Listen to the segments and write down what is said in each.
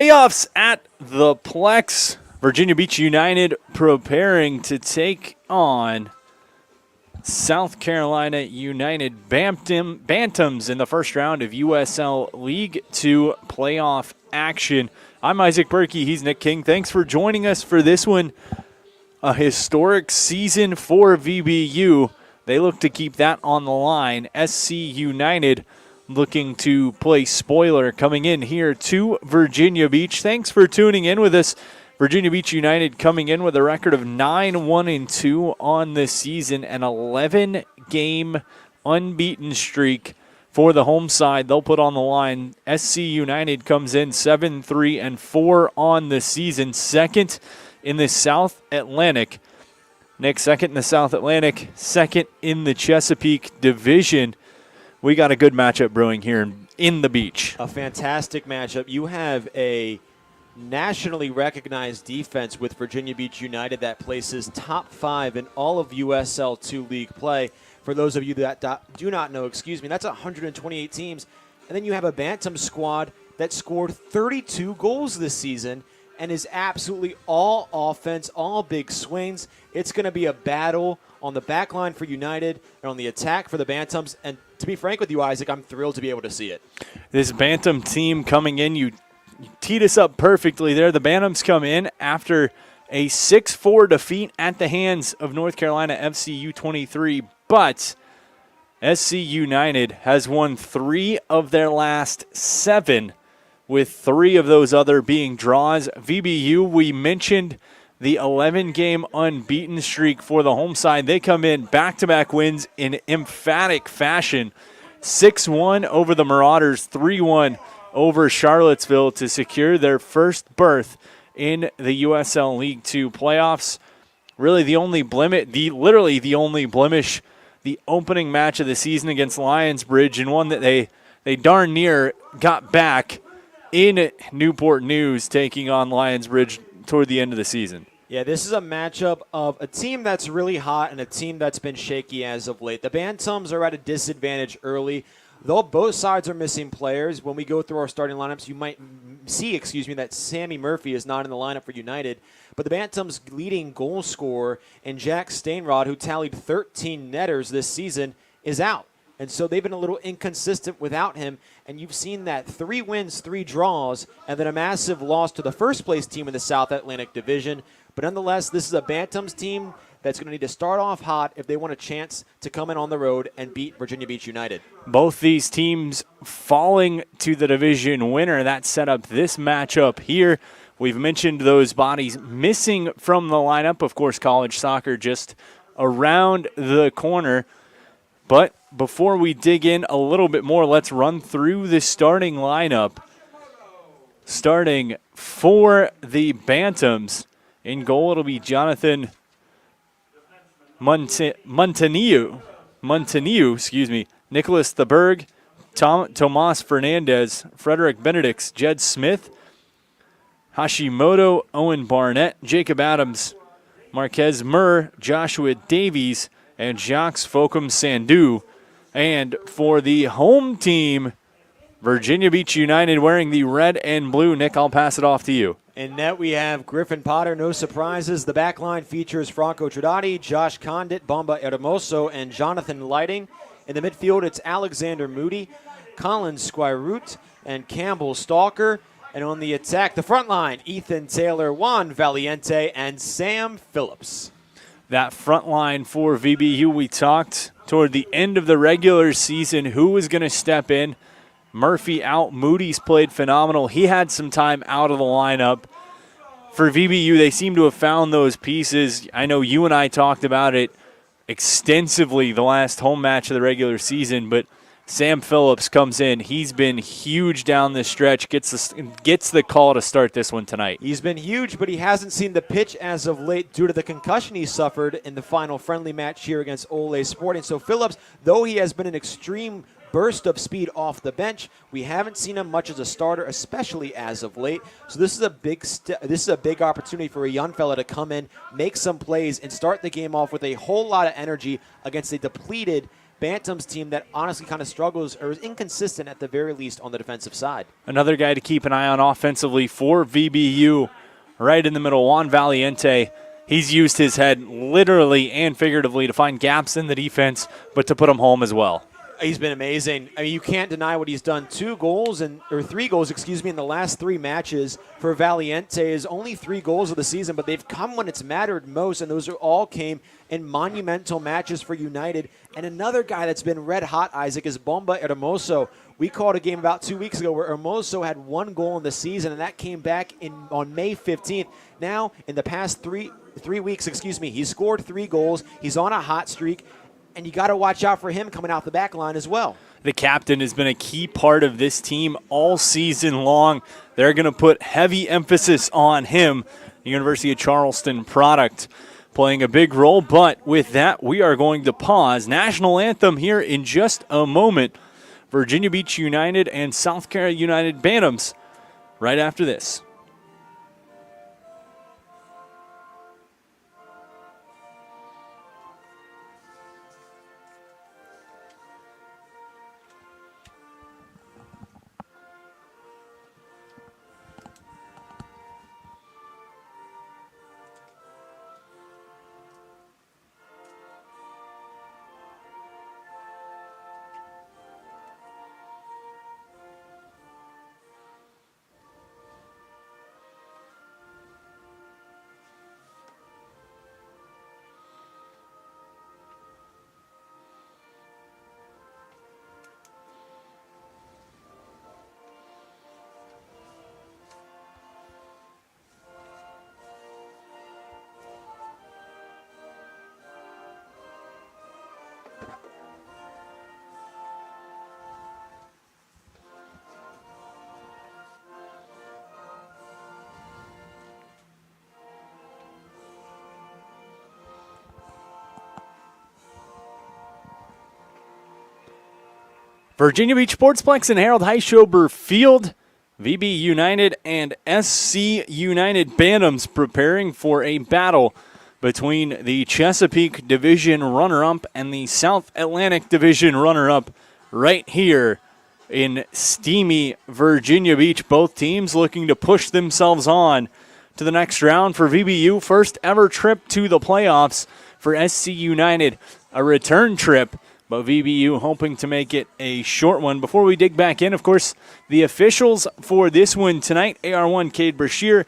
Playoffs at the Plex. Virginia Beach United preparing to take on South Carolina United Bantams in the first round of USL League 2 playoff action. I'm Isaac Berkey. He's Nick King. Thanks for joining us for this one. A historic season for VBU. They look to keep that on the line. SC United looking to play spoiler coming in here to Virginia Beach. Thanks for tuning in with us. Virginia Beach United coming in with a record of 9-1-2 on this season, an 11-game unbeaten streak for the home side. They'll put on the line. SC United comes in 7-3-4 on the season, second in the South Atlantic. Next, second in the South Atlantic, second in the Chesapeake Division. We got a good matchup brewing here in the Beach. A fantastic matchup. You have a nationally recognized defense with Virginia Beach United that places top 5 in all of USL 2 league play. For those of you that do not know, that's 128 teams. And then you have a Bantam squad that scored 32 goals this season and is absolutely all offense, all big swings. It's going to be a battle on the back line for United and on the attack for the Bantams. And to be frank with you, Isaac, I'm thrilled to be able to see it. This Bantam team coming in, you teed us up perfectly there. The Bantams come in after a 6-4 defeat at the hands of North Carolina FC U23, but SC United has won 3 of their last 7, with 3 of those other being draws. VBU, we mentioned the 11-game unbeaten streak for the home side. They come in back-to-back wins in emphatic fashion. 6-1 over the Marauders, 3-1 over Charlottesville to secure their first berth in the USL League 2 playoffs. Really the only blemish, the only blemish, the opening match of the season against Lionsbridge, and one that they darn near got back in Newport News, taking on Lionsbridge toward the end of the season. Yeah, this is a matchup of a team that's really hot and a team that's been shaky as of late. The Bantams are at a disadvantage early. Though both sides are missing players, when we go through our starting lineups, you might see, that Sammy Murphy is not in the lineup for United. But the Bantams' leading goal scorer and Jack Stainrod, who tallied 13 netters this season, is out. And so they've been a little inconsistent without him. And you've seen that 3 wins, 3 draws, and then a massive loss to the first-place team in the South Atlantic Division. But nonetheless, this is a Bantams team that's going to need to start off hot if they want a chance to come in on the road and beat Virginia Beach United. Both these teams falling to the division winner. That set up this matchup here. We've mentioned those bodies missing from the lineup. Of course, college soccer just around the corner. But before we dig in a little bit more, let's run through the starting lineup. Starting for the Bantams. In goal, it'll be Jonathan Montaniu, Nicholas Theberg, Tomas Fernandez, Frederick Benedicts, Jed Smith, Hashimoto, Owen Barnett, Jacob Adams, Marquez Murr, Joshua Davies, and Jacques Fokum Sandu. And for the home team, Virginia Beach United wearing the red and blue. Nick, I'll pass it off to you. In net, we have Griffin Potter, no surprises. The back line features Franco Trodati, Josh Condit, Bomba Hermoso, and Jonathan Lighting. In the midfield, it's Alexander Moody, Colin Squirut, and Campbell Stalker. And on the attack, the front line, Ethan Taylor, Juan Valiente, and Sam Phillips. That front line for VBU, we talked toward the end of the regular season who was going to step in. Murphy out. Moody's played phenomenal. He had some time out of the lineup. For VBU, they seem to have found those pieces. I know you and I talked about it extensively the last home match of the regular season, but Sam Phillips comes in. He's been huge down this stretch, gets the call to start this one tonight. He's been huge, but he hasn't seen the pitch as of late due to the concussion he suffered in the final friendly match here against Ole Sporting. So Phillips, though he has been an extreme burst of speed off the bench, we haven't seen him much as a starter, especially as of late. So this is a big opportunity for a young fella to come in, make some plays, and start the game off with a whole lot of energy against a depleted Bantams team that honestly kind of struggles or is inconsistent at the very least on the defensive side. Another guy to keep an eye on offensively for VBU, right in the middle, Juan Valiente. He's used his head literally and figuratively to find gaps in the defense, but to put them home as well. He's been amazing. I mean, you can't deny what he's done. 3 goals, in the last 3 matches for Valiente is only 3 goals of the season, but they've come when it's mattered most, and those all came in monumental matches for United. And another guy that's been red hot, Isaac, is Bomba Hermoso. We called a game about 2 weeks ago where Hermoso had 1 goal in the season, and that came back on May 15th. Now, in the past three weeks, he's scored 3 goals. He's on a hot streak. And you got to watch out for him coming out the back line as well. The captain has been a key part of this team all season long. They're going to put heavy emphasis on him. The University of Charleston product playing a big role. But with that, we are going to pause. National anthem here in just a moment. Virginia Beach United and South Carolina United Bantams right after this. Virginia Beach Sportsplex and Harold Heischober Field. VB United and SC United Bantams preparing for a battle between the Chesapeake Division runner-up and the South Atlantic Division runner-up right here in steamy Virginia Beach. Both teams looking to push themselves on to the next round. For VBU, first ever trip to the playoffs. For SC United, a return trip, but VBU hoping to make it a short one. Before we dig back in, of course, the officials for this one tonight, AR1 Cade Brashear,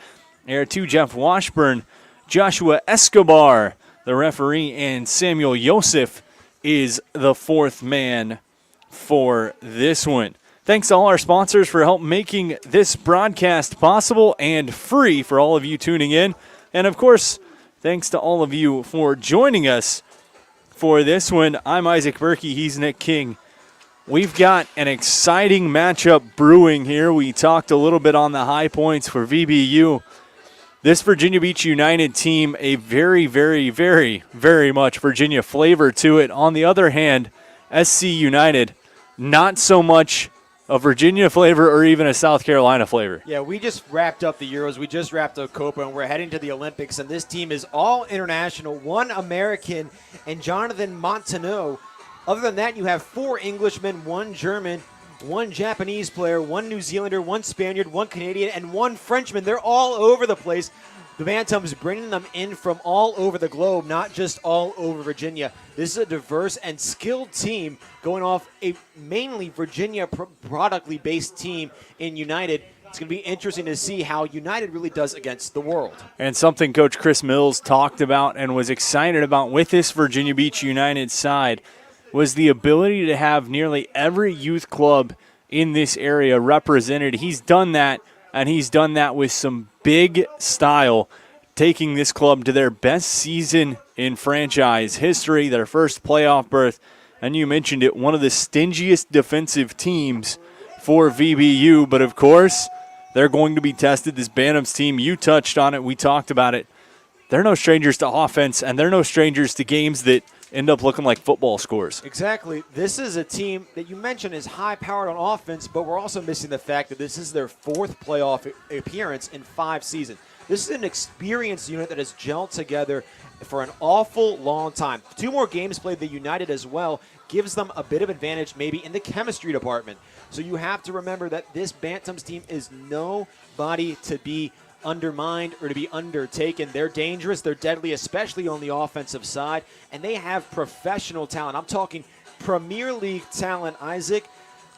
AR2 Jeff Washburn, Joshua Escobar, the referee, and Samuel Yosef is the 4th man for this one. Thanks to all our sponsors for help making this broadcast possible and free for all of you tuning in. And, of course, thanks to all of you for joining us for this one. I'm Isaac Berkey. He's Nick King. We've got an exciting matchup brewing here. We talked a little bit on the high points for VBU. This Virginia Beach United team, a very, very, very, very much Virginia flavor to it. On the other hand, SC United, not so much a Virginia flavor or even a South Carolina flavor. Yeah, we just wrapped up the Euros. We just wrapped up Copa, and we're heading to the Olympics. And this team is all international, 1 American, and Jonathan Montaneau. Other than that, you have 4 Englishmen, 1 German, 1 Japanese player, 1 New Zealander, 1 Spaniard, 1 Canadian, and 1 Frenchman. They're all over the place. The Bantams bringing them in from all over the globe, not just all over Virginia. This is a diverse and skilled team going off a mainly Virginia productly based team in United. It's going to be interesting to see how United really does against the world. And something Coach Chris Mills talked about and was excited about with this Virginia Beach United side was the ability to have nearly every youth club in this area represented. He's done that, and he's done that with some big style, taking this club to their best season in franchise history, their first playoff berth, and you mentioned it, one of the stingiest defensive teams for VBU. But, of course, they're going to be tested. This Bantams team, you touched on it, we talked about it. They're no strangers to offense, and they're no strangers to games that end up looking like football scores. Exactly. This is a team that you mentioned is high-powered on offense, but we're also missing the fact that this is their 4th playoff appearance in 5 seasons. This is an experienced unit that has gelled together for an awful long time. 2 more games played the United as well gives them a bit of advantage maybe in the chemistry department. So you have to remember that this Bantams team is nobody to be undermined or to be undertaken. They're dangerous. They're deadly, especially on the offensive side, and they have professional talent. I'm talking Premier League talent, Isaac.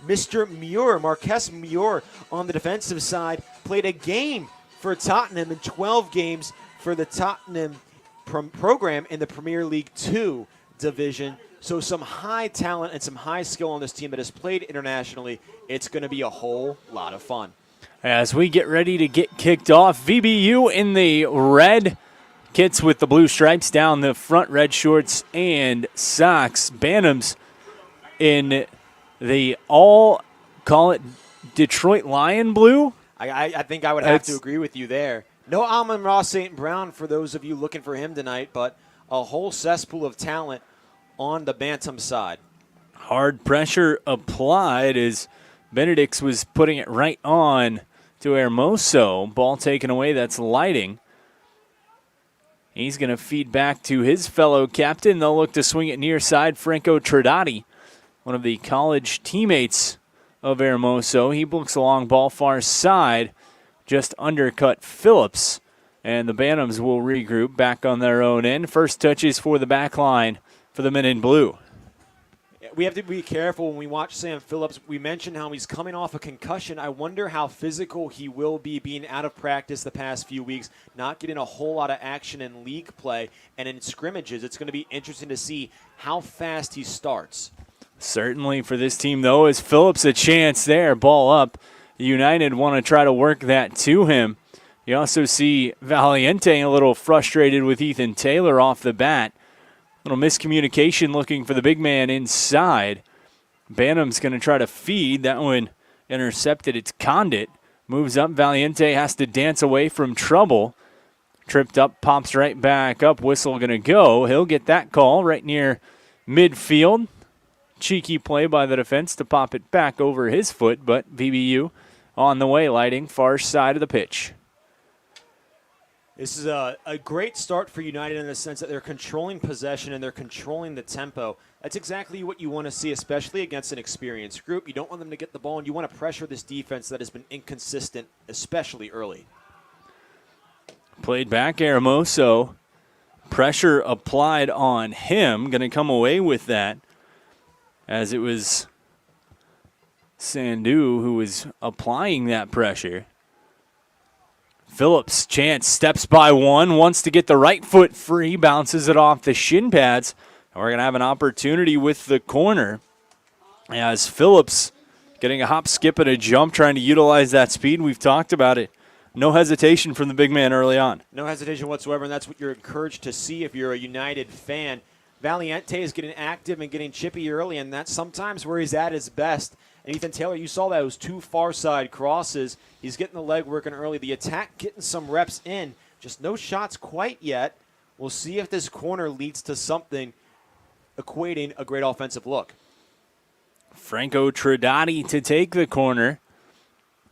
Mr. Muir, Marques Muir on the defensive side, played a game for Tottenham in 12 games for the Tottenham program in the Premier League 2 division. So some high talent and some high skill on this team that has played internationally. It's going to be a whole lot of fun. As we get ready to get kicked off, VBU in the red kits with the blue stripes down the front, red shorts and socks. Bantams in the all, call it Detroit Lion blue. I think I would have to agree with you there. No Amon-Ra St. Brown for those of you looking for him tonight, but a whole cesspool of talent on the Bantam side. Hard pressure applied as Benedict's was putting it right on to Hermoso. Ball taken away, that's Lighting. He's going to feed back to his fellow captain. They'll look to swing it near side. Franco Tradati, one of the college teammates of Hermoso. He looks a long ball far side, just undercut Phillips. And the Bantams will regroup back on their own end. First touches for the back line for the men in blue. We have to be careful when we watch Sam Phillips. We mentioned how he's coming off a concussion. I wonder how physical he will be being out of practice the past few weeks, not getting a whole lot of action in league play and in scrimmages. It's going to be interesting to see how fast he starts. Certainly for this team, though, is Phillips a chance there. Ball up. United want to try to work that to him. You also see Valiente a little frustrated with Ethan Taylor off the bat. Little miscommunication looking for the big man inside. Bantam's going to try to feed. That one intercepted. It's Condit. Moves up. Valiente has to dance away from trouble. Tripped up, pops right back up. Whistle going to go. He'll get that call right near midfield. Cheeky play by the defense to pop it back over his foot, but VBU on the way, Lighting far side of the pitch. This is a great start for United in the sense that they're controlling possession and they're controlling the tempo. That's exactly what you want to see, especially against an experienced group. You don't want them to get the ball, and you want to pressure this defense that has been inconsistent, especially early. Played back, Hermoso. Pressure applied on him. Going to come away with that, as it was Sandu who was applying that pressure. Phillips, chance, steps by one, wants to get the right foot free, bounces it off the shin pads. And we're going to have an opportunity with the corner as Phillips getting a hop, skip, and a jump, trying to utilize that speed. We've talked about it. No hesitation from the big man early on. No hesitation whatsoever, and that's what you're encouraged to see if you're a United fan. Valiente is getting active and getting chippy early, and that's sometimes where he's at his best. And Ethan Taylor, you saw those 2 far side crosses. He's getting the leg working early. The attack getting some reps in. Just no shots quite yet. We'll see if this corner leads to something equating a great offensive look. Franco Tradati to take the corner.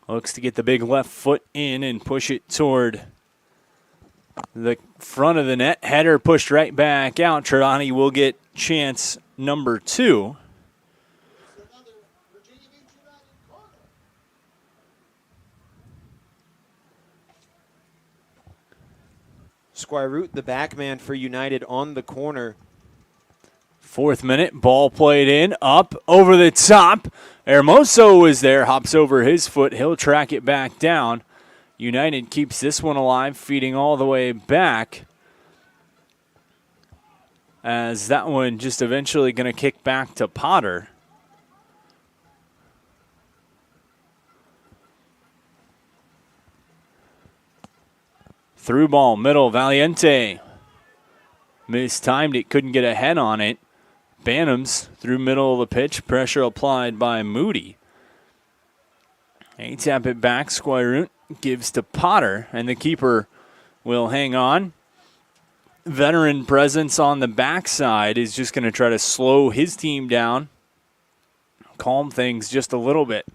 Looks to get the big left foot in and push it toward the front of the net. Header pushed right back out. Tradati will get chance number 2. Squire Root, the back man for United on the corner. 4th minute, ball played in, up, over the top. Hermoso is there, hops over his foot. He'll track it back down. United keeps this one alive, feeding all the way back. As that one just eventually going to kick back to Potter. Through ball, middle, Valiente. Mistimed it, couldn't get a head on it. Bantams through middle of the pitch, pressure applied by Moody. They tap it back, Squire gives to Potter, and the keeper will hang on. veteran presence on the backside is just going to try to slow his team down, calm things just a little bit.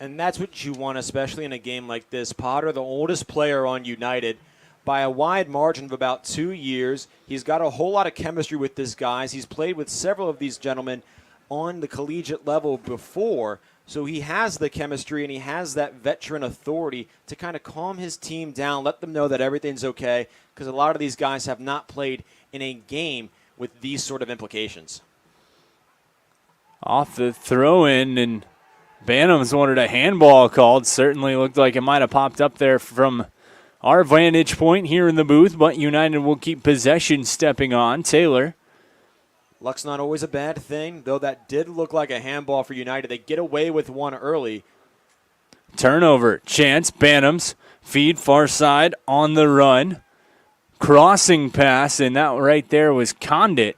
And that's what you want, especially in a game like this. Potter, the oldest player on United, by a wide margin of about 2 years. He's got a whole lot of chemistry with these guys. He's played with several of these gentlemen on the collegiate level before, so he has the chemistry and he has that veteran authority to kind of calm his team down, let them know that everything's okay, because a lot of these guys have not played in a game with these sort of implications. Off the throw-in, and Bantams wanted a handball called. Certainly looked like it might have popped up there from our vantage point here in the booth, but United will keep possession stepping on. Taylor. Luck's not always a bad thing, though that did look like a handball for United. They get away with one early. Turnover, chance, Bantams, feed far side on the run. Crossing pass, and that right there was Condit,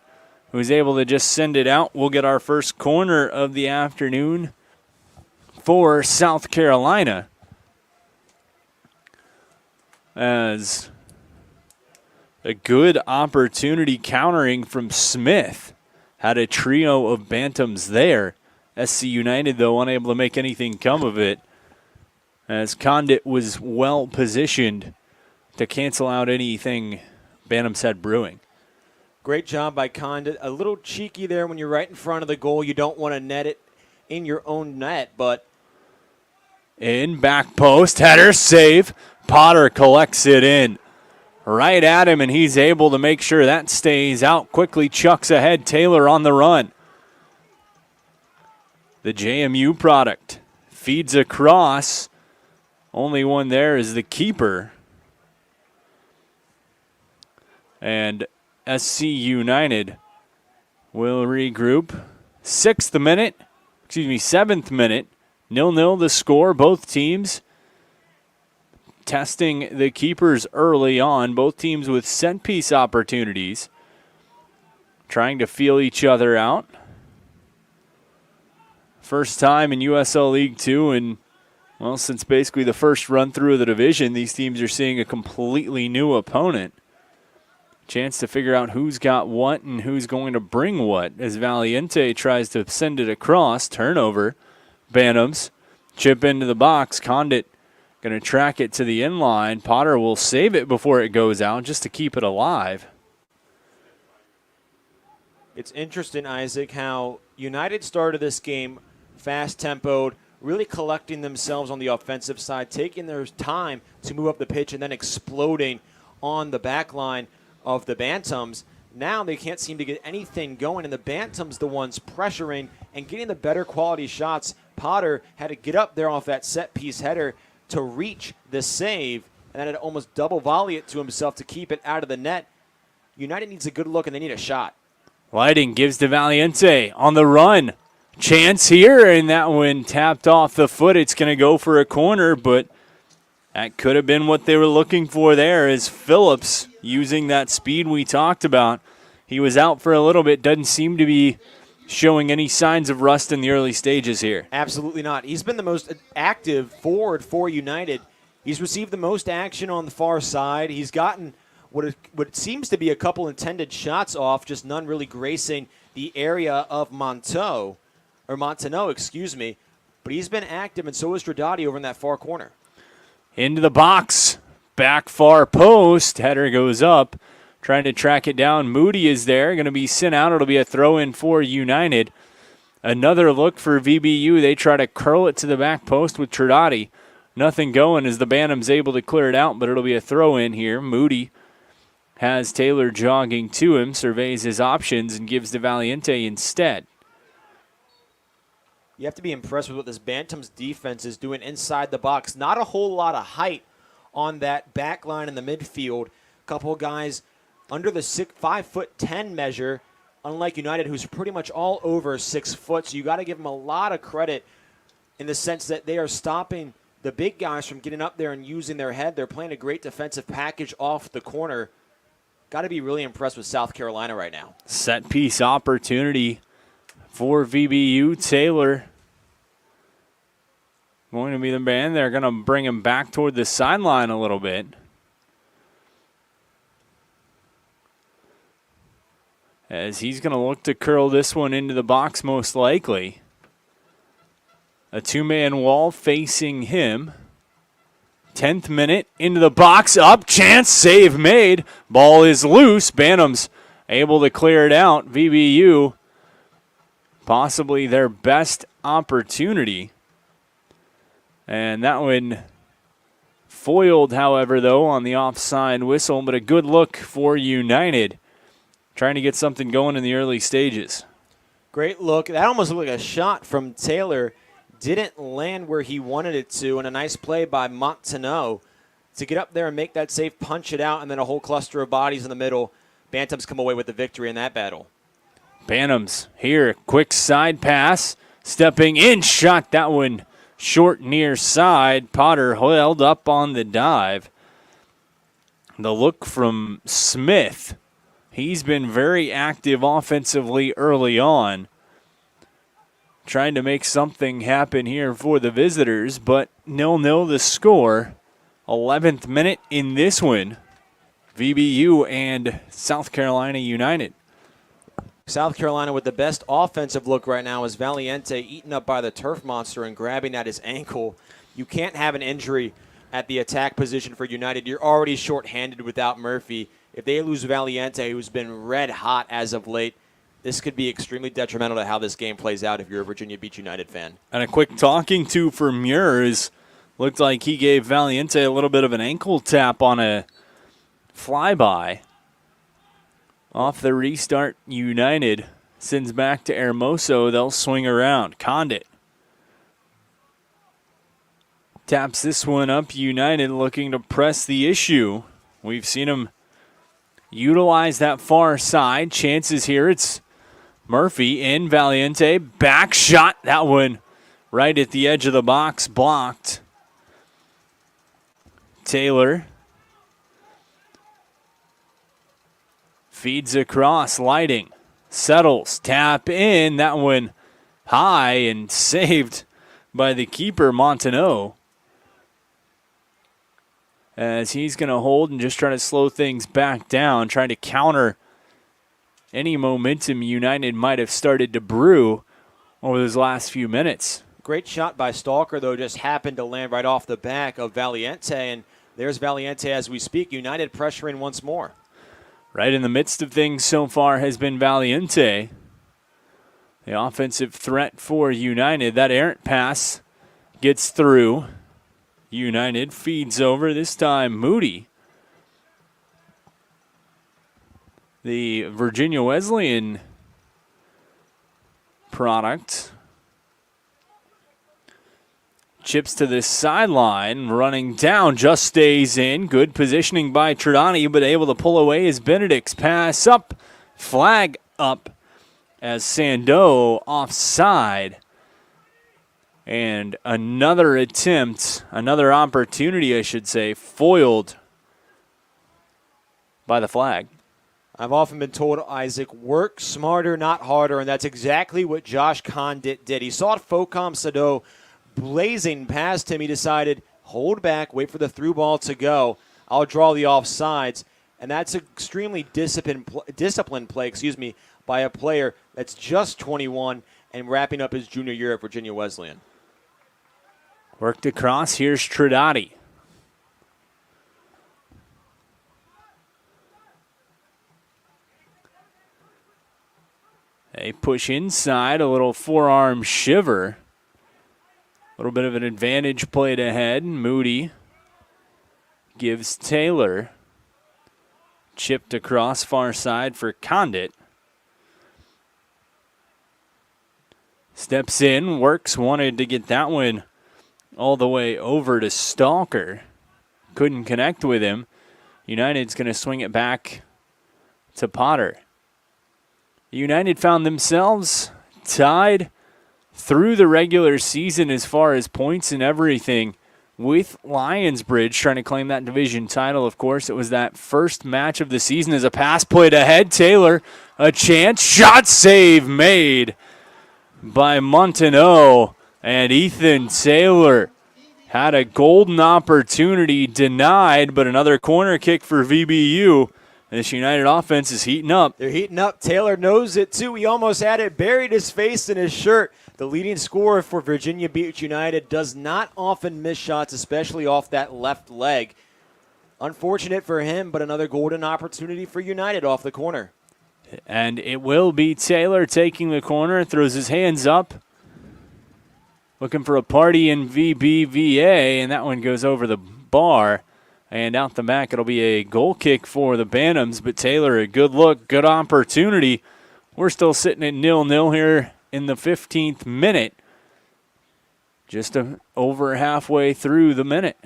who was able to just send it out. We'll get our first corner of the afternoon for South Carolina, as a good opportunity countering from Smith. Had a trio of Bantams there. SC United, though, unable to make anything come of it, as Condit was well positioned to cancel out anything Bantams had brewing. Great job by Condit. A little cheeky there when you're right in front of the goal. You don't want to net it in your own net, but in back post, header, save. Potter collects it in right at him, and he's able to make sure that stays out. Quickly chucks ahead. Taylor on the run. The JMU product feeds across. Only one there is the keeper. And SC United will regroup. 7th minute. 0-0 the score. Both teams testing the keepers early on. Both teams with set piece opportunities, trying to feel each other out. First time in USL League 2, and well, since basically the first run through of the division, these teams are seeing a completely new opponent. Chance to figure out who's got what and who's going to bring what, as Valiente tries to send it across. Turnover. Bantams chip into the box. Condit going to track it to the inline. Potter will save it before it goes out just to keep it alive. It's interesting, Isaac, how United started this game fast-tempoed, really collecting themselves on the offensive side, taking their time to move up the pitch and then exploding on the back line of the Bantams. Now they can't seem to get anything going, and the Bantams the ones pressuring and getting the better quality shots. Potter had to get up there off that set-piece header to reach the save, and then had to almost double volley it to himself to keep it out of the net. United needs a good look, and they need a shot. Lighting gives to Valiente on the run. Chance here, and that one tapped off the foot. It's going to go for a corner, but that could have been what they were looking for there, as Phillips, using that speed we talked about. He was out for a little bit, doesn't seem to be showing any signs of rust in the early stages here. Absolutely not. He's been the most active forward for United. He's received the most action on the far side. He's gotten what seems to be a couple intended shots off, just none really gracing the area of Monteneau, excuse me. But he's been active, and so is Stradati over in that far corner. Into the box, back far post, header goes up, trying to track it down. Moody is there, going to be sent out. It'll be a throw-in for United. Another look for VBU. They try to curl it to the back post with Stradati. Nothing going as the Bantams able to clear it out, but it'll be a throw-in here. Moody has Taylor jogging to him, surveys his options, and gives to Valiente instead. You have to be impressed with what this Bantams defense is doing inside the box. Not a whole lot of height on that back line in the midfield. A couple of guys under the 5'10" measure, unlike United, who's pretty much all over 6 foot. So you got to give them a lot of credit in the sense that they are stopping the big guys from getting up there and using their head. They're playing a great defensive package off the corner. Got to be really impressed with South Carolina right now. Set piece opportunity for VBU. Taylor going to be the man. They're going to bring him back toward the sideline a little bit. as he's going to look to curl this one into the box most likely. A two-man wall facing him. 10th minute, into the box, up, chance, save made. Ball is loose. Bantams able to clear it out. VBU, possibly their best opportunity. And that one foiled, however, though, on the offside whistle, but a good look for United, trying to get something going in the early stages. Great look. That almost looked like a shot from Taylor. Didn't land where he wanted it to, and a nice play by Montaneau to get up there and make that save, punch it out, and then a whole cluster of bodies in the middle. Bantams come away with the victory in that battle. Bantams here, quick side pass, stepping in, shot that one short near side. Potter held up on the dive. The look from Smith. He's been very active offensively early on, trying to make something happen here for the visitors, but 0-0 the score. 11th minute in this one. VBU and South Carolina United. South Carolina with the best offensive look right now is Valiente eaten up by the turf monster and grabbing at his ankle. You can't have an injury at the attack position for United. You're already shorthanded without Murphy. If they lose Valiente, who's been red hot as of late, this could be extremely detrimental to how this game plays out if you're a Virginia Beach United fan. And a quick talking to for Muirs. Looked like he gave Valiente a little bit of an ankle tap on a flyby. Off the restart, United sends back to Hermoso. They'll swing around. Condit taps this one up. United looking to press the issue. We've seen them utilize that far side. Chances here. It's Murphy in. Valiente. Back shot. That one right at the edge of the box. Blocked. Taylor feeds across. Lighting. Settles. Tap in. That one high and saved by the keeper, Montaneau, as he's going to hold and just try to slow things back down, trying to counter any momentum United might have started to brew over those last few minutes. Great shot by Stalker, though, just happened to land right off the back of Valiente, and there's Valiente as we speak. United pressuring once more. Right in the midst of things so far has been Valiente. The offensive threat for United. That errant pass gets through. United feeds over, this time Moody. The Virginia Wesleyan product. Chips to the sideline, running down, just stays in. Good positioning by Tridani, but able to pull away as Benedict's pass up. Flag up as Sandeau offside. And another attempt, another opportunity, I should say, foiled by the flag. I've often been told, Isaac, work smarter, not harder, and that's exactly what Josh Condit did. He saw Focom Sado blazing past him. He decided, hold back, wait for the through ball to go. I'll draw the offsides, and that's extremely disciplined play, by a player that's just 21 and wrapping up his junior year at Virginia Wesleyan. Worked across. Here's Tridati. They push inside, a little forearm shiver. A little bit of an advantage played ahead. Moody gives Taylor. Chipped across far side for Condit. Steps in, works, wanted to get that one all the way over to Stalker. Couldn't connect with him. United's going to swing it back to Potter. United found themselves tied through the regular season as far as points and everything with Lionsbridge trying to claim that division title. Of course, it was that first match of the season as a pass played ahead. Taylor, a chance, shot save made by Montaneau, and Ethan Taylor had a golden opportunity denied, but another corner kick for VBU This United offense is heating up. They're heating up. Taylor knows it, too. He almost had it, buried his face in his shirt. The leading scorer for Virginia Beach United does not often miss shots, especially off that left leg. Unfortunate for him, but another golden opportunity for United off the corner. And it will be Taylor taking the corner, throws his hands up, looking for a party in VBVA, and that one goes over the bar. And out the back, it'll be a goal kick for the Bantams. But Taylor, a good look, good opportunity. We're still sitting at 0-0 here in the 15th minute. Just over halfway through the minute.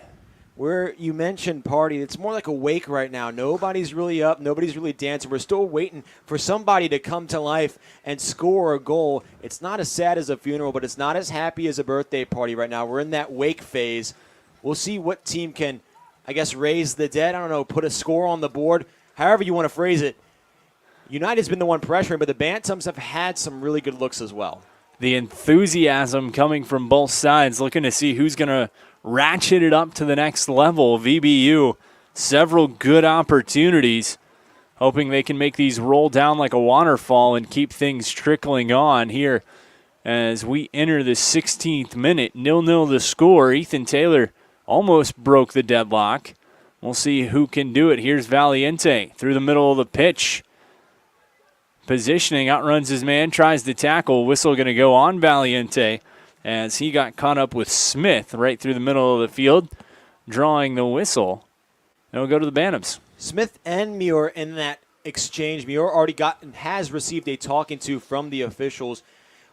Where you mentioned party, it's more like a wake right now. Nobody's really up. Nobody's really dancing. We're still waiting for somebody to come to life and score a goal. It's not as sad as a funeral, but it's not as happy as a birthday party right now. We're in that wake phase. We'll see what team can, I guess, raise the dead. I don't know, put a score on the board. However you want to phrase it. United's been the one pressuring, but the Bantams have had some really good looks as well. The enthusiasm coming from both sides, looking to see who's going to ratchet it up to the next level. VBU, several good opportunities, hoping they can make these roll down like a waterfall and keep things trickling on here as we enter the 16th minute. 0-0 the score. Ethan Taylor almost broke the deadlock. We'll see who can do it. Here's Valiente through the middle of the pitch. Positioning, outruns his man, tries to tackle. Whistle going to go on Valiente as he got caught up with Smith right through the middle of the field, drawing the whistle. It'll go to the Bantams. Smith and Muir in that exchange. Muir already got and has received a talking to from the officials,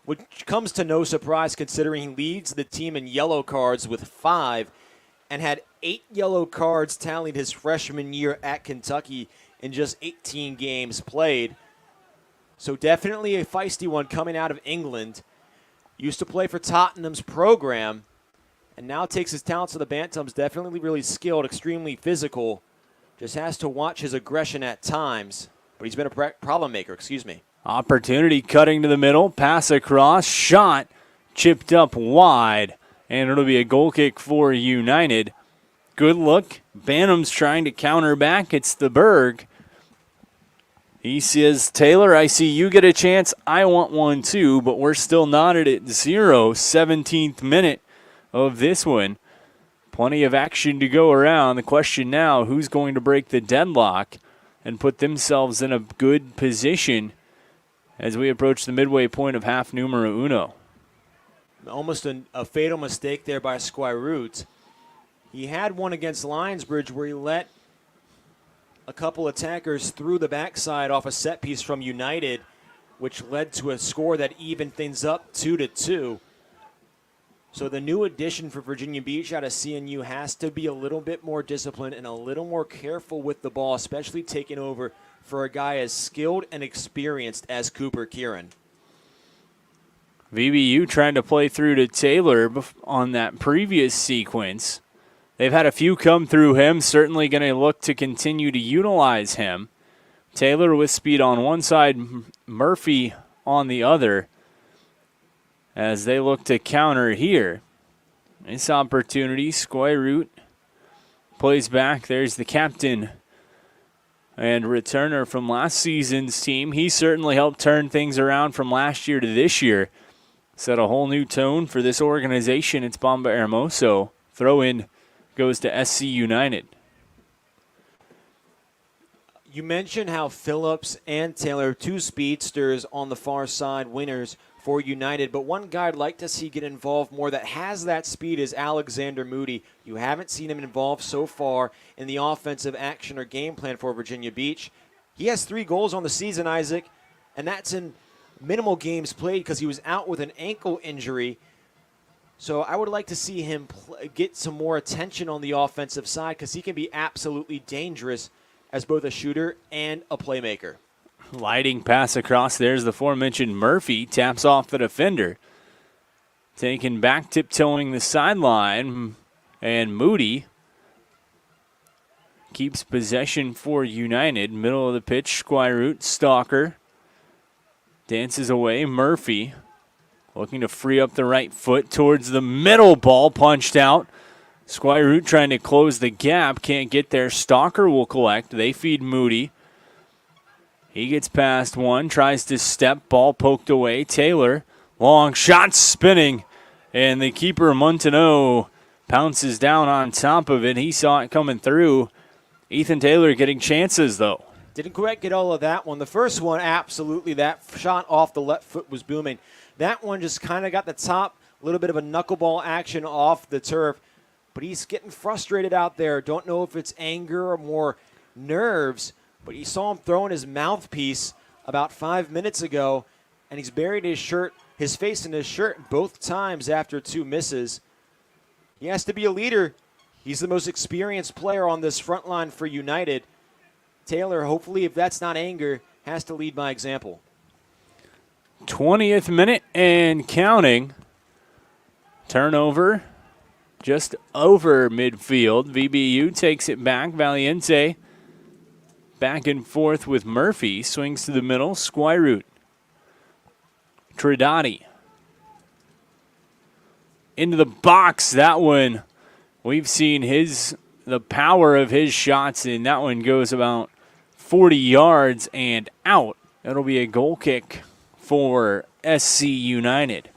which comes to no surprise considering he leads the team in yellow cards with 5 and had 8 yellow cards tallied his freshman year at Kentucky in just 18 games played. So definitely a feisty one coming out of England. Used to play for Tottenham's program, and now takes his talents to the Bantams. Definitely really skilled, extremely physical. Just has to watch his aggression at times. But he's been a problem maker, Opportunity cutting to the middle, pass across, shot, chipped up wide, and it'll be a goal kick for United. Good look. Bantams trying to counter back. It's the Berg. He says, Taylor, I see you get a chance. I want one too, but we're still knotted at 0. 17th minute of this one. Plenty of action to go around. The question now, who's going to break the deadlock and put themselves in a good position as we approach the midway point of half numero uno? Almost a fatal mistake there by Squirroot. He had one against Lionsbridge where he let a couple attackers through the backside off a set piece from United, which led to a score that evened things up 2-2. So the new addition for Virginia Beach out of CNU has to be a little bit more disciplined and a little more careful with the ball, especially taking over for a guy as skilled and experienced as Cooper Kieran. VBU trying to play through to Taylor on that previous sequence. They've had a few come through him, certainly going to look to continue to utilize him. Taylor with speed on one side, Murphy on the other, as they look to counter here. Nice opportunity. Squirroot plays back. There's the captain and returner from last season's team. He certainly helped turn things around from last year to this year. Set a whole new tone for this organization. It's Bamba Hermoso. Throw in goes to SC United. You mentioned how Phillips and Taylor, 2 speedsters on the far side, winners for United. But one guy I'd like to see get involved more that has that speed is Alexander Moody. You haven't seen him involved so far in the offensive action or game plan for Virginia Beach. He has 3 goals on the season, Isaac, and that's in minimal games played because he was out with an ankle injury. So I would like to see him get some more attention on the offensive side because he can be absolutely dangerous as both a shooter and a playmaker. Lighting pass across. There's the aforementioned Murphy. Taps off the defender. Taken back, tiptoeing the sideline. And Moody keeps possession for United. Middle of the pitch, Squirroot, Stalker. Dances away, Murphy. Looking to free up the right foot towards the middle, ball punched out. Squirroot trying to close the gap, can't get there. Stalker will collect. They feed Moody. He gets past one, tries to step, ball poked away. Taylor, long shot spinning, and the keeper, Montaneau, pounces down on top of it. He saw it coming through. Ethan Taylor getting chances, though. Didn't quite get all of that one. The first one, absolutely, that shot off the left foot was booming. That one just kind of got the top, a little bit of a knuckleball action off the turf. But he's getting frustrated out there. Don't know if it's anger or more nerves. But you saw him throwing his mouthpiece about 5 minutes ago, and he's buried his face in his shirt both times after 2 misses. He has to be a leader. He's the most experienced player on this front line for United. Taylor, hopefully, if that's not anger, has to lead by example. 20th minute and counting. Turnover just over midfield. VBU takes it back. Valiente back and forth with Murphy. Swings to the middle. Squirroot. Tridati. Into the box. That one, we've seen the power of his shots, and that one goes about 40 yards and out. It'll be a goal kick for SC United.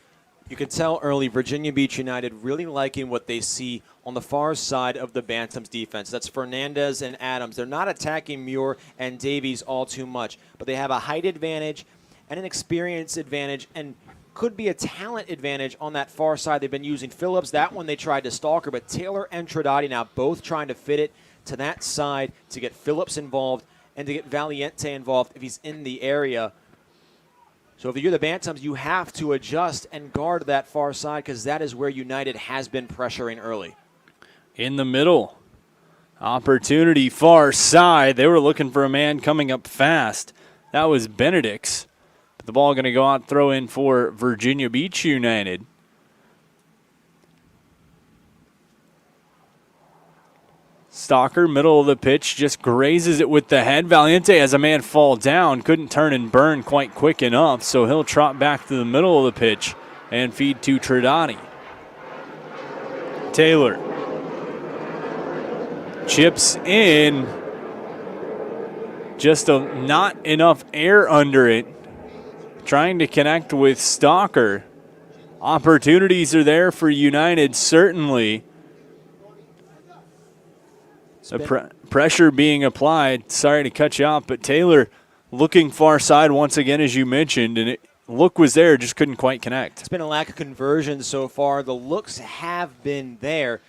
You can tell early Virginia Beach United really liking what they see on the far side of the Bantams defense. That's Fernandez and Adams. They're not attacking Muir and Davies all too much, but they have a height advantage and an experience advantage and could be a talent advantage on that far side. They've been using Phillips. That one they tried to stalker, but Taylor and Tridati now both trying to fit it to that side to get Phillips involved and to get Valiente involved if he's in the area. So if you're the Bantams, you have to adjust and guard that far side because that is where United has been pressuring early. In the middle, opportunity far side. They were looking for a man coming up fast. That was Benedict's. But the ball going to go out, throw in for Virginia Beach United. Stalker, middle of the pitch, just grazes it with the head. Valiente has a man fall down, couldn't turn and burn quite quick enough, so he'll trot back to the middle of the pitch and feed to Tridati. Taylor chips in, just not enough air under it, trying to connect with Stalker. Opportunities are there for United, certainly. The pressure being applied. Sorry to cut you off, but Taylor looking far side once again, as you mentioned, and look was there, just couldn't quite connect. It's been a lack of conversion so far. The looks have been there.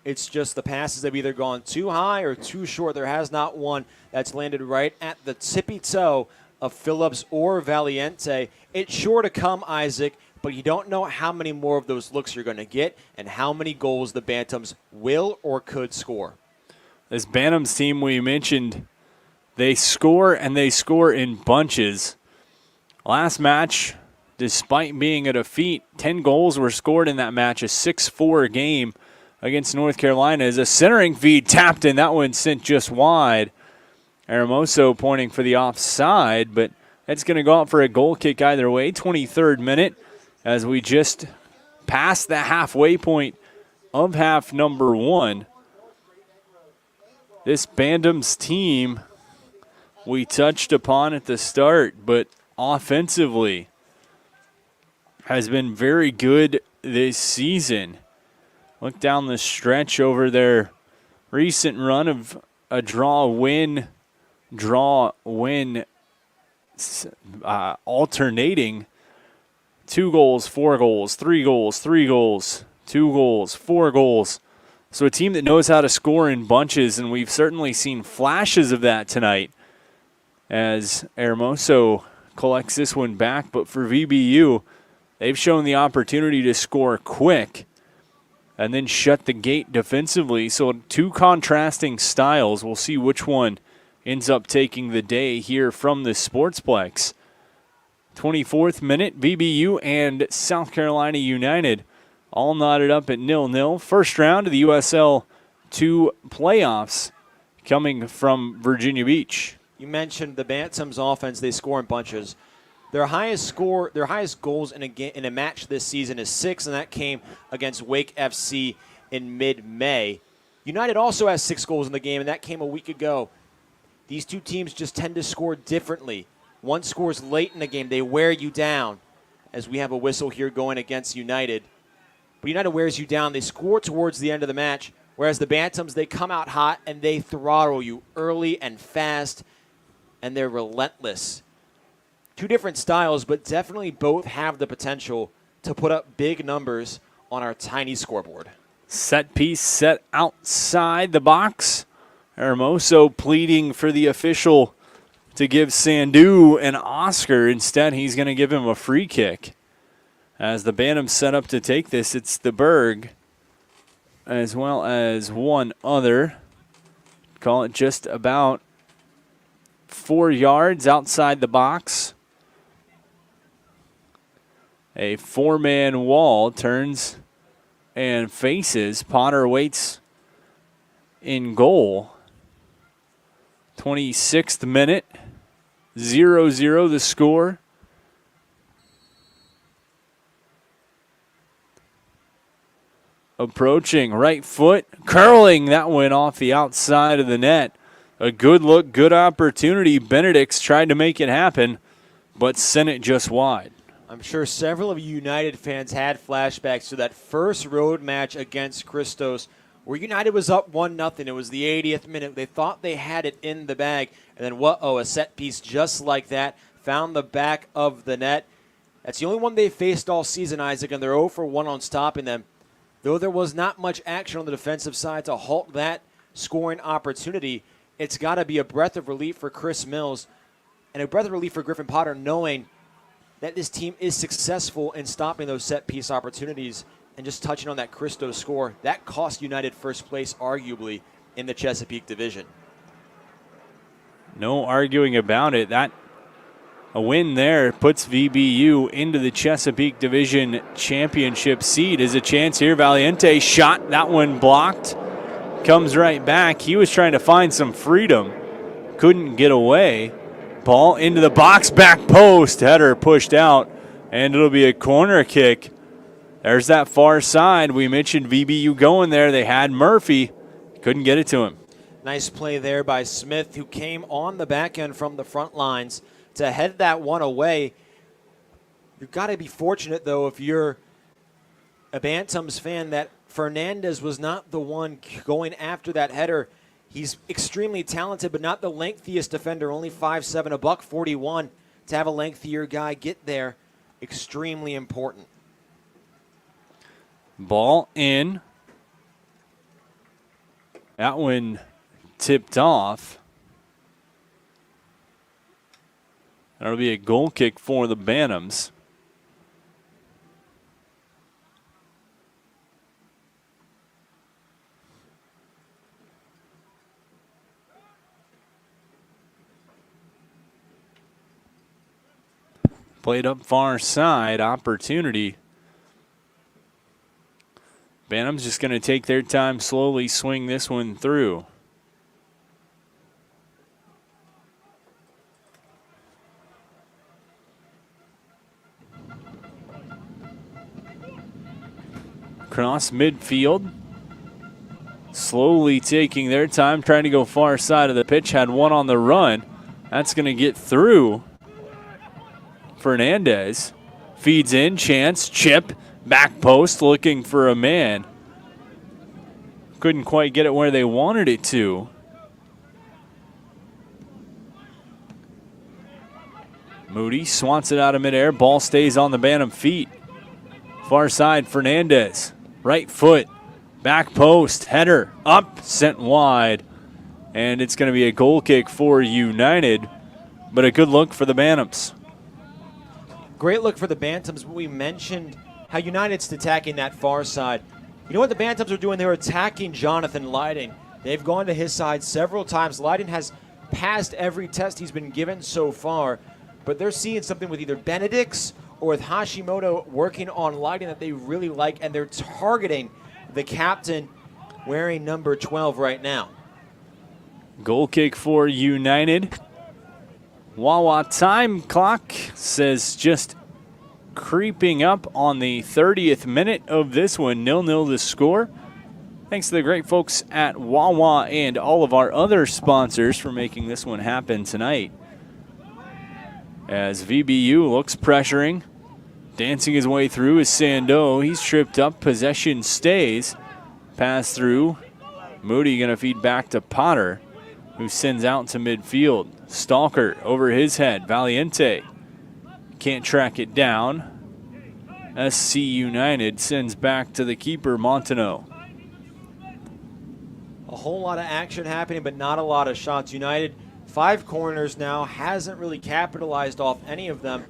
It's just the passes have either gone too high or too short. There has not one that's landed right at the tippy toe of Phillips or Valiente. It's sure to come, Isaac, but you don't know how many more of those looks you're going to get and how many goals the Bantams will or could score. This Bantams team we mentioned, they score and they score in bunches. Last match, despite being a defeat, 10 goals were scored in that match, a 6-4 game against North Carolina. As a centering feed tapped in, that one sent just wide. Hermoso pointing for the offside, but that's going to go out for a goal kick either way. 23rd minute as we just passed the halfway point of half number one. This Bantams team we touched upon at the start, but offensively has been very good this season. Look down the stretch over their recent run of a draw-win, alternating 2 goals, 4 goals, 3 goals, 3 goals, 2 goals, 4 goals. So a team that knows how to score in bunches, and we've certainly seen flashes of that tonight as Hermoso collects this one back. But for VBU, they've shown the opportunity to score quick and then shut the gate defensively. So 2 contrasting styles. We'll see which one ends up taking the day here from the Sportsplex. 24th minute, VBU and South Carolina United all knotted up at 0-0. First round of the USL 2 playoffs coming from Virginia Beach. You mentioned the Bantams offense, they score in bunches. Their highest goals in a match this season is 6, and that came against Wake FC in mid-May. United also has 6 goals in the game, and that came a week ago. These two teams just tend to score differently. one scores late in the game, they wear you down, as we have a whistle here going against United. But United wears you down. They score towards the end of the match, whereas the Bantams, they come out hot and they throttle you early and fast, and they're relentless. Two different styles, but definitely both have the potential to put up big numbers on our tiny scoreboard. Set piece set outside the box. Hermoso pleading for the official to give Sandu an Oscar. Instead, he's going to give him a free kick. As the Bantams set up to take this, it's the Berg, as well as one other. Call it just about 4 yards outside the box. A four-man wall turns and faces. Potter waits in goal. 26th minute, 0-0 the score. Approaching, right foot, curling. That went off the outside of the net. A good look, good opportunity. Benedict's tried to make it happen, but sent it just wide. I'm sure several of you United fans had flashbacks to that first road match against Christos, where United was up 1-0. It was the 80th minute. They thought they had it in the bag. And then, a set piece just like that. Found the back of the net. That's the only one they faced all season, Isaac, and they're 0 for 1 on stopping them. Though there was not much action on the defensive side to halt that scoring opportunity, it's got to be a breath of relief for Chris Mills and a breath of relief for Griffin Potter, knowing that this team is successful in stopping those set-piece opportunities and just touching on that Christos score. That cost United first place, arguably, in the Chesapeake division. No arguing about it. A win there puts VBU into the Chesapeake Division Championship seed. Is a chance here. Valiente shot. That one blocked. Comes right back. He was trying to find some freedom. Couldn't get away. Ball into the box, back post. Header pushed out, and it'll be a corner kick. There's that far side. We mentioned VBU going there. They had Murphy. Couldn't get it to him. Nice play there by Smith, who came on the back end from the front lines to head that one away. You've got to be fortunate, though, if you're a Bantams fan, that Fernandez was not the one going after that header. He's extremely talented, but not the lengthiest defender, only 5'7", a $141. To have a lengthier guy get there, extremely important. Ball in. That one tipped off. That'll be a goal kick for the Bantams. Played up far side, opportunity. Bantams just going to take their time, slowly swing this one through. Cross midfield. Slowly taking their time, trying to go far side of the pitch. Had one on the run. That's going to get through. Fernandez feeds in, chance, chip, back post, looking for a man. Couldn't quite get it where they wanted it to. Moody swats it out of midair. Ball stays on the Bantam feet. Far side, Fernandez. Right foot, back post, header, up, sent wide. And it's going to be a goal kick for United, but a good look for the Bantams. Great look for the Bantams. We mentioned how United's attacking that far side. You know what the Bantams are doing? They're attacking Jonathan Leiden. They've gone to his side several times. Leiden has passed every test he's been given so far, but they're seeing something with either Benedict's or with Hashimoto working on Leiden that they really like, and they're targeting the captain wearing number 12 right now. Goal kick for United. Wawa time clock says just creeping up on the 30th minute of this one. 0-0 the score. Thanks to the great folks at Wawa and all of our other sponsors for making this one happen tonight. as VBU looks pressuring. Dancing his way through is Sandeau. He's tripped up. Possession stays. Pass through. Moody going to feed back to Potter, who sends out to midfield. Stalker over his head. Valiente can't track it down. SC United sends back to the keeper, Montaneau. A whole lot of action happening, but not a lot of shots. United, 5 corners now, hasn't really capitalized off any of them.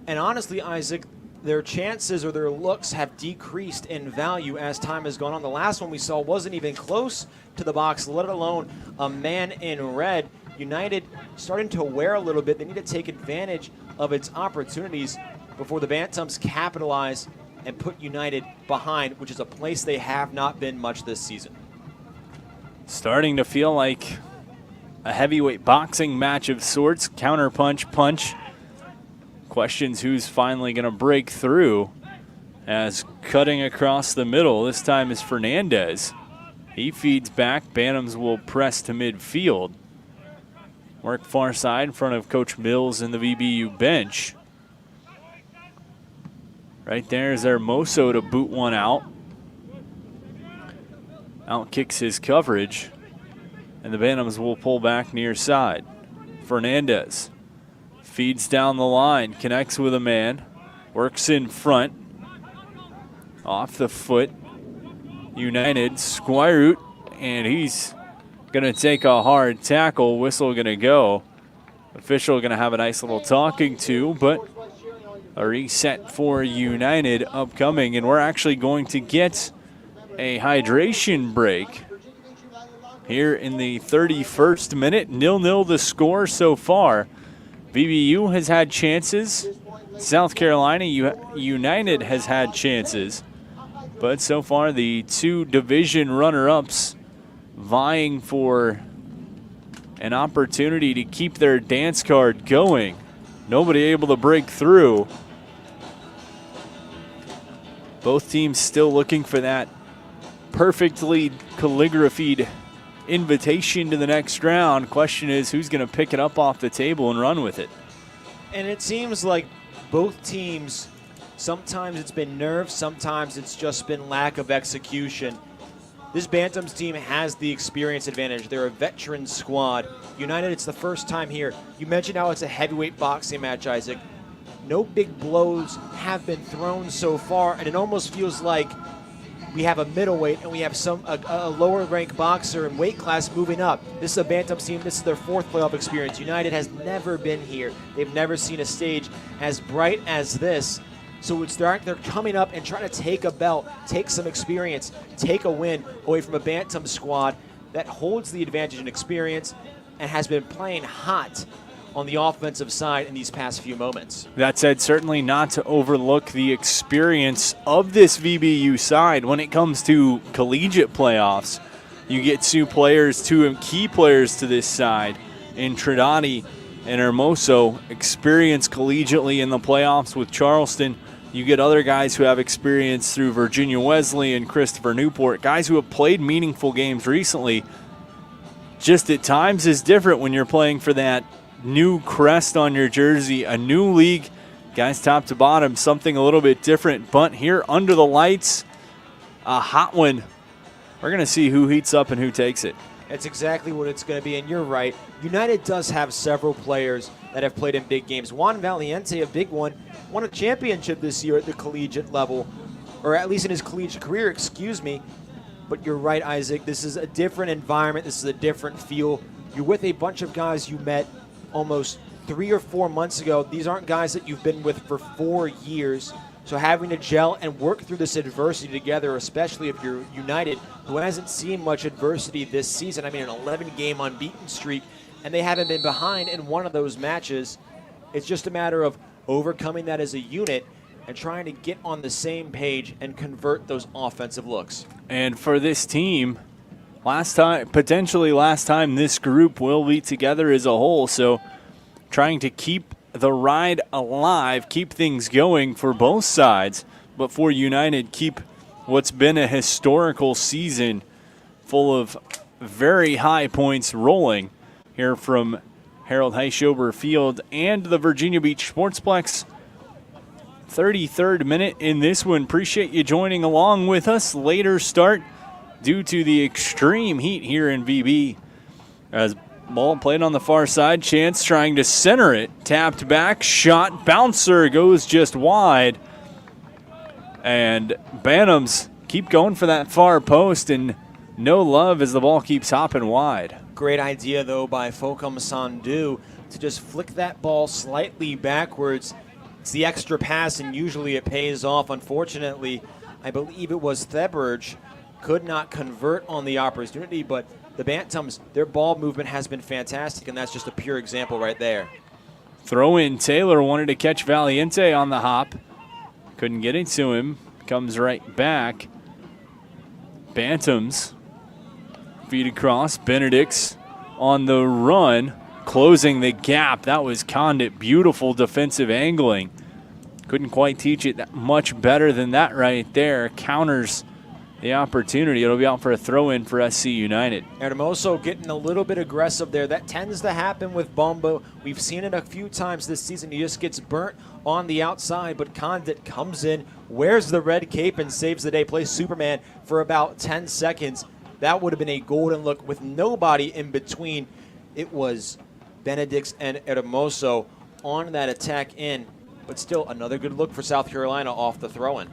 And honestly, Isaac, their chances or their looks have decreased in value as time has gone on. The last one we saw wasn't even close to the box, let alone a man in red. United starting to wear a little bit. They need to take advantage of its opportunities before the Bantams capitalize and put United behind, which is a place they have not been much this season. Starting to feel like a heavyweight boxing match of sorts. Counter punch, punch. Questions who's finally going to break through, as cutting across the middle this time is Fernandez. He feeds back. Bantams will press to midfield. Work far side in front of Coach Mills and the VBU bench. Right there is Hermoso to boot one out. Out kicks his coverage, and the Bantams will pull back near side. Fernandez feeds down the line, connects with a man, works in front, off the foot. United, Squirut, and he's going to take a hard tackle. Whistle going to go. Official going to have a nice little talking to, but a reset for United upcoming, and we're actually going to get a hydration break here in the 31st minute. 0-0 the score so far. VBU has had chances. South Carolina United has had chances. But so far the 2 division runner-ups vying for an opportunity to keep their dance card going. Nobody able to break through. Both teams still looking for that perfectly calligraphied invitation to the next round. Question is, who's going to pick it up off the table and run with it? And it seems like both teams, sometimes it's been nerves, sometimes it's just been lack of execution. This Bantams team has the experience advantage. They're a veteran squad. United, it's the first time here. You mentioned how it's a heavyweight boxing match, Isaac. No big blows have been thrown so far, and it almost feels like we have a middleweight and we have a lower ranked boxer in weight class moving up. This is a Bantams team. This is their 4th playoff experience. United has never been here. They've never seen a stage as bright as this. So they're coming up and trying to take a belt, take some experience, take a win away from a Bantam squad that holds the advantage in experience and has been playing hot on the offensive side in these past few moments. That said, certainly not to overlook the experience of this VBU side when it comes to collegiate playoffs. You get 2 key players to this side in Trinidadi and Hermoso, experienced collegiately in the playoffs with Charleston. You get other guys who have experience through Virginia Wesley and Christopher Newport, guys who have played meaningful games recently. Just at times is different when you're playing for that new crest on your jersey, a new league, guys top to bottom, something a little bit different. But here under the lights, a hot one. We're going to see who heats up and who takes it. That's exactly what it's going to be, and you're right. United does have several players that have played in big games. Juan Valiente, a big one, won a championship this year at the collegiate level, or at least in his collegiate career, excuse me. But you're right, Isaac. This is a different environment. This is a different feel. You're with a bunch of guys you met almost 3 or 4 months ago. These aren't guys that you've been with for 4 years. So having to gel and work through this adversity together, especially if you're United, who hasn't seen much adversity this season. I mean, an 11-game unbeaten streak, and they haven't been behind in one of those matches. It's just a matter of overcoming that as a unit and trying to get on the same page and convert those offensive looks. And for this team, potentially last time this group will be together as a whole, so trying to keep the ride alive, keep things going for both sides, but for United, keep what's been a historical season full of very high points rolling here from Harold Heischober Field and the Virginia Beach Sportsplex. 33rd minute in this one. Appreciate you joining along with us. Later start due to the extreme heat here in VB. As ball played on the far side, Chance trying to center it. Tapped back, shot, bouncer goes just wide. And Bantams keep going for that far post, and no love as the ball keeps hopping wide. Great idea, though, by Fokum Sandu to just flick that ball slightly backwards. It's the extra pass, and usually it pays off. Unfortunately, I believe it was Theberge could not convert on the opportunity, but the Bantams, their ball movement has been fantastic, and that's just a pure example right there. Throw in, Taylor wanted to catch Valiente on the hop. Couldn't get it to him. Comes right back. Bantams feed across. Benedict's on the run, closing the gap. That was Condit. Beautiful defensive angling. Couldn't quite teach it much better than that right there. Counters the opportunity. It'll be out for a throw-in for SC United. Hermoso getting a little bit aggressive there. That tends to happen with Bombo. We've seen it a few times this season. He just gets burnt on the outside, but Condit comes in, wears the red cape, and saves the day. Plays Superman for about 10 seconds. That would have been a golden look with nobody in between. It was Benedicts and Hermoso on that attack in, but still another good look for South Carolina off the throw-in.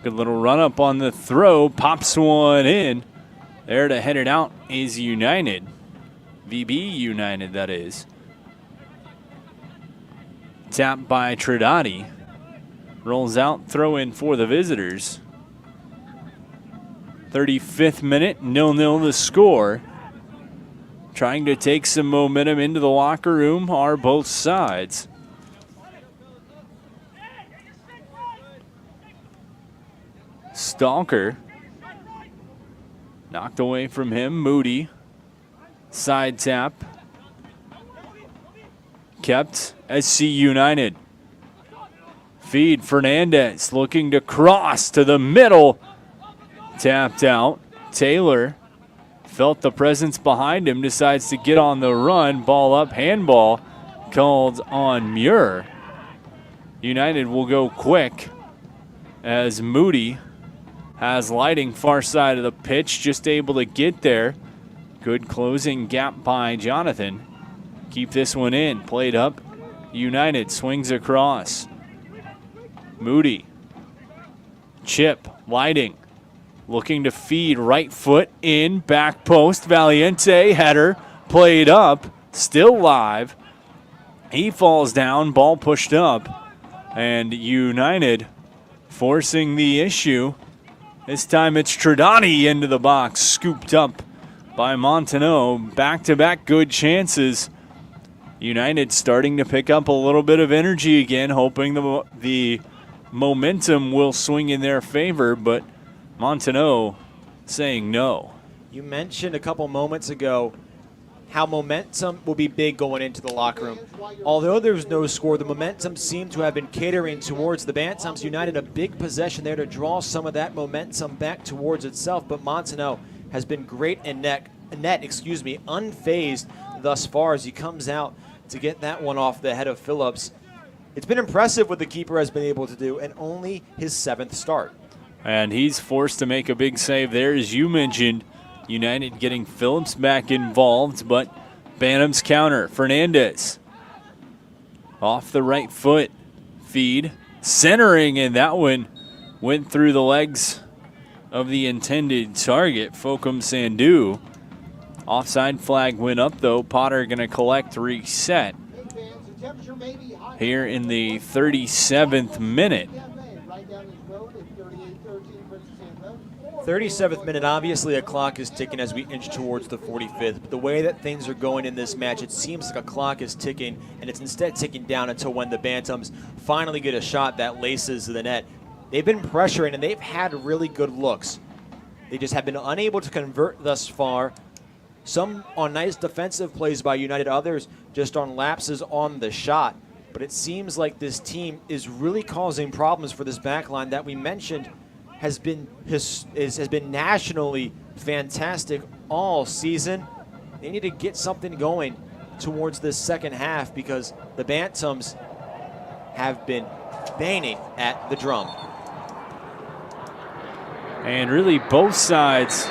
Good little run up on the throw, pops one in. There to head it out is United. VB United, that is. Tapped by Trinidadi. Rolls out, throw in for the visitors. 35th minute, 0-0 the score. Trying to take some momentum into the locker room are both sides. Stalker. Knocked away from him. Moody. Side tap. Kept. SC United. Feed. Fernandez looking to cross to the middle. Tapped out. Taylor felt the presence behind him. Decides to get on the run. Ball up. Handball called on Muir. United will go quick as Moody has lighting far side of the pitch, just able to get there. Good closing gap by Jonathan. Keep this one in, played up. United swings across. Moody. Chip, lighting. Looking to feed, right foot in, back post. Valiente, header, played up, still live. He falls down, ball pushed up. And United forcing the issue. This time it's Trinidadi into the box, scooped up by Montaneau. Back-to-back good chances. United starting to pick up a little bit of energy again, hoping the momentum will swing in their favor, but Montaneau saying no. You mentioned a couple moments ago how momentum will be big going into the locker room. Although there's no score, the momentum seemed to have been catering towards the Bantams. United a big possession there to draw some of that momentum back towards itself, but Montaneau has been great in net, unfazed thus far as he comes out to get that one off the head of Phillips. It's been impressive what the keeper has been able to do, and only his 7th start. And he's forced to make a big save there, as you mentioned. United getting Phillips back involved, but Bantams counter. Fernandez off the right foot. Feed. Centering, and that one went through the legs of the intended target, Fokum Sandu. Offside flag went up, though. Potter going to collect reset here in the 37th minute. 37th minute, obviously a clock is ticking as we inch towards the 45th. But the way that things are going in this match, it seems like a clock is ticking, and it's instead ticking down until when the Bantams finally get a shot that laces the net. They've been pressuring, and they've had really good looks. They just have been unable to convert thus far. Some on nice defensive plays by United, others just on lapses on the shot. But it seems like this team is really causing problems for this back line that we mentioned has been nationally fantastic all season. They need to get something going towards this second half because the Bantams have been banging at the drum. And really both sides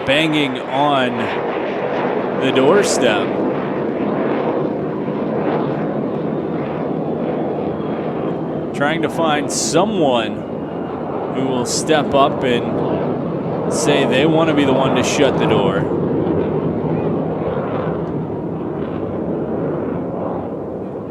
banging on the doorstep. Trying to find someone who will step up and say they want to be the one to shut the door.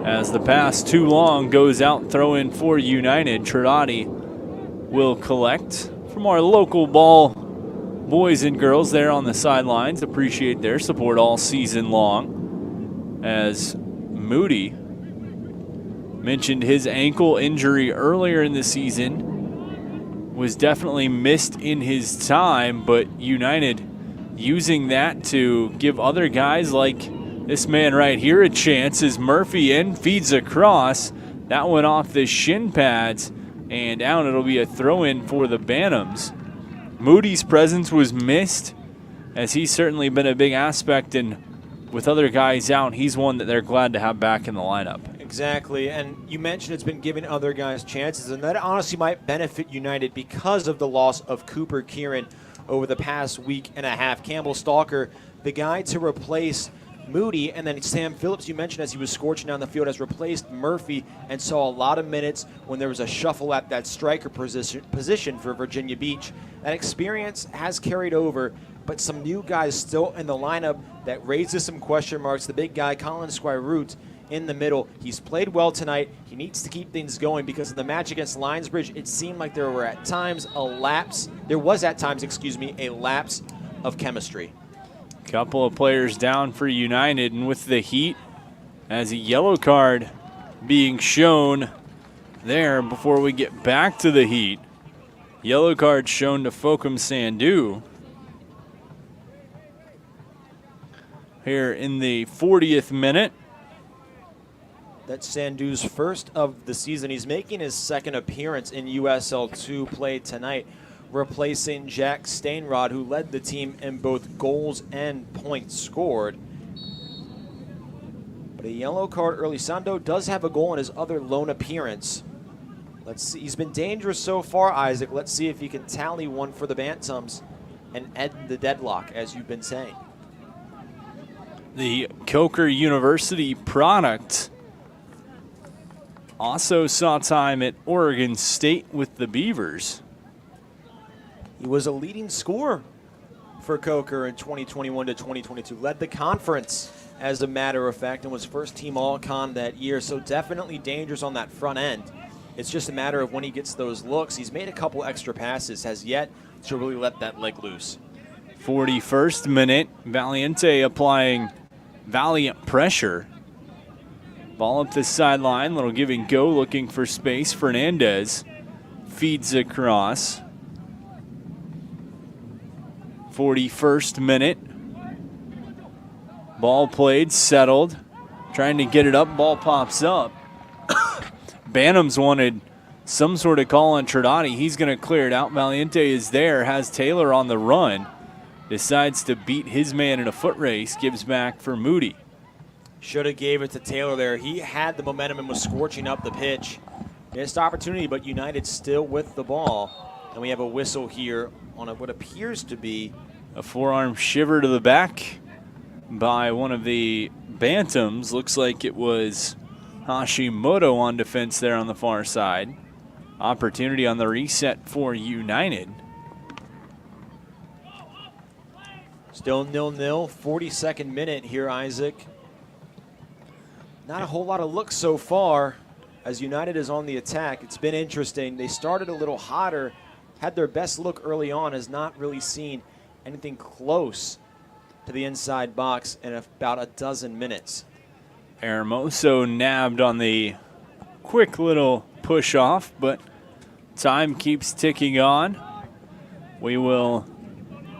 As the pass too long goes out, throw in for United. Trinotti will collect from our local ball boys and girls there on the sidelines. Appreciate their support all season long. As Moody mentioned his ankle injury earlier in the season, was definitely missed in his time, but United using that to give other guys like this man right here a chance as Murphy in, feeds across. That went off the shin pads and down. It'll be a throw-in for the Bantams. Moody's presence was missed, as he's certainly been a big aspect, and with other guys out, he's one that they're glad to have back in the lineup. Exactly, and you mentioned it's been giving other guys chances, and that honestly might benefit United because of the loss of Cooper Kieran over the past week and a half. Campbell Stalker, the guy to replace Moody, and then Sam Phillips, you mentioned as he was scorching down the field, has replaced Murphy and saw a lot of minutes when there was a shuffle at that striker position for Virginia Beach. That experience has carried over, but some new guys still in the lineup that raises some question marks. The big guy, Colin Squire-Root, in the middle. He's played well tonight. He needs to keep things going because of the match against Lionsbridge. It seemed like there was at times a lapse of chemistry. Couple of players down for United, and with the heat, as a yellow card being shown there before we get back to the heat. Yellow card shown to Fokum Sandu here in the 40th minute. That's Sandu's first of the season. He's making his second appearance in USL 2 play tonight, replacing Jack Stainrod, who led the team in both goals and points scored. But a yellow card early. Sando does have a goal in his other lone appearance. Let's see. He's been dangerous so far, Isaac. Let's see if he can tally one for the Bantams and end the deadlock, as you've been saying. The Coker University product also saw time at Oregon State with the Beavers. He was a leading scorer for Coker in 2021 to 2022. Led the conference, as a matter of fact, and was first-team All-Con that year. So definitely dangerous on that front end. It's just a matter of when he gets those looks. He's made a couple extra passes, has yet to really let that leg loose. 41st minute, Valiente applying valiant pressure. Ball up the sideline, little give and go, looking for space. Fernandez feeds across. 41st minute. Ball played, settled. Trying to get it up, ball pops up. Bantams wanted some sort of call on Trinotti. He's going to clear it out. Valiente is there, has Taylor on the run. Decides to beat his man in a foot race, gives back for Moody. Should have gave it to Taylor there. He had the momentum and was scorching up the pitch. Missed opportunity, but United still with the ball. And we have a whistle here on what appears to be a forearm shiver to the back by one of the Bantams. Looks like it was Hashimoto on defense there on the far side. Opportunity on the reset for United. Still 0-0, 42nd minute here, Isaac. Not a whole lot of looks so far as United is on the attack. It's been interesting. They started a little hotter, had their best look early on, has not really seen anything close to the inside box in about a dozen minutes. Hermoso nabbed on the quick little push off, but time keeps ticking on. We will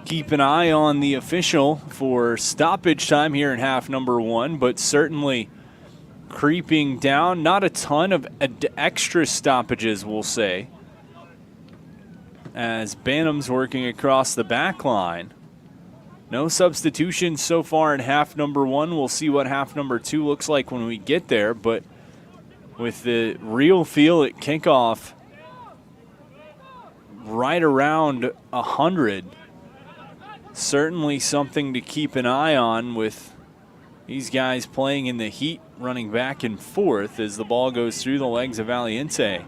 keep an eye on the official for stoppage time here in half number one, but certainly creeping down. Not a ton of extra stoppages, we'll say, as Bantams working across the back line. No substitutions so far in half number one. We'll see what half number two looks like when we get there, but with the real feel at kickoff right around 100, certainly something to keep an eye on with these guys playing in the heat, running back and forth as the ball goes through the legs of Valiente.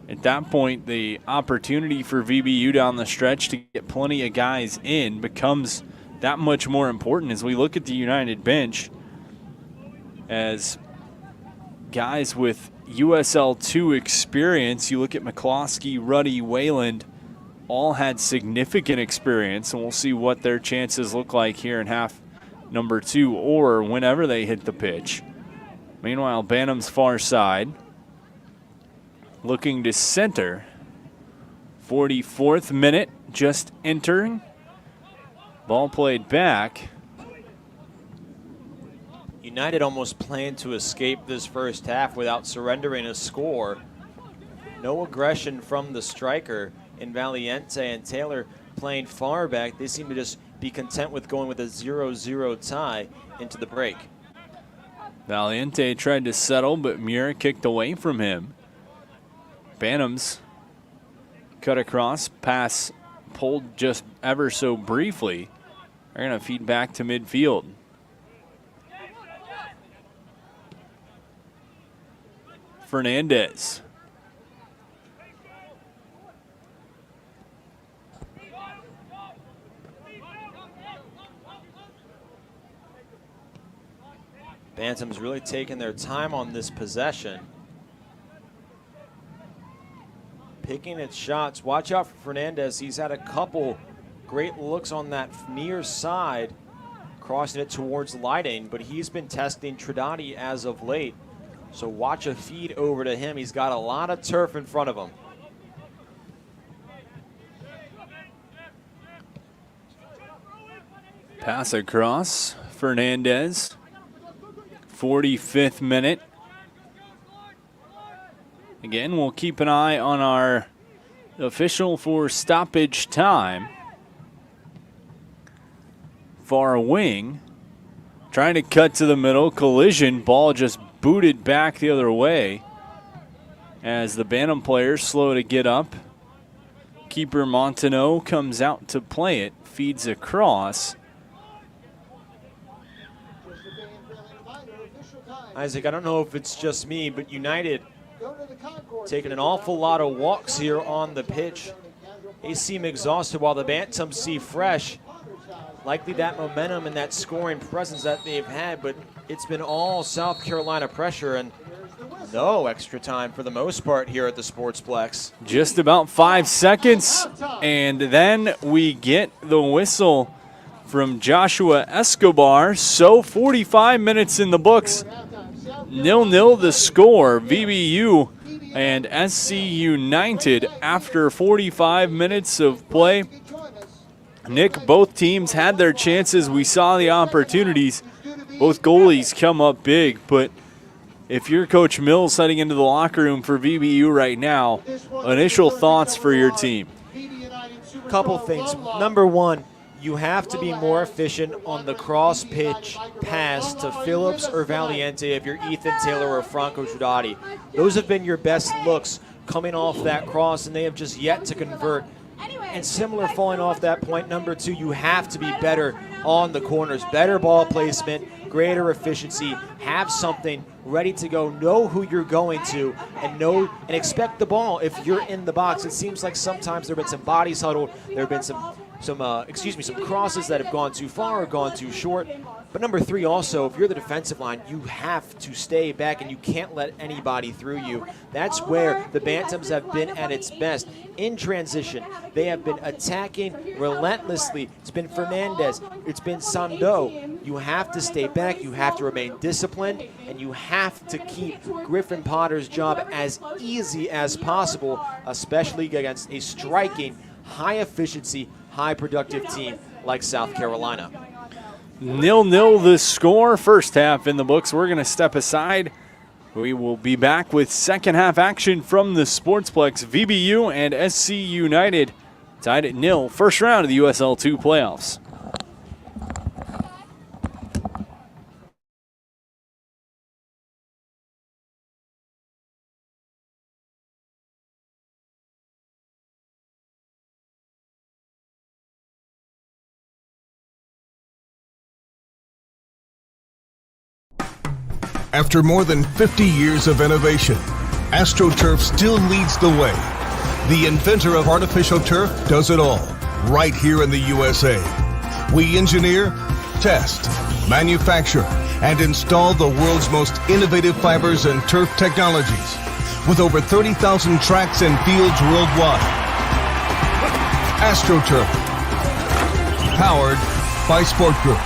At that point, the opportunity for VBU down the stretch to get plenty of guys in becomes that much more important as we look at the United bench, as guys with USL 2 experience, you look at McCloskey, Ruddy, Wayland, all had significant experience, and we'll see what their chances look like here in half number two or whenever they hit the pitch. Meanwhile, Bantams far side, looking to center. 44th minute, just entering. Ball played back. United almost planned to escape this first half without surrendering a score. No aggression from the striker in Valiente, and Taylor playing far back. They seem to just be content with going with a 0-0 tie into the break. Valiente tried to settle, but Muir kicked away from him. Bantams cut across, pass pulled just ever so briefly. They're going to feed back to midfield. Fernandez. Bantams really taking their time on this possession. Picking its shots. Watch out for Fernandez. He's had a couple great looks on that near side, crossing it towards Lighting, but he's been testing Trinidadi as of late. So watch a feed over to him. He's got a lot of turf in front of him. Pass across, Fernandez. 45th minute. Again, we'll keep an eye on our official for stoppage time. Far wing, trying to cut to the middle, collision, ball just booted back the other way as the Bantam players slow to get up. Keeper Montaneau comes out to play it, feeds across. Isaac, I don't know if it's just me, but United taking an awful lot of walks here on the pitch. They seem exhausted while the Bantams seem fresh. Likely that momentum and that scoring presence that they've had, but it's been all South Carolina pressure and no extra time for the most part here at the Sportsplex. Just about 5 seconds, and then we get the whistle from Joshua Escobar. So 45 minutes in the books. 0-0 the score. VBU and SC United after 45 minutes of play. Nick, both teams had their chances. We saw the opportunities. Both goalies come up big, but if you're Coach Mills heading into the locker room for VBU right now, initial thoughts for your team? Couple things. Number one, you have to be more efficient on the cross pitch pass to Phillips or Valiente if you're Ethan Taylor or Franco Giudotti. Those have been your best looks coming off that cross, and they have just yet to convert. And similar falling off that point, number two, you have to be better on the corners. Better ball placement, greater efficiency, have something ready to go, know who you're going to, and expect the ball if you're in the box. It seems like sometimes there have been some bodies huddled, there have been some crosses that have gone too far or gone too short. But number three also, if you're the defensive line, you have to stay back and you can't let anybody through you. That's where the Bantams have been at its best. In transition, they have been attacking relentlessly. It's been Fernandez, it's been Sando. You have to stay back, you have to remain disciplined, and you have to keep Griffin Potter's job as easy as possible, especially against a striking, high efficiency, high productive team like South Carolina. 0-0 the score. First half in the books. We're going to step aside. We will be back with second half action from the Sportsplex. VBU and SC United tied at 0. First round of the USL 2 playoffs. After more than 50 years of innovation, AstroTurf still leads the way. The inventor of artificial turf does it all, right here in the USA. We engineer, test, manufacture, and install the world's most innovative fibers and turf technologies, with over 30,000 tracks and fields worldwide. AstroTurf, powered by Sport Group.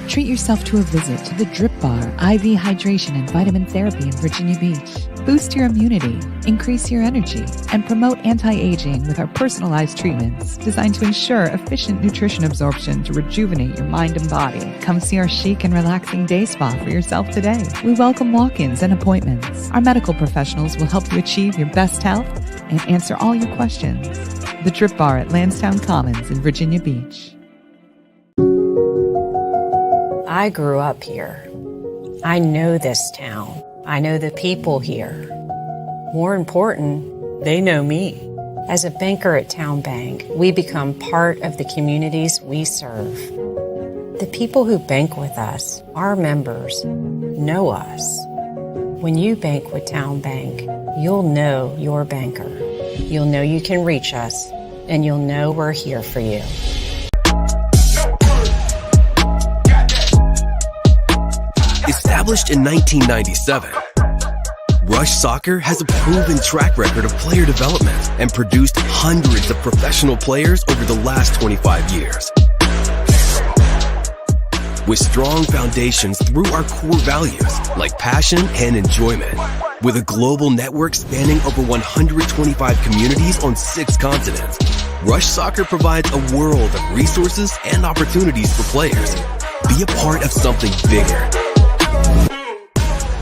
Treat yourself to a visit to the Drip Bar IV Hydration and Vitamin Therapy in Virginia Beach. Boost your immunity, increase your energy, and promote anti-aging with our personalized treatments designed to ensure efficient nutrition absorption to rejuvenate your mind and body. Come see our chic and relaxing day spa for yourself today. We welcome walk-ins and appointments. Our medical professionals will help you achieve your best health and answer all your questions. The Drip Bar at Lansdowne Commons in Virginia Beach. I grew up here. I know this town. I know the people here. More important, they know me. As a banker at Town Bank, we become part of the communities we serve. The people who bank with us, our members, know us. When you bank with Town Bank, you'll know your banker. You'll know you can reach us, and you'll know we're here for you. Established in 1997, Rush Soccer has a proven track record of player development and produced hundreds of professional players over the last 25 years. With strong foundations through our core values like passion and enjoyment, with a global network spanning over 125 communities on 6 continents, Rush Soccer provides a world of resources and opportunities for players. Be a part of something bigger.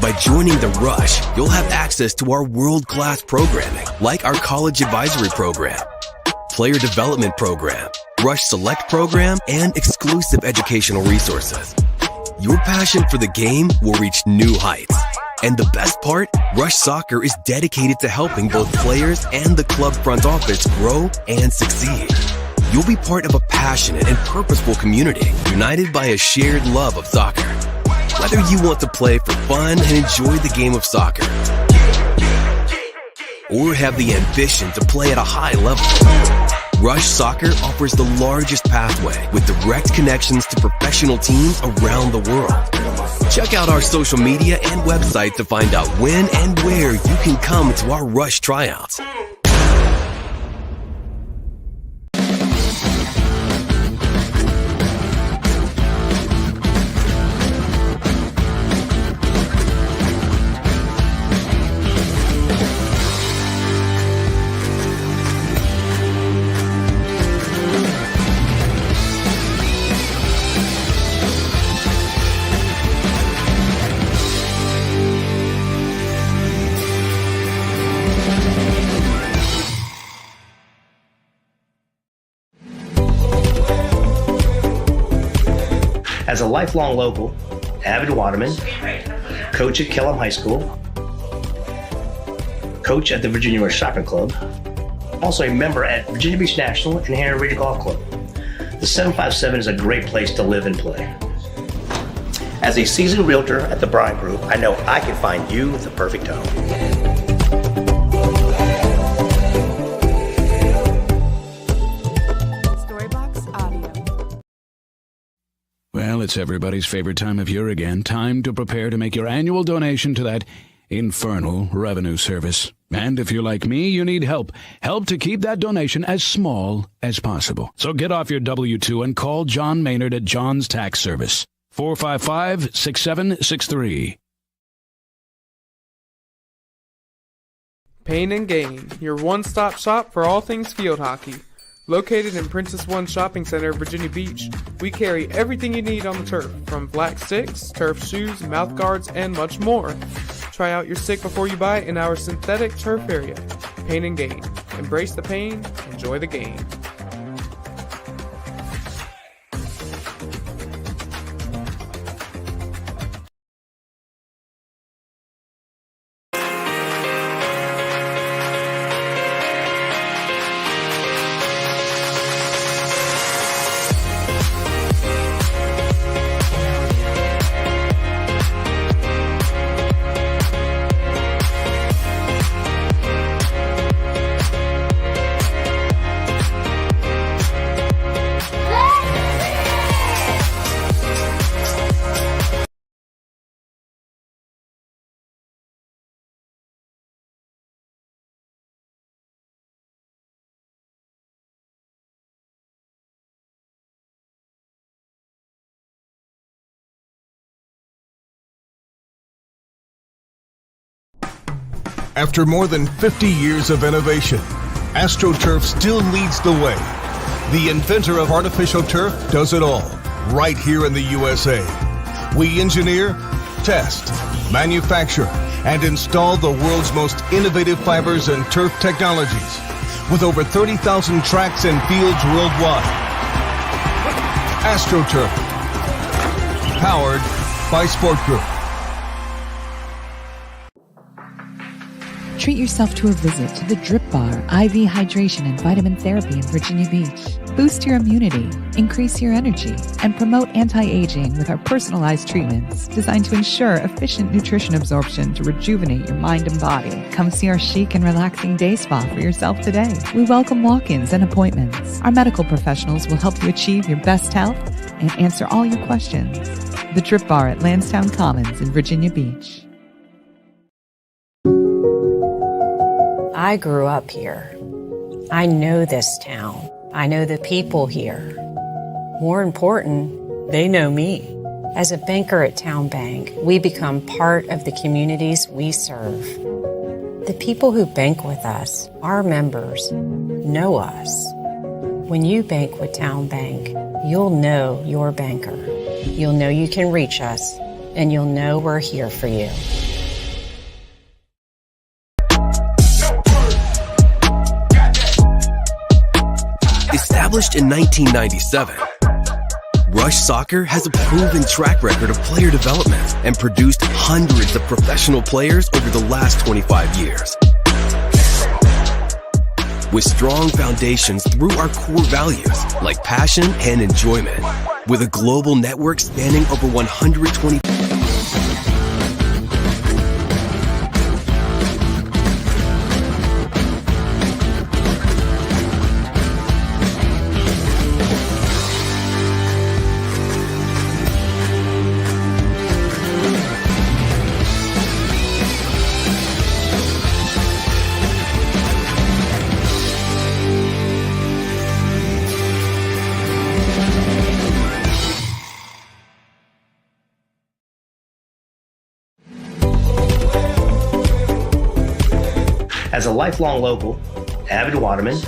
By joining the Rush, you'll have access to our world-class programming, like our college advisory program, player development program, Rush Select program, and exclusive educational resources. Your passion for the game will reach new heights. And the best part, Rush Soccer is dedicated to helping both players and the club front office grow and succeed. You'll be part of a passionate and purposeful community, united by a shared love of soccer. Whether you want to play for fun and enjoy the game of soccer, or have the ambition to play at a high level, Rush Soccer offers the largest pathway with direct connections to professional teams around the world. Check out our social media and website to find out when and where you can come to our Rush tryouts. As a lifelong local, avid waterman, coach at Kellam High School, coach at the Virginia Rush Soccer Club, also a member at Virginia Beach National and Hanover Ridge Golf Club. The 757 is a great place to live and play. As a seasoned realtor at the Bryan Group, I know I can find you the perfect home. Well, it's everybody's favorite time of year again. Time to prepare to make your annual donation to that infernal revenue service. And if you're like me, you need help. Help to keep that donation as small as possible. So get off your W-2 and call John Maynard at John's Tax Service. 455-6763. Pain and Gain, your one-stop shop for all things field hockey. Located in Princess One Shopping Center, Virginia Beach, we carry everything you need on the turf, from black sticks, turf shoes, mouth guards, and much more. Try out your stick before you buy in our synthetic turf area. Pain and Gain. Embrace the pain, enjoy the game. After more than 50 years of innovation, AstroTurf still leads the way. The inventor of artificial turf does it all, right here in the USA. We engineer, test, manufacture, and install the world's most innovative fibers and turf technologies, with over 30,000 tracks and fields worldwide. AstroTurf, powered by Sport Group. Treat yourself to a visit to the Drip Bar IV Hydration and Vitamin Therapy in Virginia Beach. Boost your immunity, increase your energy, and promote anti-aging with our personalized treatments designed to ensure efficient nutrition absorption to rejuvenate your mind and body. Come see our chic and relaxing day spa for yourself today. We welcome walk-ins and appointments. Our medical professionals will help you achieve your best health and answer all your questions. The Drip Bar at Lansdowne Commons in Virginia Beach. I grew up here. I know this town. I know the people here. More important, they know me. As a banker at Town Bank, we become part of the communities we serve. The people who bank with us, our members, know us. When you bank with Town Bank, you'll know your banker. You'll know you can reach us, and you'll know we're here for you. Established in 1997, Rush Soccer has a proven track record of player development and produced hundreds of professional players over the last 25 years. With strong foundations through our core values like passion and enjoyment, with a global network spanning over 120. As a lifelong local, avid waterman,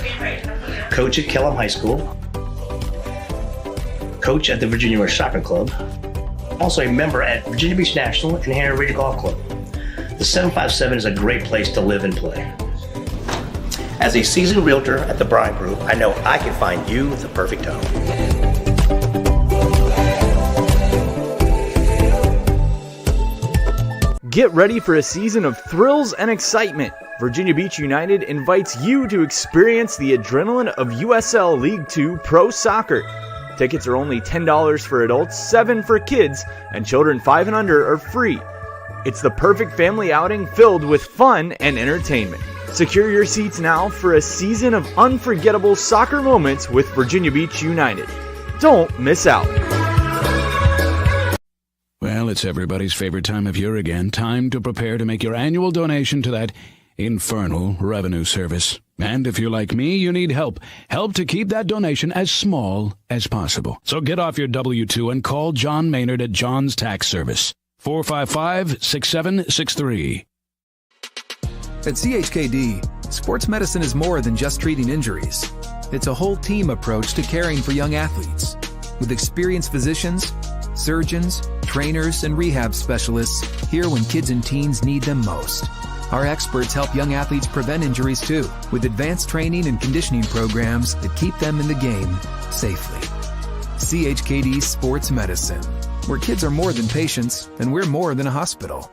coach at Kellam High School, coach at the Virginia Rush Soccer Club, also a member at Virginia Beach National and Henry Region Golf Club. The 757 is a great place to live and play. As a seasoned realtor at the Bryant Group, I know I can find you the perfect home. Get ready for a season of thrills and excitement. Virginia Beach United invites you to experience the adrenaline of USL League 2 Pro Soccer. Tickets are only $10 for adults, $7 for kids, and children 5 and under are free. It's the perfect family outing filled with fun and entertainment. Secure your seats now for a season of unforgettable soccer moments with Virginia Beach United. Don't miss out. Well, it's everybody's favorite time of year again. Time to prepare to make your annual donation to that infernal revenue service. And if you're like me, you need help. Help to keep that donation as small as possible. So get off your W-2 and call John Maynard at John's Tax Service. 455-6763. At CHKD, sports medicine is more than just treating injuries. It's a whole team approach to caring for young athletes. With experienced physicians, surgeons, trainers, and rehab specialists here when kids and teens need them most. Our experts help young athletes prevent injuries too, with advanced training and conditioning programs that keep them in the game safely. CHKD Sports Medicine, where kids are more than patients and we're more than a hospital.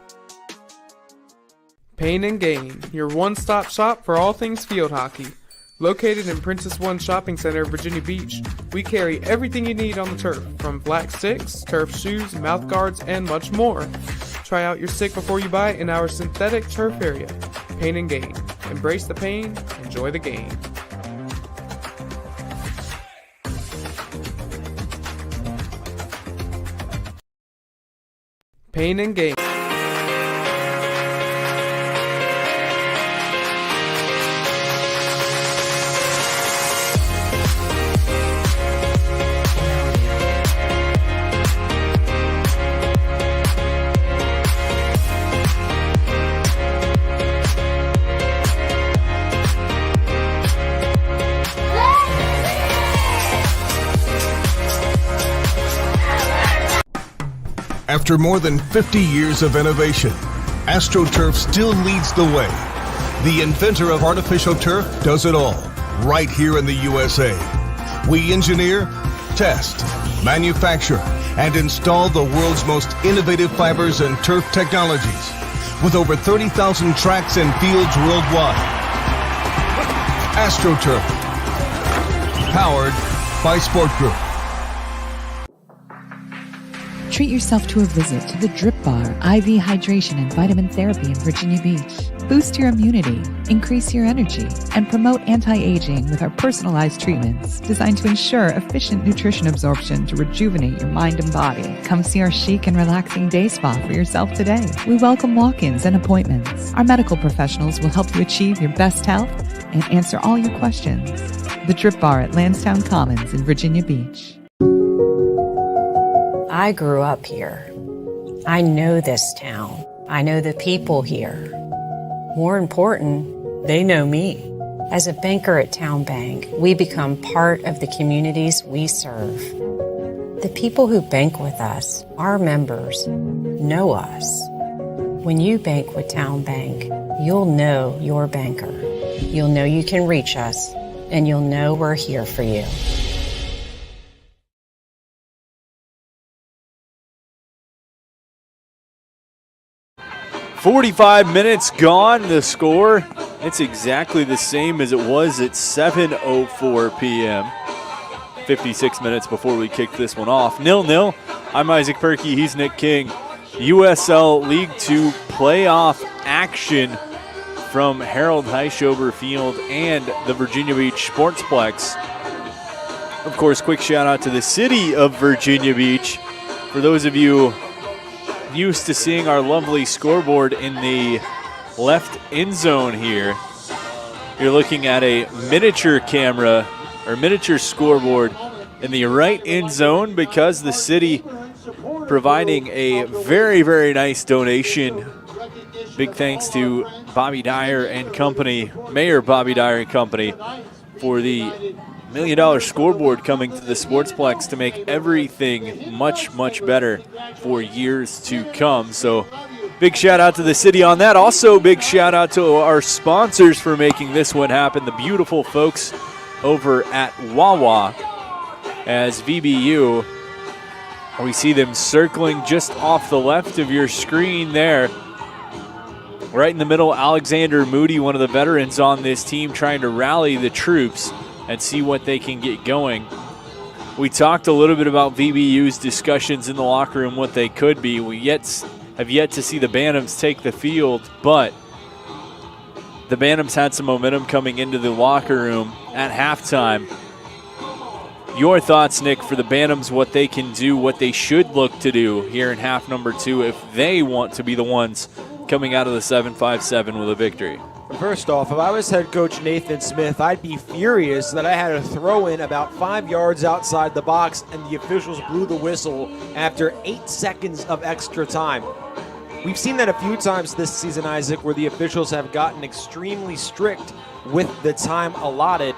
Pain and Gain, your one-stop shop for all things field hockey. Located in Princess One Shopping Center, Virginia Beach, we carry everything you need on the turf, from black sticks, turf shoes, mouth guards, and much more. Try out your stick before you buy in our synthetic turf area. Pain and Gain. Embrace the pain, enjoy the game. Pain and Gain. After more than 50 years of innovation, AstroTurf still leads the way. The inventor of artificial turf does it all, right here in the USA. We engineer, test, manufacture, and install the world's most innovative fibers and turf technologies, with over 30,000 tracks and fields worldwide. AstroTurf, powered by Sport Group. Treat yourself to a visit to the Drip Bar IV Hydration and Vitamin Therapy in Virginia Beach. Boost your immunity, increase your energy, and promote anti-aging with our personalized treatments designed to ensure efficient nutrition absorption to rejuvenate your mind and body. Come see our chic and relaxing day spa for yourself today. We welcome walk-ins and appointments. Our medical professionals will help you achieve your best health and answer all your questions. The Drip Bar at Lansdowne Commons in Virginia Beach. I grew up here. I know this town. I know the people here. More important, they know me. As a banker at Town Bank, we become part of the communities we serve. The people who bank with us, our members, know us. When you bank with Town Bank, you'll know your banker. You'll know you can reach us, and you'll know we're here for you. "45 minutes gone." The score, it's exactly the same as it was at 7:04 p.m. 56 minutes before we kicked this one off. 0-0. I'm Isaac Perkey. He's Nick King. USL League Two playoff action from Harold Heischober Field and the Virginia Beach Sportsplex. Of course, quick shout out to the city of Virginia Beach. For those of you used to seeing our lovely scoreboard in the left end zone here, you're looking at a miniature camera or miniature scoreboard in the right end zone because the city providing a very, very nice donation. Big thanks to Bobby Dyer and company, Mayor Bobby Dyer and company, for the $1 million scoreboard coming to the Sportsplex to make everything much, much better for years to come. So big shout out to the city on that. Also big shout out to our sponsors for making this one happen, the beautiful folks over at Wawa. As VBU, we see them circling just off the left of your screen there. Right in the middle, Alexander Moody, one of the veterans on this team, trying to rally the troops and see what they can get going. We talked a little bit about VBU's discussions in the locker room, what they could be. We have yet to see the Bantams take the field, but the Bantams had some momentum coming into the locker room at halftime. Your thoughts, Nick, for the Bantams, what they can do, what they should look to do here in half number two if they want to be the ones coming out of the 7-5-7 with a victory? First off, if I was head coach Nathan Smith, I'd be furious that I had a throw in about 5 yards outside the box and the officials blew the whistle after 8 seconds of extra time. We've seen that a few times this season, Isaac, where the officials have gotten extremely strict with the time allotted.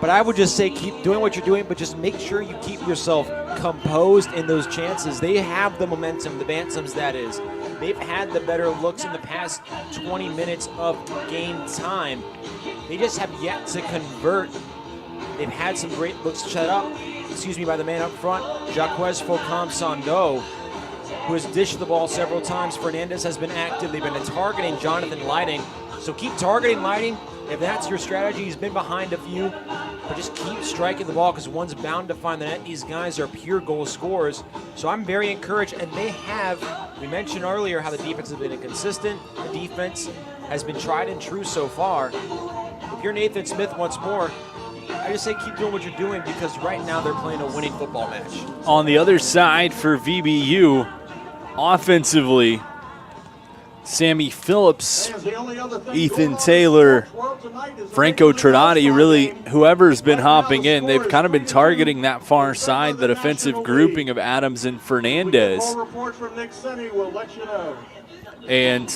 But I would just say keep doing what you're doing, but just make sure you keep yourself composed in those chances. They have the momentum, the Bantams that is. They've had the better looks in the past 20 minutes of game time. They just have yet to convert. They've had some great looks shut up, by the man up front, Jacques Faucon-Sando, who has dished the ball several times. Fernandez has been active. They've been targeting Jonathan Lighting. So keep targeting Lighting. If that's your strategy, he's been behind a few, but just keep striking the ball because one's bound to find the net. These guys are pure goal scorers. So I'm very encouraged, and they have, we mentioned earlier how the defense has been inconsistent. The defense has been tried and true so far. If you're Nathan Smith once more, I just say keep doing what you're doing because right now they're playing a winning football match. On the other side for VBU, offensively, Sammy Phillips, Ethan Taylor, Franco Trinati, really whoever's been hopping in, they've kind of been targeting that far side, the defensive grouping of Adams and Fernandez. And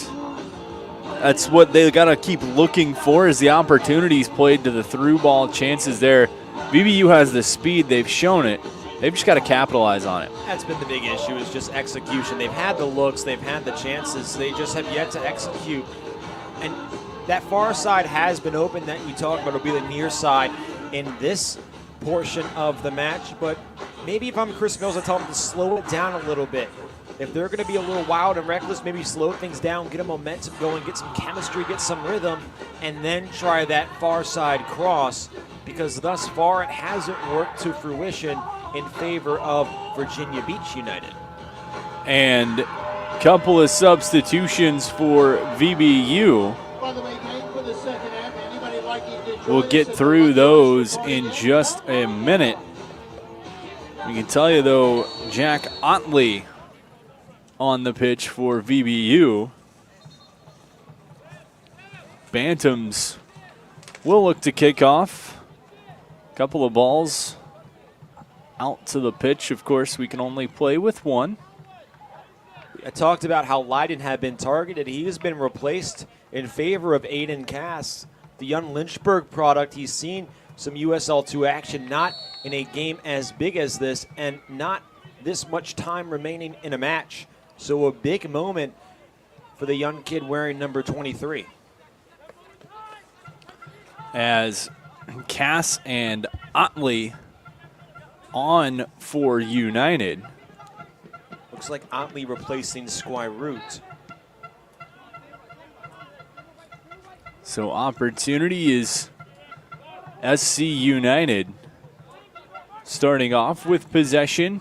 that's what they got to keep looking for is the opportunities played to the through ball chances there. VBU has the speed, they've shown it. They've just got to capitalize on it. That's been the big issue, is just execution. They've had the looks, they've had the chances, they just have yet to execute. And that far side has been open that we talked about will be the near side in this portion of the match. But maybe if I'm Chris Mills, I tell them to slow it down a little bit. If they're going to be a little wild and reckless, maybe slow things down, get a momentum going, get some chemistry, get some rhythm, and then try that far side cross, because thus far it hasn't worked to fruition in favor of Virginia Beach United. And a couple of substitutions for VBU. We'll get through those in just a minute. We can tell you, though, Jack Otley on the pitch for VBU. Bantams will look to kick off. Couple of balls out to the pitch. Of course, we can only play with one. I talked about how Leiden had been targeted. He has been replaced in favor of Aiden Cass, the young Lynchburg product. He's seen some USL 2 action, not in a game as big as this, and not this much time remaining in a match. So a big moment for the young kid wearing number 23. As Cass and Otley on for United. Looks like Otley replacing Squire Root. So opportunity is SC United starting off with possession.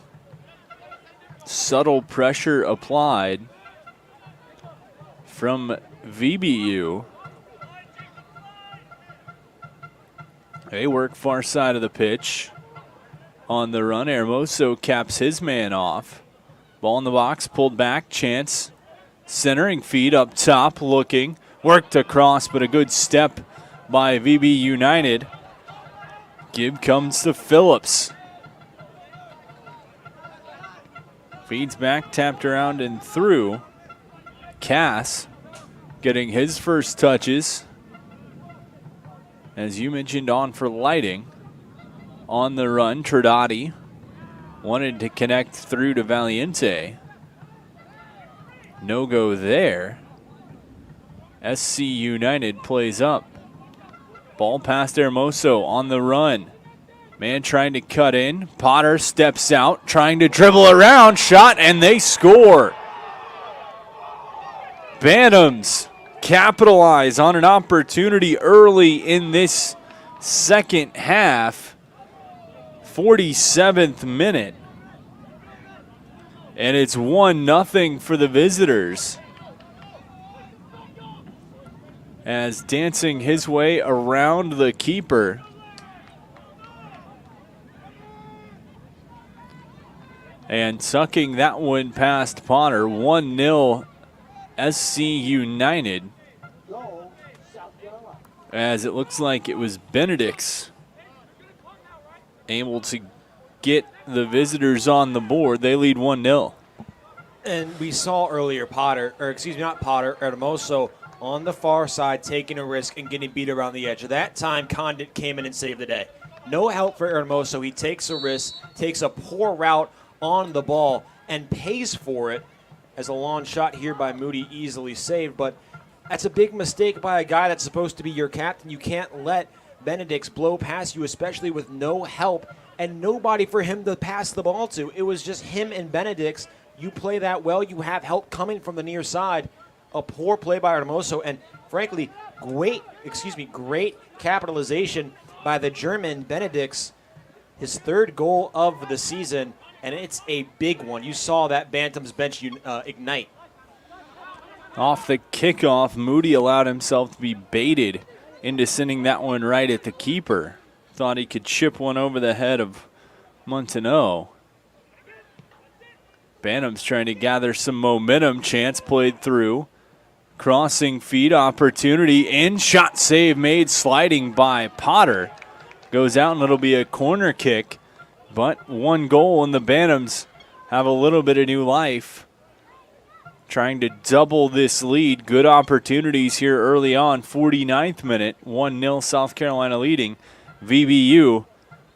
Subtle pressure applied from VBU. They work far side of the pitch. On the run, Hermoso caps his man off. Ball in the box, pulled back, chance. Centering feed up top, looking. Worked across, but a good step by VB United. Give comes to Phillips. Feeds back, tapped around and through. Cass getting his first touches. As you mentioned, on for Lighting. On the run, Tradati wanted to connect through to Valiente. No go there. SC United plays up. Ball past Hermoso on the run. Man trying to cut in. Potter steps out, trying to dribble around. Shot, and they score. Bantams capitalize on an opportunity early in this second half. 47th minute. And it's 1-0 for the visitors. As dancing his way around the keeper. And tucking that one past Potter. 1-0 SC United. As it looks like it was Benedict's able to get the visitors on the board. They lead 1-0. And we saw earlier Hermoso on the far side taking a risk and getting beat around the edge. At that time, Condit came in and saved the day. No help for Hermoso. He takes a risk, takes a poor route on the ball, and pays for it as a long shot here by Moody easily saved. But that's a big mistake by a guy that's supposed to be your captain. You can't let Benedict's blow past you, especially with no help and nobody for him to pass the ball to. It was just him and Benedict's. You play that well, you have help coming from the near side. A poor play by Hermoso, and frankly, great capitalization by the German Benedict's. His third goal of the season, and it's a big one. You saw that Bantams bench ignite. Off the kickoff, Moody allowed himself to be baited into sending that one right at the keeper. Thought he could chip one over the head of Montenot. Bantams trying to gather some momentum. Chance played through. Crossing feed opportunity. In shot save made sliding by Potter. Goes out and it'll be a corner kick. But one goal and the Bantams have a little bit of new life. Trying to double this lead. Good opportunities here early on. 49th minute. 1-0 South Carolina leading. VBU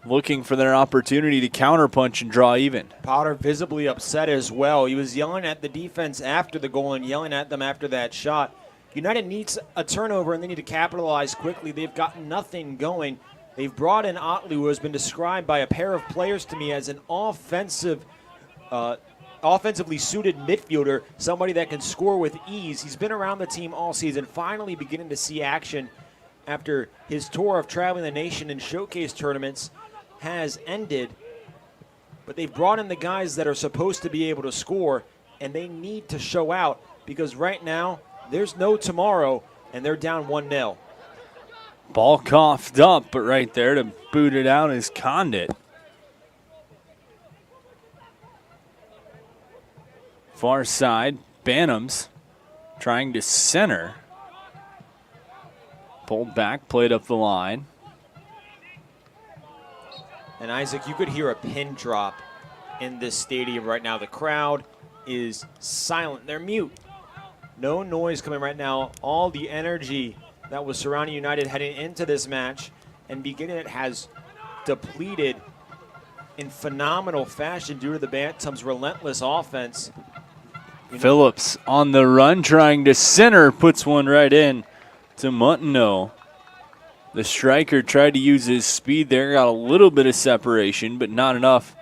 looking for their opportunity to counterpunch and draw even. Potter visibly upset as well. He was yelling at the defense after the goal and yelling at them after that shot. United needs a turnover, and they need to capitalize quickly. They've got nothing going. They've brought in Otley, who has been described by a pair of players to me as an offensively suited midfielder, somebody that can score with ease. He's been around the team all season, finally beginning to see action after his tour of traveling the nation in showcase tournaments has ended. But they've brought in the guys that are supposed to be able to score, and they need to show out because right now there's no tomorrow, and they're down 1-0. Ball coughed up, but right there to boot it out is Condit. Far side, Bantams trying to center. Pulled back, played up the line. And Isaac, you could hear a pin drop in this stadium right now. The crowd is silent. They're mute. No noise coming right now. All the energy that was surrounding United heading into this match and beginning it has depleted in phenomenal fashion due to the Bantams' relentless offense. Phillips on the run, trying to center, puts one right in to Montenot. The striker tried to use his speed there, got a little bit of separation, but not enough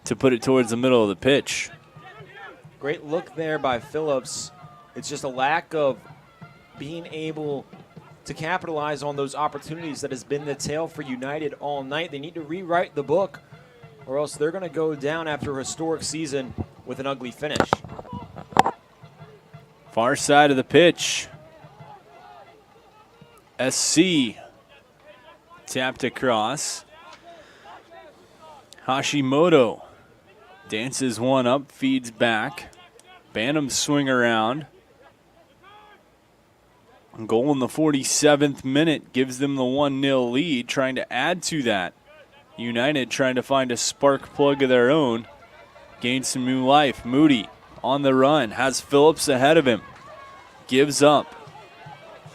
to put it towards the middle of the pitch. Great look there by Phillips. It's just a lack of being able to capitalize on those opportunities that has been the tale for United all night. They need to rewrite the book, or else they're going to go down after a historic season with an ugly finish. Far side of the pitch. SC tapped across. Hashimoto dances one up, feeds back. Bantams swing around. Goal in the 47th minute gives them the 1-0 lead, trying to add to that. United trying to find a spark plug of their own. Gain some new life. Moody on the run, has Phillips ahead of him. Gives up.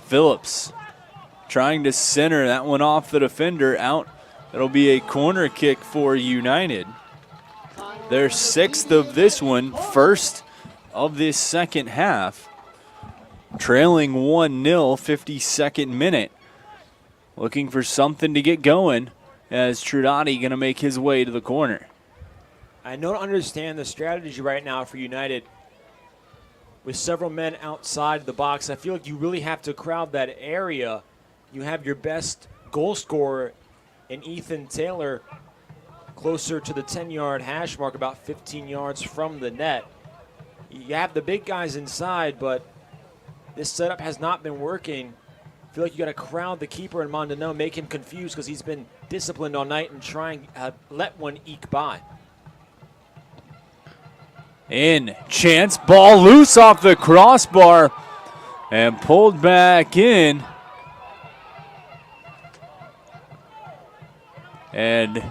Phillips trying to center that one off the defender out. It'll be a corner kick for United. Their sixth of this one, first of this second half. Trailing 1-0, 52nd minute. Looking for something to get going as Trudati going to make his way to the corner. I don't understand the strategy right now for United. With several men outside the box, I feel like you really have to crowd that area. You have your best goal scorer in Ethan Taylor closer to the 10-yard hash mark, about 15 yards from the net. You have the big guys inside, but this setup has not been working. I feel like you got to crowd the keeper in Mondano, make him confused because he's been disciplined all night and trying to let one eke by. In, chance, ball loose off the crossbar and pulled back in. And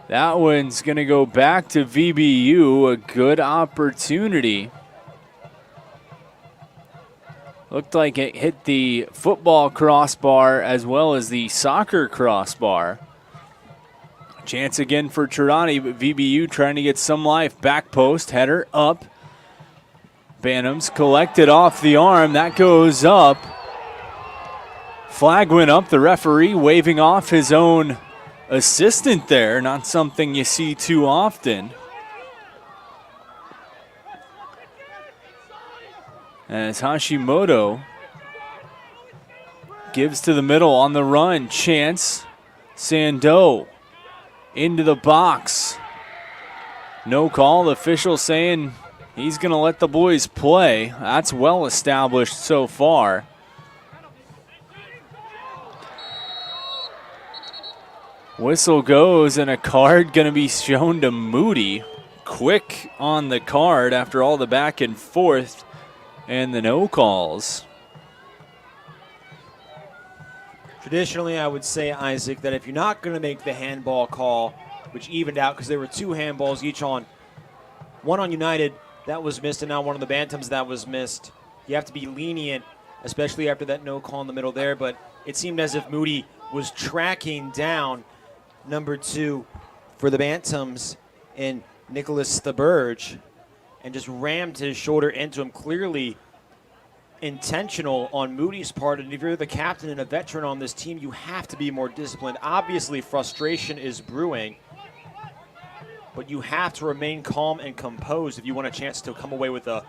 that one's going to go back to VBU, a good opportunity. Looked like it hit the football crossbar as well as the soccer crossbar. Chance again for Trudati, but VBU trying to get some life. Back post, header up. Bantams collected off the arm. That goes up. Flag went up. The referee waving off his own assistant there. Not something you see too often. As Hashimoto gives to the middle on the run. Chance. Sandeau into the box. No call. The official saying he's going to let the boys play. That's well established so far. Whistle goes and a card going to be shown to Moody. Quick on the card after all the back and forth and the no calls. Traditionally, I would say, Isaac, that if you're not going to make the handball call, which evened out because there were two handballs each on, one on United that was missed and now one on the Bantams that was missed, you have to be lenient, especially after that no call in the middle there. But it seemed as if Moody was tracking down number 2 for the Bantams in Nicholas Theberge, and just rammed his shoulder into him. Clearly intentional on Moody's part, and if you're the captain and a veteran on this team, you have to be more disciplined. Obviously, frustration is brewing, but you have to remain calm and composed if you want a chance to come away with a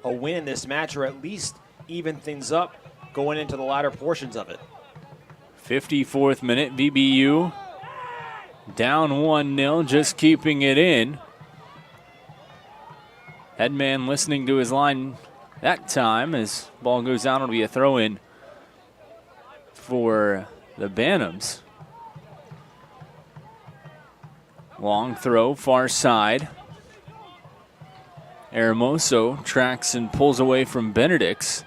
win in this match, or at least even things up going into the latter portions of it. 54th minute, VBU down 1-0, just keeping it in. Headman listening to his line that time. As ball goes out, it'll be a throw-in for the Bantams. Long throw, far side. Hermoso tracks and pulls away from Benedict's.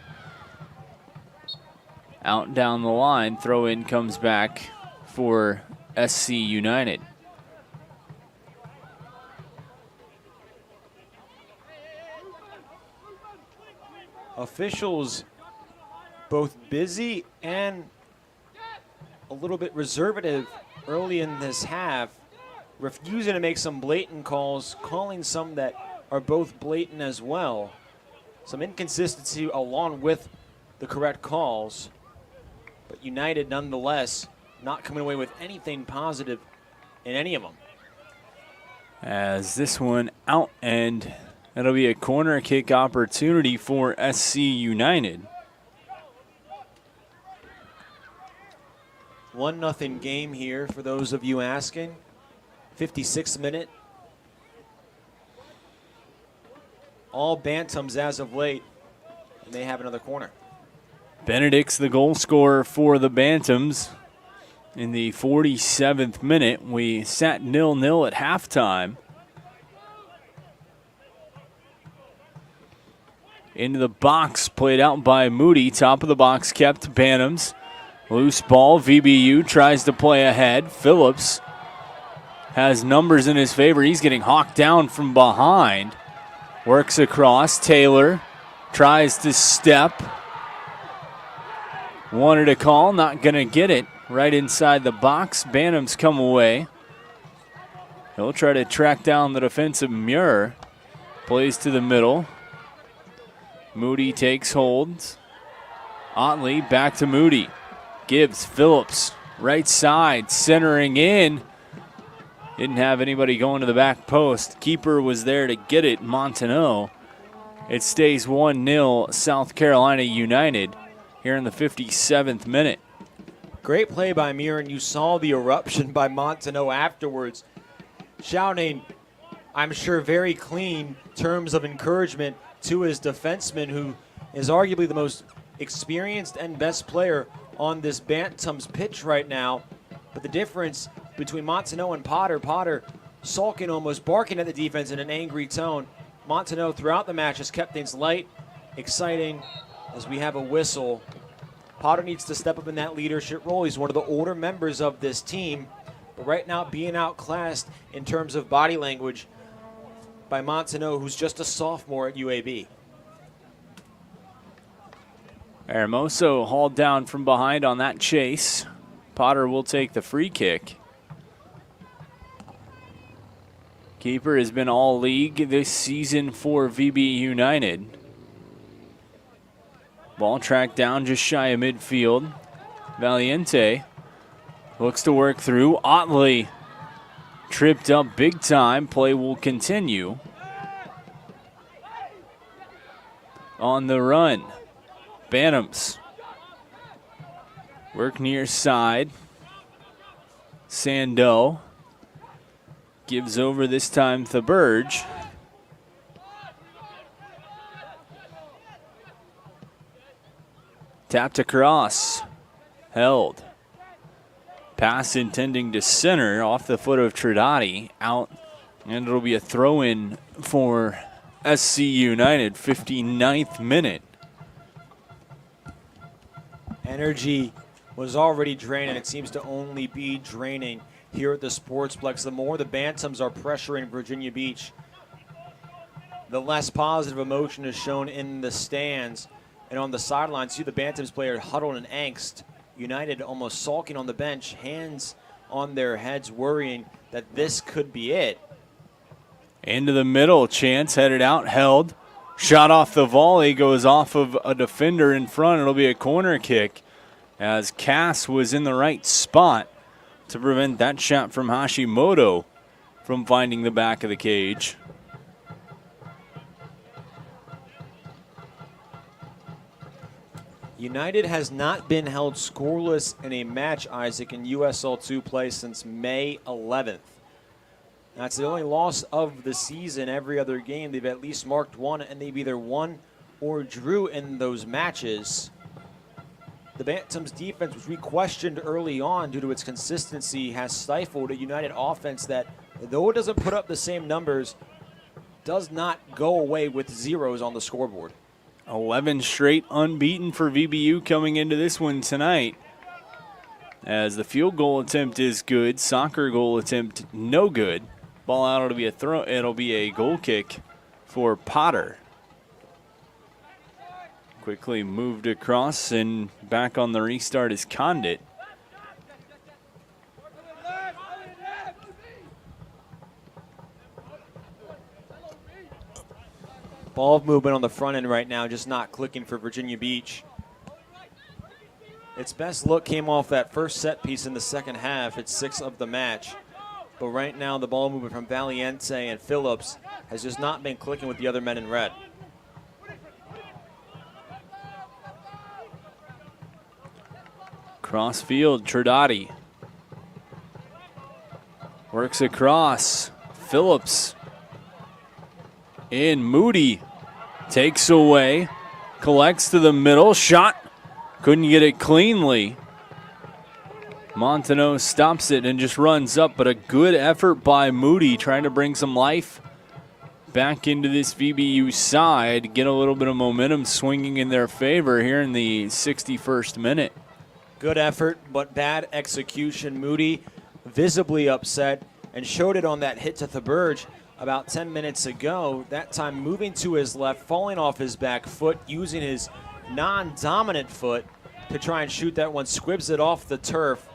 Out down the line, throw-in comes back for SC United. Officials both busy and a little bit reservative early in this half, refusing to make some blatant calls, calling some that are both blatant as well. Some inconsistency along with the correct calls, but United nonetheless not coming away with anything positive in any of them. As this one out, and it'll be a corner kick opportunity for SC United. 1-0 game here for those of you asking. 56th minute. All Bantams as of late, and they have another corner. Benedict's the goal scorer for the Bantams in the 47th minute. We sat 0-0 at halftime. Into the box, played out by Moody. Top of the box kept Bantams. Loose ball, VBU tries to play ahead. Phillips has numbers in his favor. He's getting hawked down from behind. Works across. Taylor tries to step. Wanted a call, not going to get it. Right inside the box. Bantams come away. He'll try to track down the defensive Muir. Plays to the middle. Moody takes hold. Otley back to Moody. Gibbs, Phillips, right side, centering in. Didn't have anybody going to the back post. Keeper was there to get it, Montaneau. It stays 1-0 South Carolina United here in the 57th minute. Great play by Muir, and you saw the eruption by Montaneau afterwards, shouting, I'm sure very clean terms of encouragement to his defenseman, who is arguably the most experienced and best player on this Bantams pitch right now. But the difference between Montaneau and Potter sulking, almost barking at the defense in an angry tone. Montaneau throughout the match has kept things light, exciting, as we have a whistle. Potter needs to step up in that leadership role. He's one of the older members of this team, but right now being outclassed in terms of body language by Montaneau, who's just a sophomore at UAB. Hermoso hauled down from behind on that chase. Potter will take the free kick. Keeper has been all league this season for VB United. Ball tracked down just shy of midfield. Valiente looks to work through. Otley tripped up big time. Play will continue. On the run. Bantams work near side. Sandeau gives over this time Theberge. Tapped across. Held. Pass intending to center off the foot of Tridati. Out. And it'll be a throw-in for SC United. 59th minute. Energy was already draining. It seems to only be draining here at the Sportsplex. The more the Bantams are pressuring Virginia Beach, the less positive emotion is shown in the stands and on the sidelines. See the Bantams player huddled in angst. United almost sulking on the bench, hands on their heads, worrying that this could be it. Into the middle, Chance headed out, held. Shot off the volley, goes off of a defender in front. It'll be a corner kick as Cass was in the right spot to prevent that shot from Hashimoto from finding the back of the cage. United has not been held scoreless in a match, Isaac, in USL 2 play since May 11th. That's the only loss of the season. Every other game, they've at least marked one, and they've either won or drew in those matches. The Bantams' defense, which we questioned early on due to its consistency, has stifled a United offense that, though it doesn't put up the same numbers, does not go away with zeros on the scoreboard. 11 straight unbeaten for VBU coming into this one tonight. As the field goal attempt is good, soccer goal attempt no good. Ball out, it'll be a throw. It'll be a goal kick for Potter. Quickly moved across and back on the restart is Condit. Ball movement on the front end right now, just not clicking for Virginia Beach. Its best look came off that first set piece in the second half. It's 6 of the match. But right now, the ball movement from Valiente and Phillips has just not been clicking with the other men in red. Cross field, Tridati. Works across. Phillips. In, Moody takes away. Collects to the middle. Shot. Couldn't get it cleanly. Montano stops it and just runs up, but a good effort by Moody trying to bring some life back into this VBU side, get a little bit of momentum swinging in their favor here in the 61st minute. Good effort, but bad execution. Moody visibly upset and showed it on that hit to Thaberge about 10 minutes ago. That time moving to his left, falling off his back foot, using his non-dominant foot to try and shoot that one. Squibs it off the turf.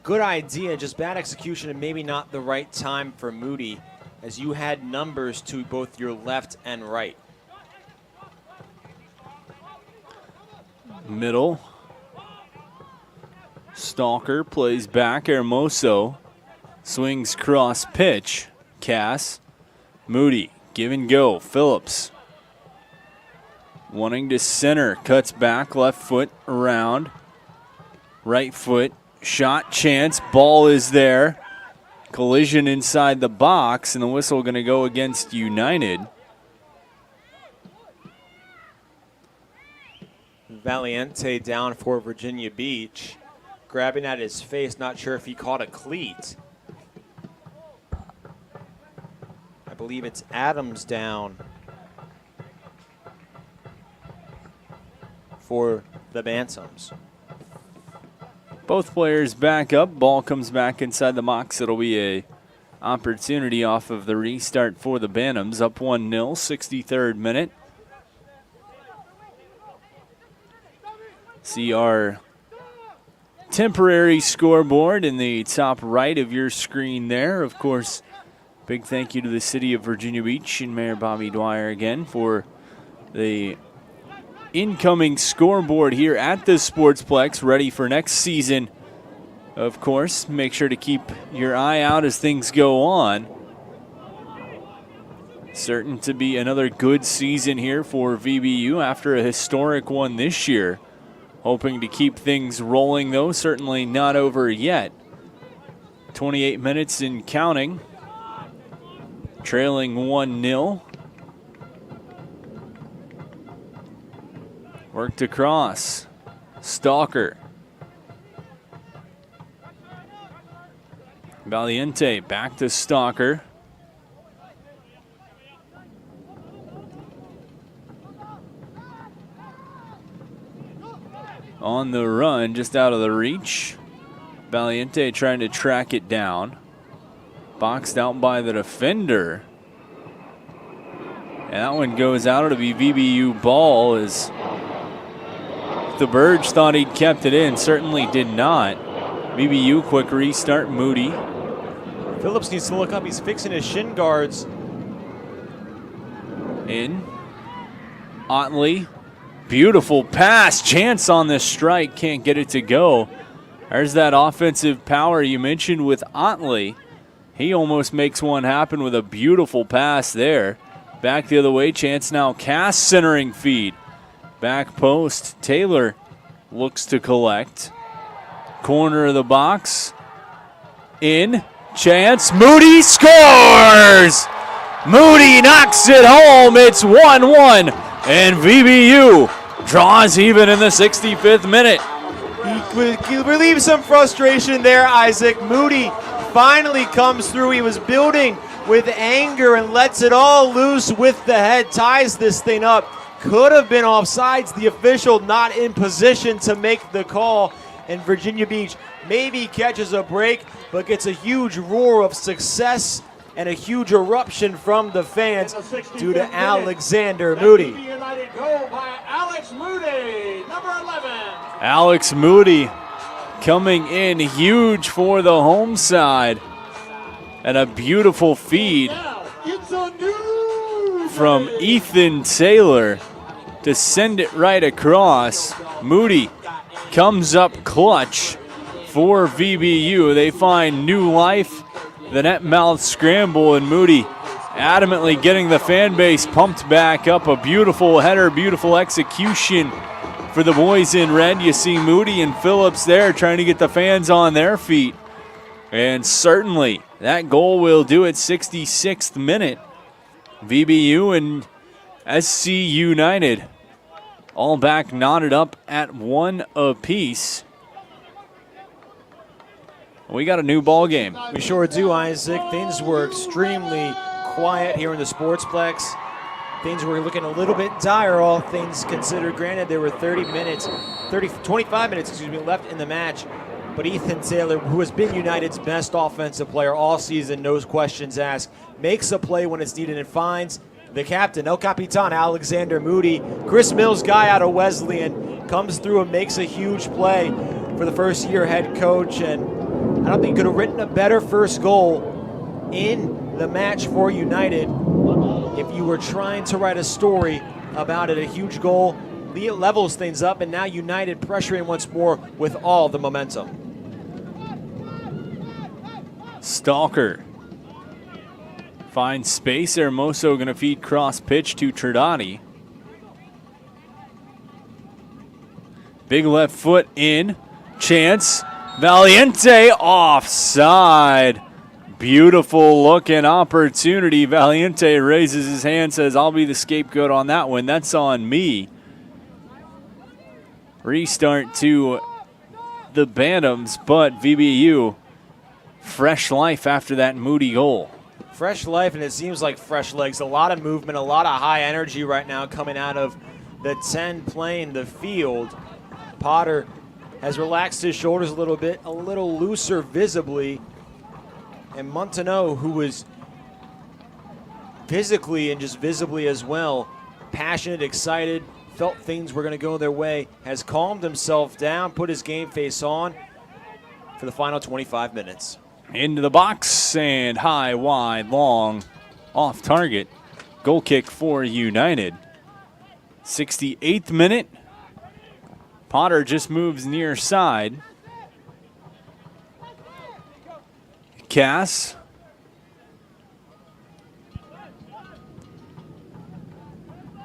Good idea, just bad execution and maybe not the right time for Moody, as you had numbers to both your left and right. Middle. Stalker plays back. Hermoso swings cross pitch. Cass. Moody. Give and go. Phillips. Wanting to center. Cuts back. Left foot around. Right foot. Shot chance. Ball is there. Collision inside the box. And the whistle going to go against United. Valiente down for Virginia Beach. Grabbing at his face, not sure if he caught a cleat. I believe it's Adams down for the Bantams. Both players back up. Ball comes back inside the box. It'll be a opportunity off of the restart for the Bantams. Up 1-0, 63rd minute. See our temporary scoreboard in the top right of your screen there. Of course, big thank you to the city of Virginia Beach and Mayor Bobby Dwyer again for the incoming scoreboard here at the Sportsplex, ready for next season. Of course, make sure to keep your eye out as things go on. Certain to be another good season here for VBU after a historic one this year. Hoping to keep things rolling, though. Certainly not over yet. 28 minutes and counting. Trailing 1-0. Worked across. Stalker. Valiente back to Stalker. On the run, just out of the reach. Valiente trying to track it down. Boxed out by the defender. And that one goes out. It'll be VBU ball as Thaberge thought he'd kept it in. Certainly did not. VBU, quick restart, Moody. Phillips needs to look up. He's fixing his shin guards. In. Otley. Beautiful pass. Chance on this strike. Can't get it to go. There's that offensive power you mentioned with Otley. He almost makes one happen with a beautiful pass there. Back the other way. Chance now. Cass centering feed. Back post. Taylor looks to collect. Corner of the box. In. Chance. Moody scores! Moody knocks it home. It's 1-1. And VBU draws even in the 65th minute. He relieves some frustration there, Isaac. Moody finally comes through. He was building with anger and lets it all loose with the head. Ties this thing up. Could have been offsides. The official not in position to make the call. And Virginia Beach maybe catches a break, but gets a huge roar of success and a huge eruption from the fans due to Alexander Moody. Alex Moody coming in huge for the home side. And a beautiful feed from Ethan Taylor to send it right across. Moody comes up clutch for VBU. They find new life. The net mouth scramble, and Moody adamantly getting the fan base pumped back up. A beautiful header, beautiful execution for the boys in red. You see Moody and Phillips there trying to get the fans on their feet. And certainly that goal will do it. 66th minute. VBU and SC United all back knotted up at 1 apiece. We got a new ball game. We sure do, Isaac. Things were extremely quiet here in the Sportsplex. Things were looking a little bit dire, all things considered. Granted, there were 25 minutes left in the match. But Ethan Taylor, who has been United's best offensive player all season, no questions asked, makes a play when it's needed and finds the captain, El Capitan, Alexander Moody. Chris Mills, guy out of Wesleyan, comes through and makes a huge play for the first-year head coach. And I don't think he could have written a better first goal in the match for United. If you were trying to write a story about it, a huge goal levels things up, and now United pressuring once more with all the momentum. Stalker finds space. Hermoso going to feed cross pitch to Trinidadi. Big left foot in. Chance. Valiente offside. Beautiful looking opportunity. Valiente raises his hand, says, I'll be the scapegoat on that one. That's on me. Restart to the Bantams, but VBU, fresh life after that Moody goal. Fresh life, and it seems like fresh legs. A lot of movement, a lot of high energy right now coming out of the 10 playing the field. Potter has relaxed his shoulders a little bit, a little looser visibly. And Montenot, who was physically and just visibly as well, passionate, excited, felt things were going to go their way, has calmed himself down, put his game face on for the final 25 minutes. Into the box and high, wide, long, off target. Goal kick for United. 68th minute. Potter just moves near side. Cass.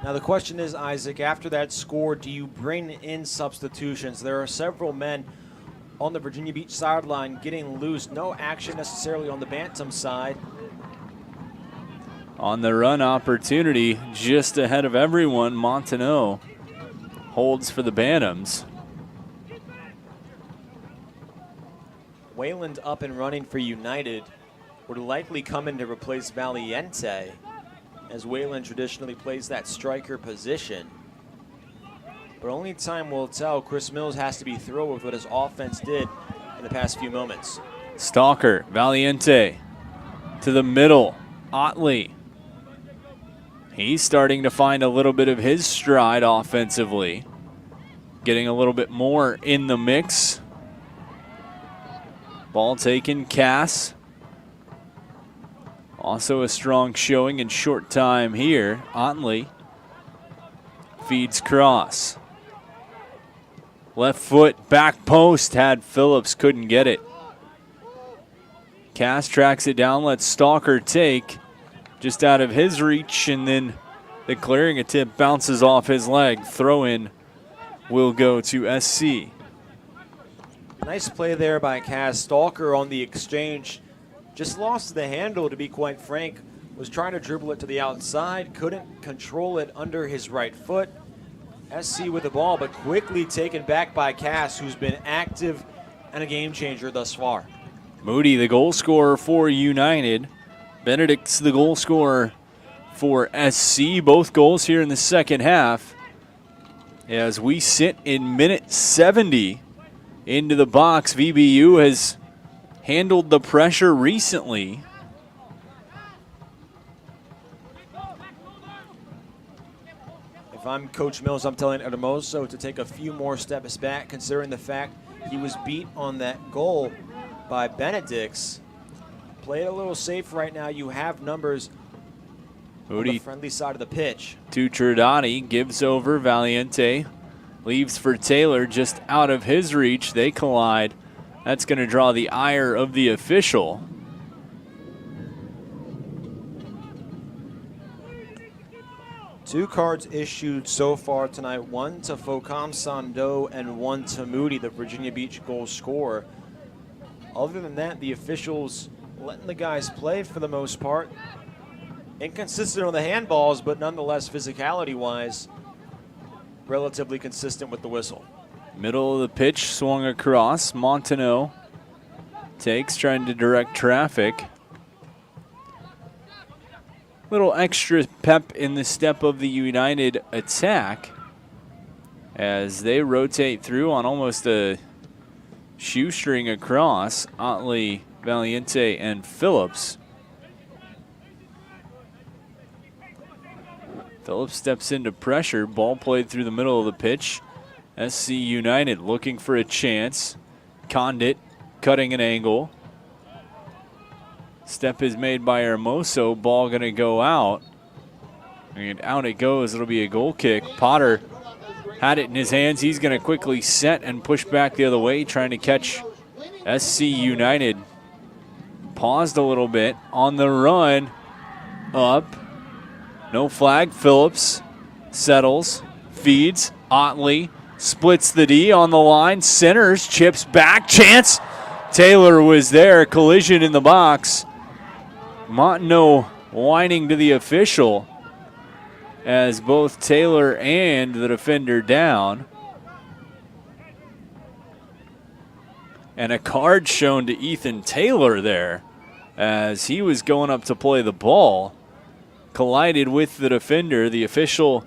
Now the question is, Isaac, after that score, do you bring in substitutions? There are several men on the Virginia Beach sideline getting loose. No action necessarily on the Bantam side. On the run opportunity, just ahead of everyone, Montenot holds for the Bantams. Wayland up and running for United would likely come in to replace Valiente, as Wayland traditionally plays that striker position. But only time will tell. Chris Mills has to be thrilled with what his offense did in the past few moments. Stalker, Valiente to the middle, Otley. He's starting to find a little bit of his stride offensively. Getting a little bit more in the mix. Ball taken, Cass. Also a strong showing in short time here. Otley feeds cross. Left foot, back post, had Phillips, couldn't get it. Cass tracks it down, lets Stalker take. Just out of his reach, and then the clearing attempt bounces off his leg. Throw in will go to SC. Nice play there by Cass. Stalker on the exchange just lost the handle, to be quite frank. Was trying to dribble it to the outside, couldn't control it under his right foot. SC with the ball, but quickly taken back by Cass, who's been active and a game changer thus far. Moody, the goal scorer for United. Benedict's the goal scorer for SC. Both goals here in the second half. As we sit in minute 70 into the box, VBU has handled the pressure recently. If I'm Coach Mills, I'm telling Hermoso to take a few more steps back, considering the fact he was beat on that goal by Benedict's. Play it a little safe right now. You have numbers on the friendly side of the pitch. To Tridani, gives over. Valiente leaves for Taylor, just out of his reach. They collide. That's going to draw the ire of the official. Two cards issued so far tonight, one to Focam Sando and one to Moody, the Virginia Beach goal scorer. Other than that, the officials letting the guys play for the most part. Inconsistent on the handballs, but nonetheless, physicality-wise, relatively consistent with the whistle. Middle of the pitch, swung across. Montenot takes, trying to direct traffic. Little extra pep in the step of the United attack as they rotate through on almost a shoestring across. Otley, Valiente, and Phillips. Phillips steps into pressure. Ball played through the middle of the pitch. SC United looking for a chance. Condit cutting an angle. Step is made by Hermoso. Ball going to go out. And out it goes. It'll be a goal kick. Potter had it in his hands. He's going to quickly set and push back the other way, trying to catch SC United. Paused a little bit. On the run. Up. No flag. Phillips settles. Feeds. Otley splits the D on the line. Centers. Chips back. Chance. Taylor was there. Collision in the box. Montenot whining to the official as both Taylor and the defender down. And a card shown to Ethan Taylor there as he was going up to play the ball. Collided with the defender. The official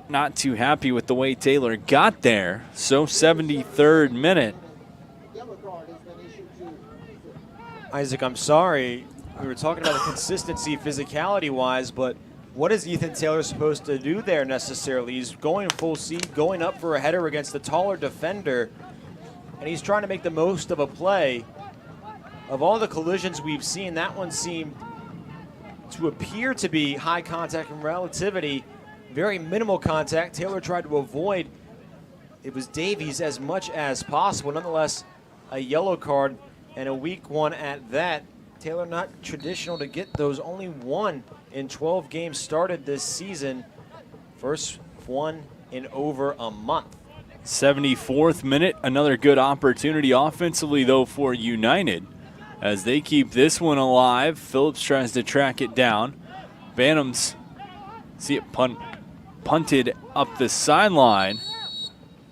not too happy with the way Taylor got there. So 73rd minute. Isaac, I'm sorry. We were talking about the consistency physicality-wise, but what is Ethan Taylor supposed to do there necessarily? He's going full seat, going up for a header against the taller defender, and he's trying to make the most of a play. Of all the collisions we've seen, that one seemed to appear to be high contact and relativity, very minimal contact. Taylor tried to avoid. It was Davies as much as possible. Nonetheless, a yellow card and a weak one at that. Taylor not traditional to get those. Only one in 12 games started this season. First one in over a month. 74th minute, another good opportunity offensively though for United as they keep this one alive. Phillips tries to track it down. Bantams see it punted up the sideline.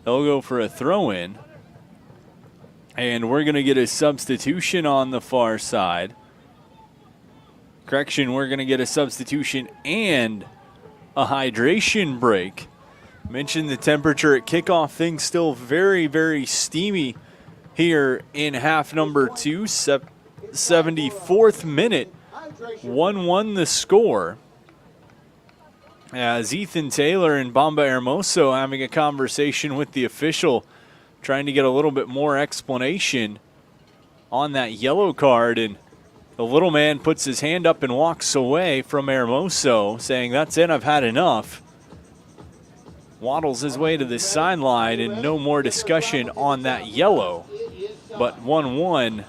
They'll go for a throw-in. And we're going to get a substitution on the far side. Correction, we're going to get a substitution and a hydration break. Mentioned the temperature at kickoff. Things still very, very steamy here in half number 2. 74th minute. 1-1 the score. As Ethan Taylor and Bamba Hermoso having a conversation with the official, trying to get a little bit more explanation on that yellow card, and the little man puts his hand up and walks away from Hermoso, saying, "That's it, I've had enough." Waddles his way to the sideline, and no more discussion on that yellow. But 1-1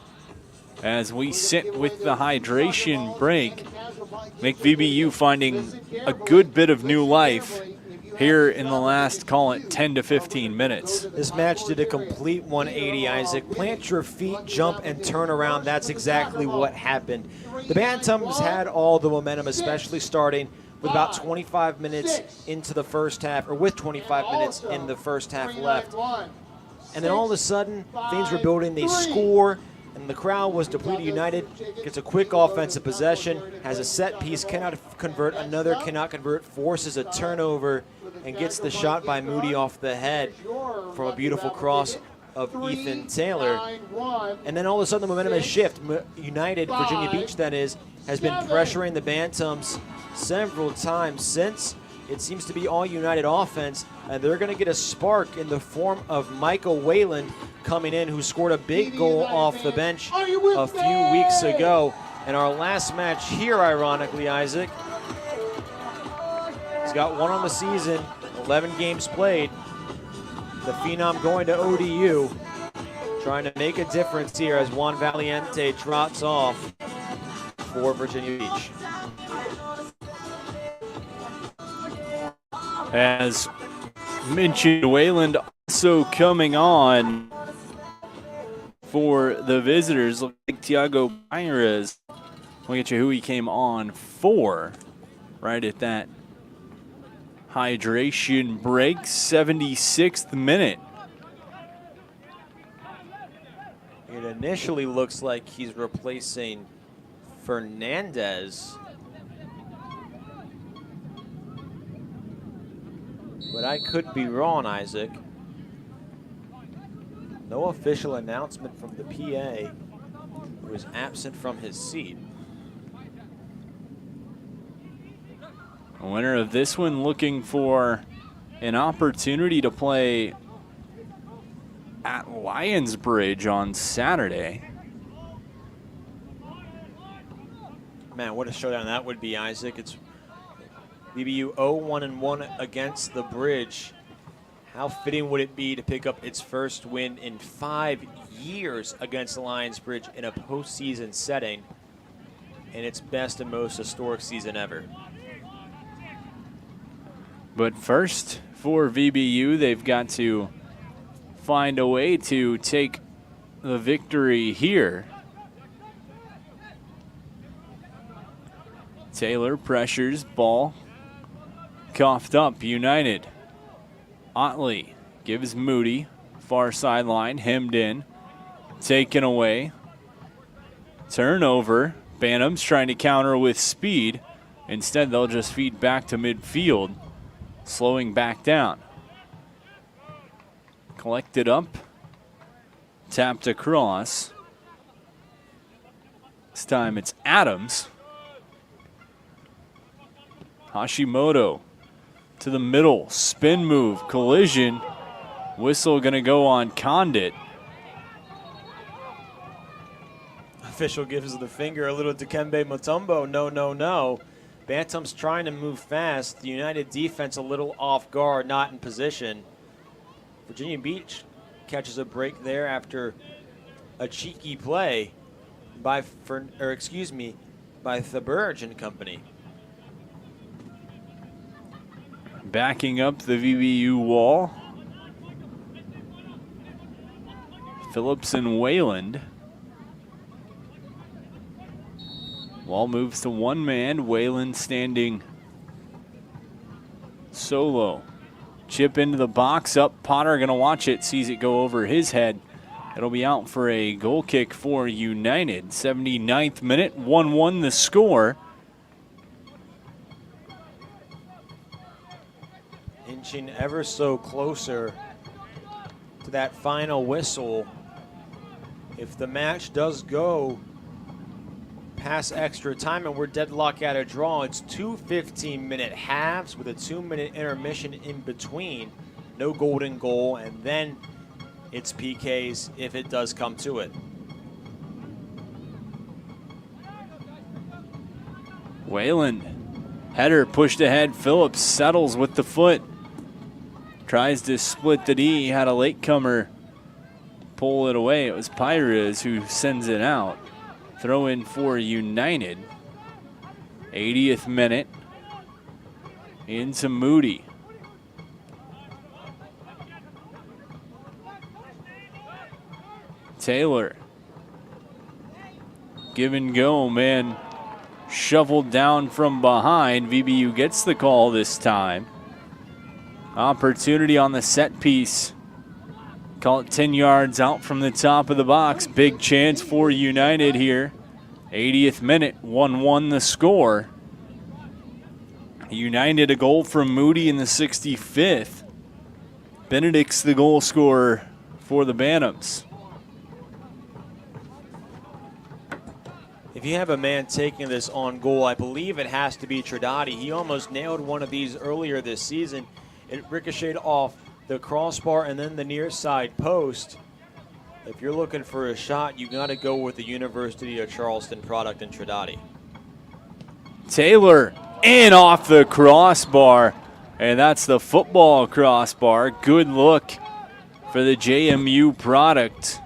as we sit with the hydration break. Make VBU finding a good bit of new life here in the last, call it 10 to 15 minutes. This match did a complete 180, Isaac. Plant your feet, jump, and turn around. That's exactly what happened. The Bantams had all the momentum, especially starting with about 25 minutes into the first half, or with 25 minutes in the first half left. And then all of a sudden, things were building. They score, and the crowd was depleted. United gets a quick offensive possession, has a set piece, cannot convert, another cannot convert, forces a turnover, and gets the shot by Moody off the head from a beautiful cross of Ethan Taylor. And then all of a sudden the momentum has shifted. United, Virginia Beach that is, has been pressuring the Bantams several times since. It seems to be all United offense, and they're going to get a spark in the form of Michael Wayland coming in, who scored a big goal off the bench a few weeks ago. And our last match here, ironically, Isaac, he's got one on the season, 11 games played. The Phenom going to ODU, trying to make a difference here as Juan Valiente trots off for Virginia Beach. As mentioned, Wayland also coming on for the visitors. Look like Tiago Pires. We'll get you who he came on for right at that hydration break, 76th minute. It initially looks like he's replacing Fernandez, but I could be wrong, Isaac. No official announcement from the PA, who was absent from his seat. The winner of this one looking for an opportunity to play at Lions Bridge on Saturday. Man, what a showdown that would be, Isaac. It's VBU 0-1-1 against the Bridge. How fitting would it be to pick up its first win in 5 years against the Lions Bridge in a postseason setting, in its best and most historic season ever. But first, for VBU, they've got to find a way to take the victory here. Taylor pressures, ball coughed up, United. Otley gives Moody, far sideline, hemmed in, taken away. Turnover, Bantams trying to counter with speed. Instead, they'll just feed back to midfield, slowing back down. Collected up, tapped across. This time it's Adams. Hashimoto to the middle, spin move, collision. Whistle gonna go on Condit. Official gives the finger a little Dikembe Mutombo. No, no, no. Bantams trying to move fast. The United defense a little off guard, not in position. Virginia Beach catches a break there after a cheeky play by Thaberge and company. Backing up the VBU wall. Phillips and Wayland. Wall moves to one man. Wayland standing solo. Chip into the box, up. Potter gonna watch it, sees it go over his head. It'll be out for a goal kick for United. 79th minute, 1-1 the score. Inching ever so closer to that final whistle. If the match does go past extra time and we're deadlocked at a draw, it's 2 15-minute halves with a 2-minute intermission in between. No golden goal, and then it's PKs if it does come to it. Wayland, header pushed ahead. Phillips settles with the foot. Tries to split the D. Had a latecomer pull it away. It was Pires who sends it out. Throw in for United. 80th minute. Into Moody. Taylor. Give and go, man. Shoveled down from behind. VBU gets the call this time. Opportunity on the set piece. Call it 10 yards out from the top of the box. Big chance for United here. 80th minute, 1-1 the score. United a goal from Moody in the 65th. Benedict's the goal scorer for the Bantams. If you have a man taking this on goal, I believe it has to be Tridati. He almost nailed one of these earlier this season. It ricocheted off the crossbar and then the near side post. If you're looking for a shot, you got to go with the University of Charleston product in Tridati. Taylor in off the crossbar, and that's the football crossbar. Good look for the JMU product.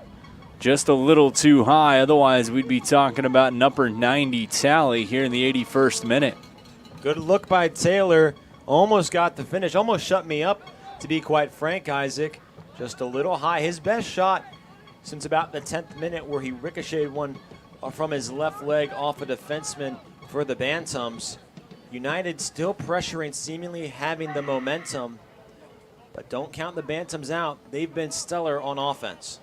Just a little too high, otherwise we'd be talking about an upper 90 tally here in the 81st minute. Good look by Taylor. Almost got the finish, almost shut me up, to be quite frank, Isaac. Just a little high. His best shot since about the 10th minute, where he ricocheted one from his left leg off a defenseman for the Bantams. United still pressuring, seemingly having the momentum, but don't count the Bantams out. They've been stellar on offense.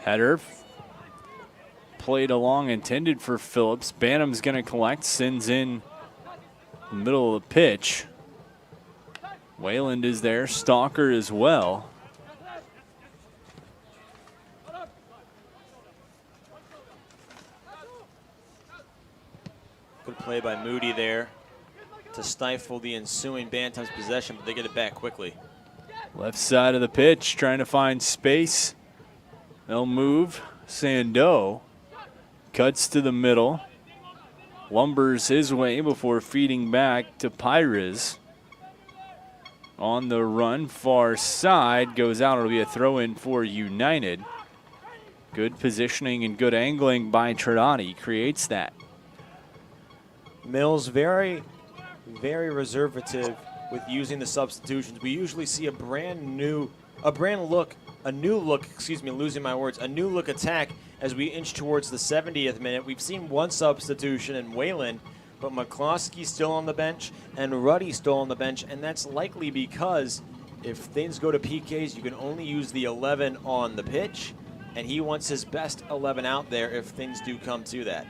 Header played along, intended for Phillips. Bantams going to collect, sends in the middle of the pitch. Wayland is there, Stalker as well. Good play by Moody there to stifle the ensuing Bantams possession, but they get it back quickly. Left side of the pitch, trying to find space. They'll move. Sandeau cuts to the middle. Lumbers his way before feeding back to Pires. On the run, far side, goes out. It'll be a throw-in for United. Good positioning and good angling by Trinati creates that. Mills very, very reservative with using the substitutions. We usually see a new look attack as we inch towards the 70th minute. We've seen one substitution in Wayland, but McCloskey's still on the bench and Ruddy's still on the bench, and that's likely because if things go to PKs, you can only use the 11 on the pitch, and he wants his best 11 out there if things do come to that.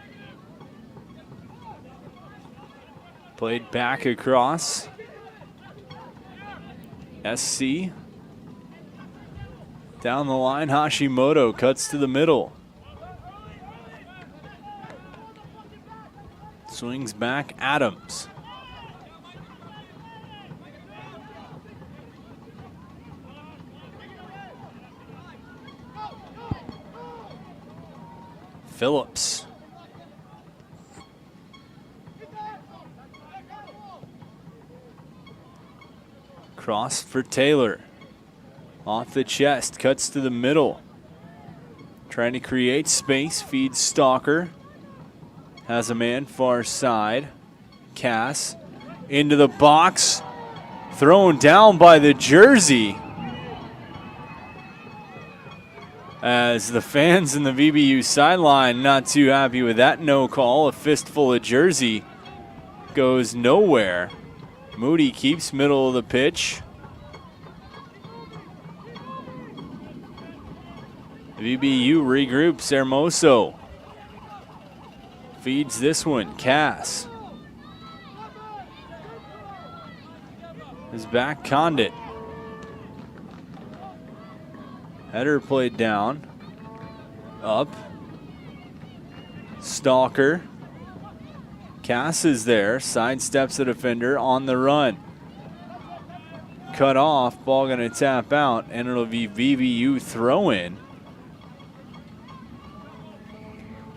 Played back across. SC. Down the line, Hashimoto cuts to the middle. Swings back, Adams. Phillips. Cross for Taylor. Off the chest, cuts to the middle. Trying to create space, feeds Stalker. Has a man far side. Cass into the box. Thrown down by the jersey. As the fans in the VBU sideline not too happy with that no call. A fistful of jersey goes nowhere. Moody keeps middle of the pitch. VBU regroups. Hermoso feeds this one. Cass is back. Condit. Header played down. Up. Stalker. Cass is there. Sidesteps the defender on the run. Cut off. Ball going to tap out, and it'll be VBU throw-in.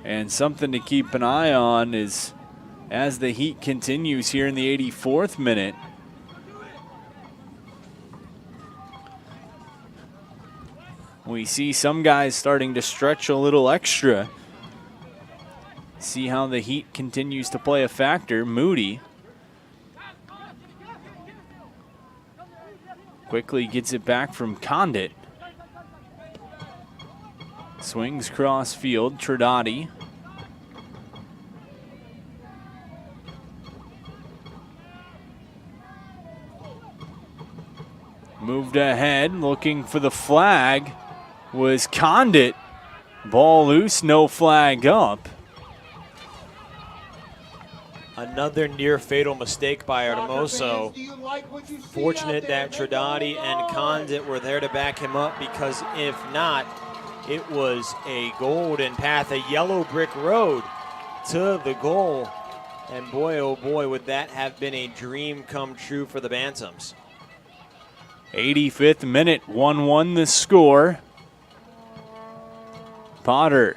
And something to keep an eye on is as the heat continues here in the 84th minute. We see some guys starting to stretch a little extra. See how the heat continues to play a factor. Moody quickly gets it back from Condit. Swings cross field, Trinidadi. Moved ahead, looking for the flag, was Condit. Ball loose, no flag up. Another near fatal mistake by Hermoso. Fortunate that Trinidadi and Condit were there to back him up, because if not, it was a golden path, a yellow brick road to the goal. And boy, oh boy, would that have been a dream come true for the Bantams. 85th minute, 1-1 the score. Potter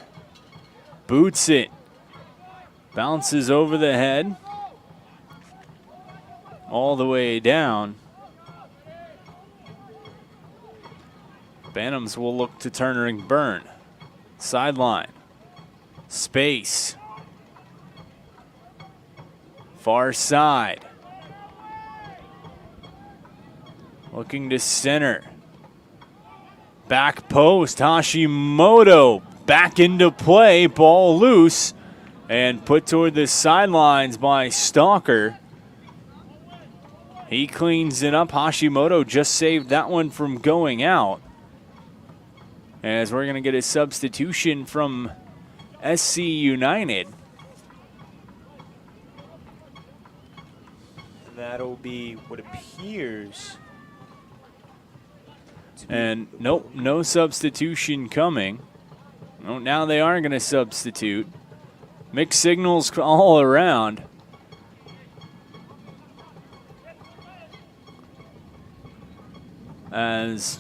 boots it. Bounces over the head. All the way down. Bantams will look to Turner and Byrne. Sideline. Space. Far side. Looking to center. Back post. Hashimoto back into play. Ball loose. And put toward the sidelines by Stalker. He cleans it up. Hashimoto just saved that one from going out. As we're going to get a substitution from SC United. That'll be what appears. And nope, no substitution coming. Oh, now they are going to substitute. Mixed signals all around. As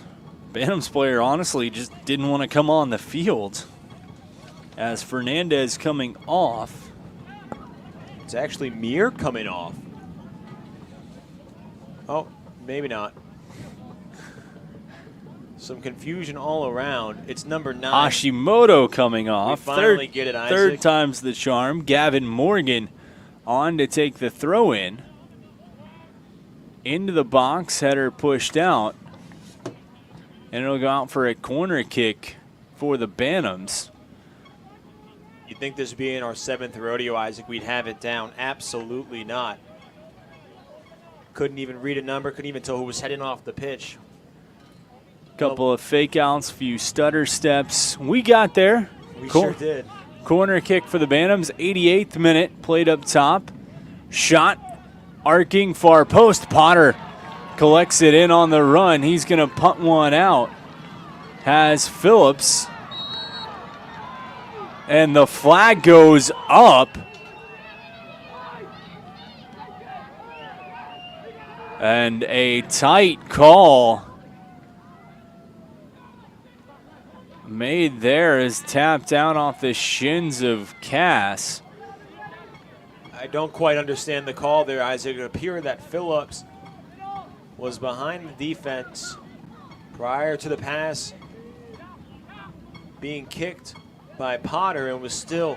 Bantams player honestly just didn't want to come on the field. As Fernandez coming off. It's actually Mir coming off. Oh, maybe not. Some confusion all around. It's number 9. Hashimoto coming off. We finally get it, Isaac. Third time's the charm. Gavin Morgan on to take the throw in. Into the box, header pushed out. And it'll go out for a corner kick for the Bantams. You'd think this being our 7th rodeo, Isaac, we'd have it down. Absolutely not. Couldn't even read a number, couldn't even tell who was heading off the pitch. Couple of fake outs, few stutter steps. We got there. We sure did. Corner kick for the Bantams, 88th minute, played up top. Shot, arcing far post. Potter collects it in on the run. He's going to punt one out. Has Phillips. And the flag goes up. And a tight call made there is tapped out off the shins of Cass. I don't quite understand the call there, Isaac. It appeared that Phillips was behind the defense prior to the pass being kicked by Potter and was still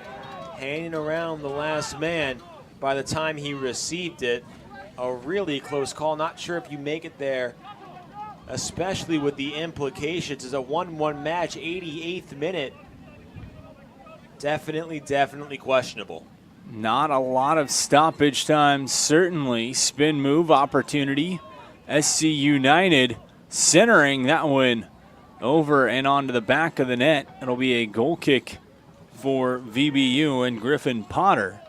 hanging around the last man by the time he received it. A really close call. Not sure if you make it there, especially with the implications. It's a 1-1 match, 88th minute. Definitely questionable. Not a lot of stoppage time, certainly. Spin move opportunity. SC United centering that one over and onto the back of the net. It'll be a goal kick for VBU and Griffin Potter.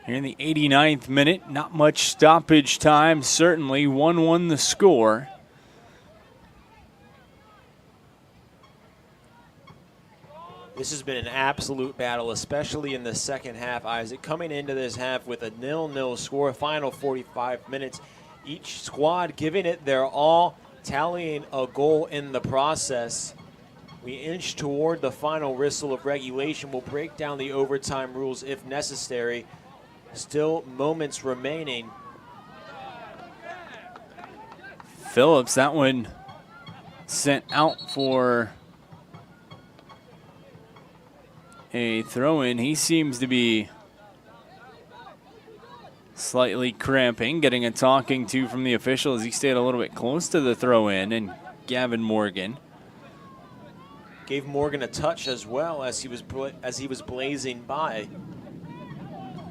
Here in the 89th minute, not much stoppage time, certainly. 1-1 the score. This has been an absolute battle, especially in the second half, Isaac. Coming into this half with a 0-0 score, final 45 minutes. Each squad giving it their all, tallying a goal in the process. We inch toward the final whistle of regulation. We'll break down the overtime rules if necessary. Still moments remaining. Phillips, that one sent out for a throw-in. He seems to be slightly cramping, getting a talking to from the official as he stayed a little bit close to the throw-in, and Gavin Morgan gave Morgan a touch as well as he was blazing by.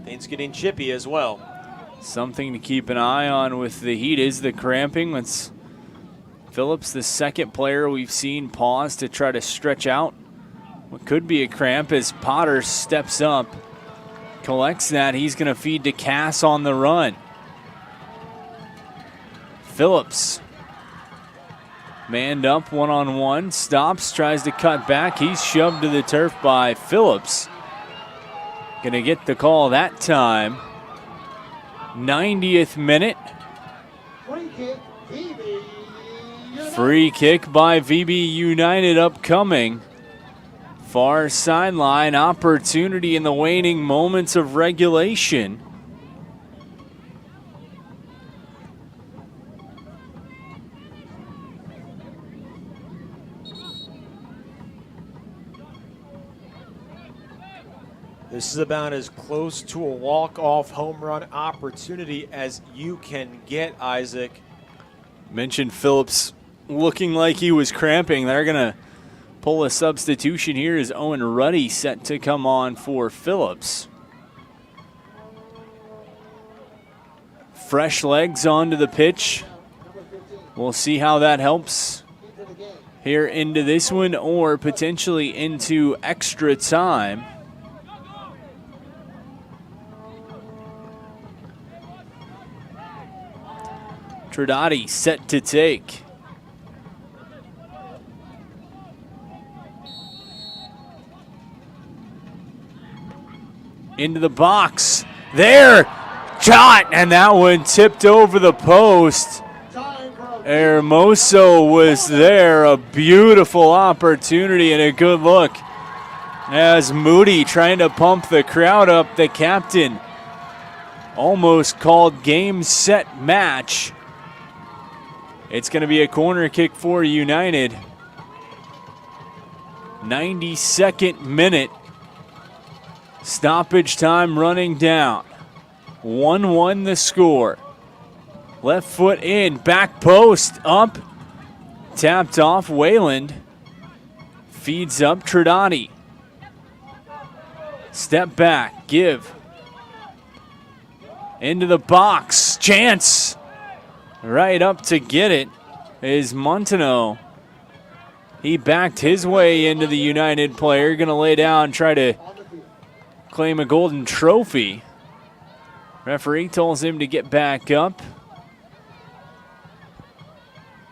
Things getting chippy as well. Something to keep an eye on with the heat is the cramping. It's Phillips, the second player we've seen pause to try to stretch out what could be a cramp as Potter steps up, collects that. He's going to feed to Cass on the run. Phillips, manned up one-on-one, stops, tries to cut back. He's shoved to the turf by Phillips. Going to get the call that time. 90th minute. Free kick by VB United upcoming. Far sideline opportunity in the waning moments of regulation. This is about as close to a walk-off home run opportunity as you can get, Isaac. Mentioned Phillips looking like he was cramping. They're going to pull a substitution here as Owen Ruddy set to come on for Phillips. Fresh legs onto the pitch. We'll see how that helps here into this one or potentially into extra time. Tridati set to take. Into the box. There! Shot! And that one tipped over the post. Hermoso was there. A beautiful opportunity and a good look as Moody trying to pump the crowd up. The captain almost called game, set, match. It's going to be a corner kick for United. 92nd minute. Stoppage time running down. 1-1 the score. Left foot in, back post, up. Tapped off, Wayland. Feeds up, Tridati. Step back, give. Into the box, chance. Right up to get it is Montano. He backed his way into the United player. Going to lay down, try to claim a golden trophy. Referee tells him to get back up.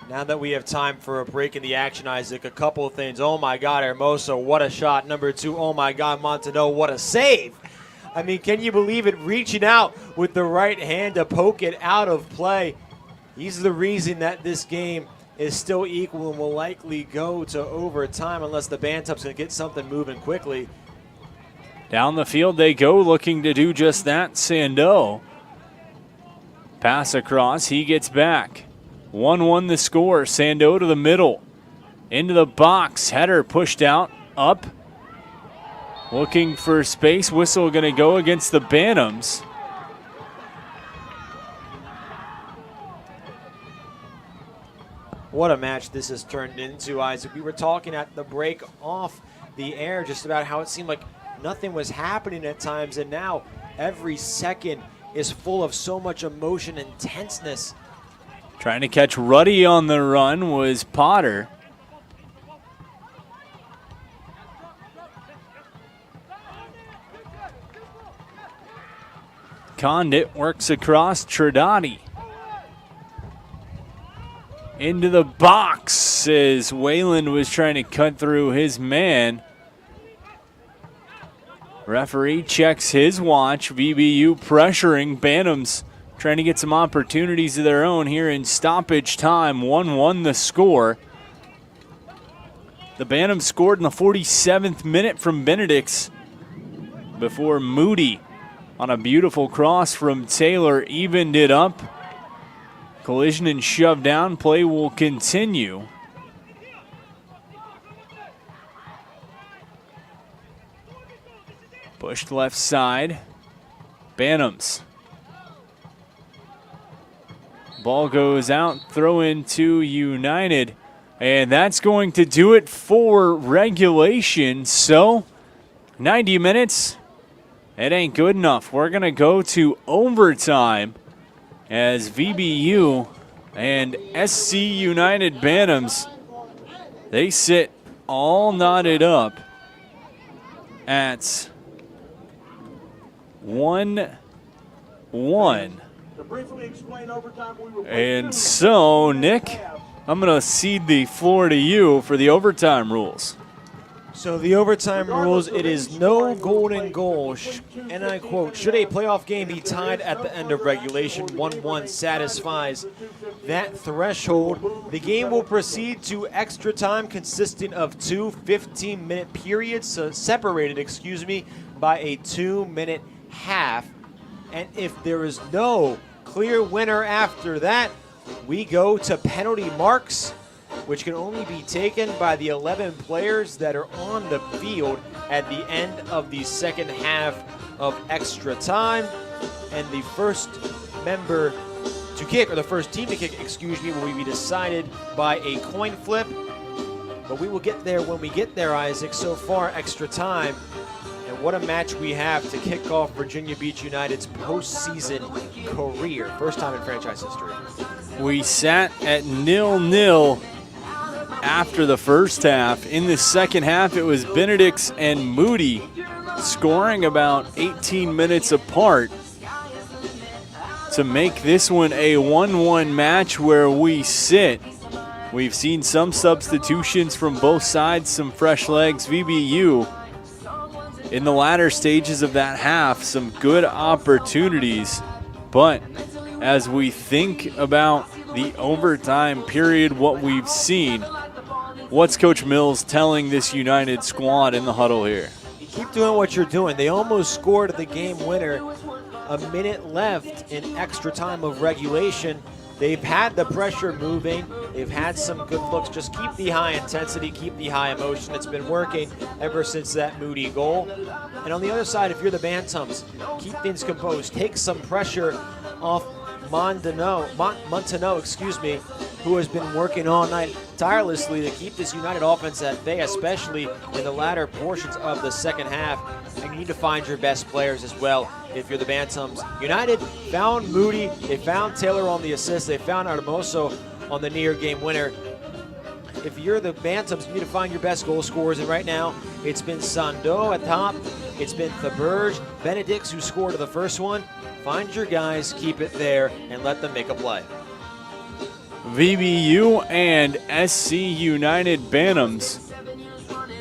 Now that we have time for a break in the action, Isaac, a couple of things. Oh my God, Hermoso, what a shot. Number two, oh my God, Montano, what a save. I mean, can you believe it? Reaching out with the right hand to poke it out of play. He's the reason that this game is still equal and will likely go to overtime unless the Bantams can get something moving quickly. Down the field they go, looking to do just that. Sandeau. Pass across, he gets back. 1-1 the score. Sandeau to the middle. Into the box. Header pushed out. Up. Looking for space. Whistle going to go against the Bantams. What a match this has turned into, Isaac. We were talking at the break off the air just about how it seemed like nothing was happening at times, and now every second is full of so much emotion and tenseness. Trying to catch Ruddy on the run was Potter. Condit works across Tridati. Into the box as Wayland was trying to cut through his man. Referee checks his watch. VBU pressuring Bantams, trying to get some opportunities of their own here in stoppage time. 1-1 the score. The Bantams scored in the 47th minute from Benedict's before Moody on a beautiful cross from Taylor, evened it up. Collision and shove down. Play will continue. Pushed left side. Bantams. Ball goes out, throw into United. And that's going to do it for regulation. So, 90 minutes, it ain't good enough. We're going to go to overtime as VBU and SC United Bantams, they sit all knotted up at 1-1. And so, Nick, I'm going to cede the floor to you for the overtime rules. So the overtime rules, it is no golden goal, and I quote, should a playoff game be tied at the end of regulation, 1-1 satisfies that threshold, the game will proceed to extra time consisting of two 15-minute periods, separated by a 2-minute half. And if there is no clear winner after that, we go to penalty marks, which can only be taken by the 11 players that are on the field at the end of the second half of extra time. And the first member to kick, or the first team to kick, will be decided by a coin flip. But we will get there when we get there, Isaac. So far, extra time. And what a match we have to kick off Virginia Beach United's postseason career. First time in franchise history. We sat at 0-0 after the first half. In the second half, it was Benedict's and Moody scoring about 18 minutes apart to make this one a 1-1 match where we sit. We've seen some substitutions from both sides, some fresh legs. VBU in the latter stages of that half, some good opportunities. But as we think about the overtime period, what we've seen, what's Coach Mills telling this United squad in the huddle here? You keep doing what you're doing. They almost scored the game winner. A minute left in extra time of regulation. They've had the pressure moving. They've had some good looks. Just keep the high intensity, keep the high emotion. It's been working ever since that Moody goal. And on the other side, if you're the Bantams, keep things composed. Take some pressure off Montenot, who has been working all night tirelessly to keep this United offense at bay, especially in the latter portions of the second half. And you need to find your best players as well if you're the Bantams. United found Moody, they found Taylor on the assist, they found Artemoso on the near game winner. If you're the Bantams, you need to find your best goal scorers, and right now it's been Sando at top, it's been Thaberge, Benedicts who scored the first one. Find your guys, keep it there, and let them make a play. VBU and SC United Bantams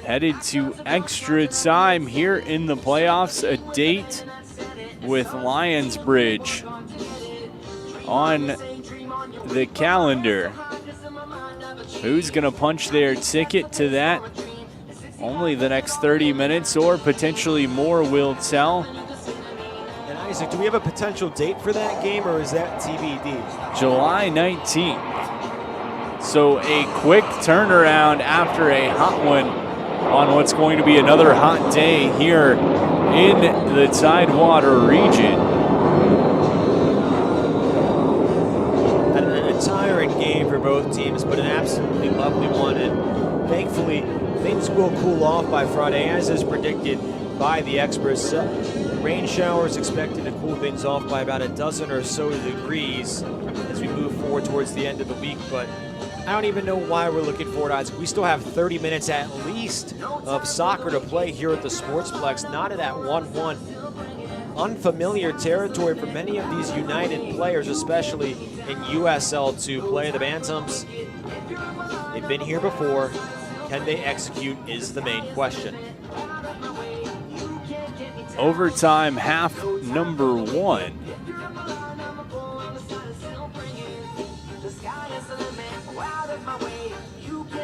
headed to extra time here in the playoffs. A date with Lionsbridge on the calendar. Who's going to punch their ticket to that? Only the next 30 minutes or potentially more will tell. And Isaac, do we have a potential date for that game, or is that TBD? July 19th. So a quick turnaround after a hot one on what's going to be another hot day here in the Tidewater region. A tiring game for both teams, but an absolutely lovely one. And thankfully, things will cool off by Friday, as is predicted by the experts. Rain showers expected to cool things off by about a dozen or so degrees as we move forward towards the end of the week. But I don't even know why we're looking forward to it. We still have 30 minutes at least of soccer to play here at the Sportsplex, not at that 1-1. Unfamiliar territory for many of these United players, especially in USL to play the Bantams. They've been here before. Can they execute is the main question. Overtime half number 1.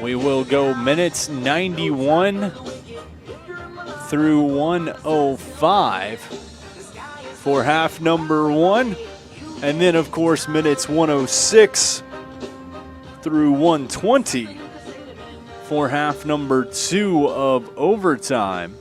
We will go minutes 91 through 105 for half number 1. And then, of course, minutes 106 through 120 for half number 2 of overtime.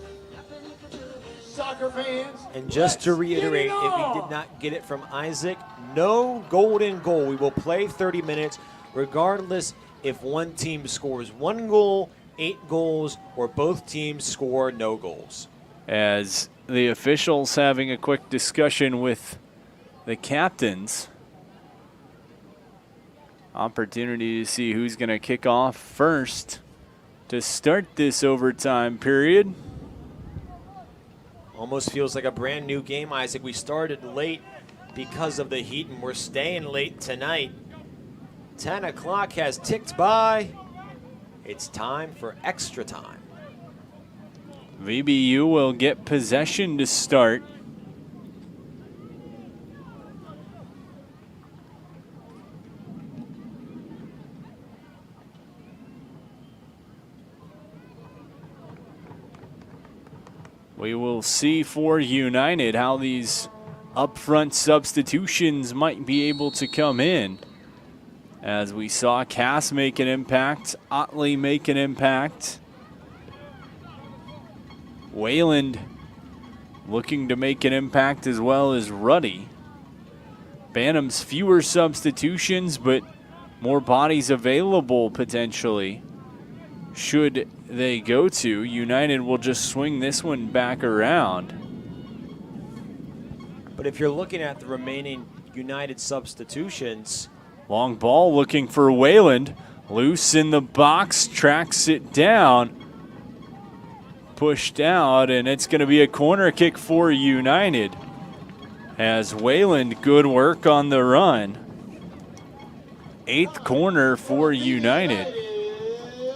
And just to reiterate, if we did not get it from Isaac, no golden goal. We will play 30 minutes regardless if one team scores 1 goal, 8 goals, or both teams score no goals. As the officials having a quick discussion with the captains. Opportunity to see who's going to kick off first to start this overtime period. Almost feels like a brand new game, Isaac. We started late because of the heat, and we're staying late tonight. 10 o'clock has ticked by. It's time for extra time. VBU will get possession to start. We will see for United how these upfront substitutions might be able to come in. As we saw Cass make an impact, Otley make an impact. Wayland looking to make an impact as well as Ruddy. Bantams fewer substitutions, but more bodies available potentially. Should they go to, United will just swing this one back around. But if you're looking at the remaining United substitutions, long ball looking for Wayland. Loose in the box, tracks it down. Pushed out, and it's going to be a corner kick for United. As Wayland, good work on the run. 8th corner for United.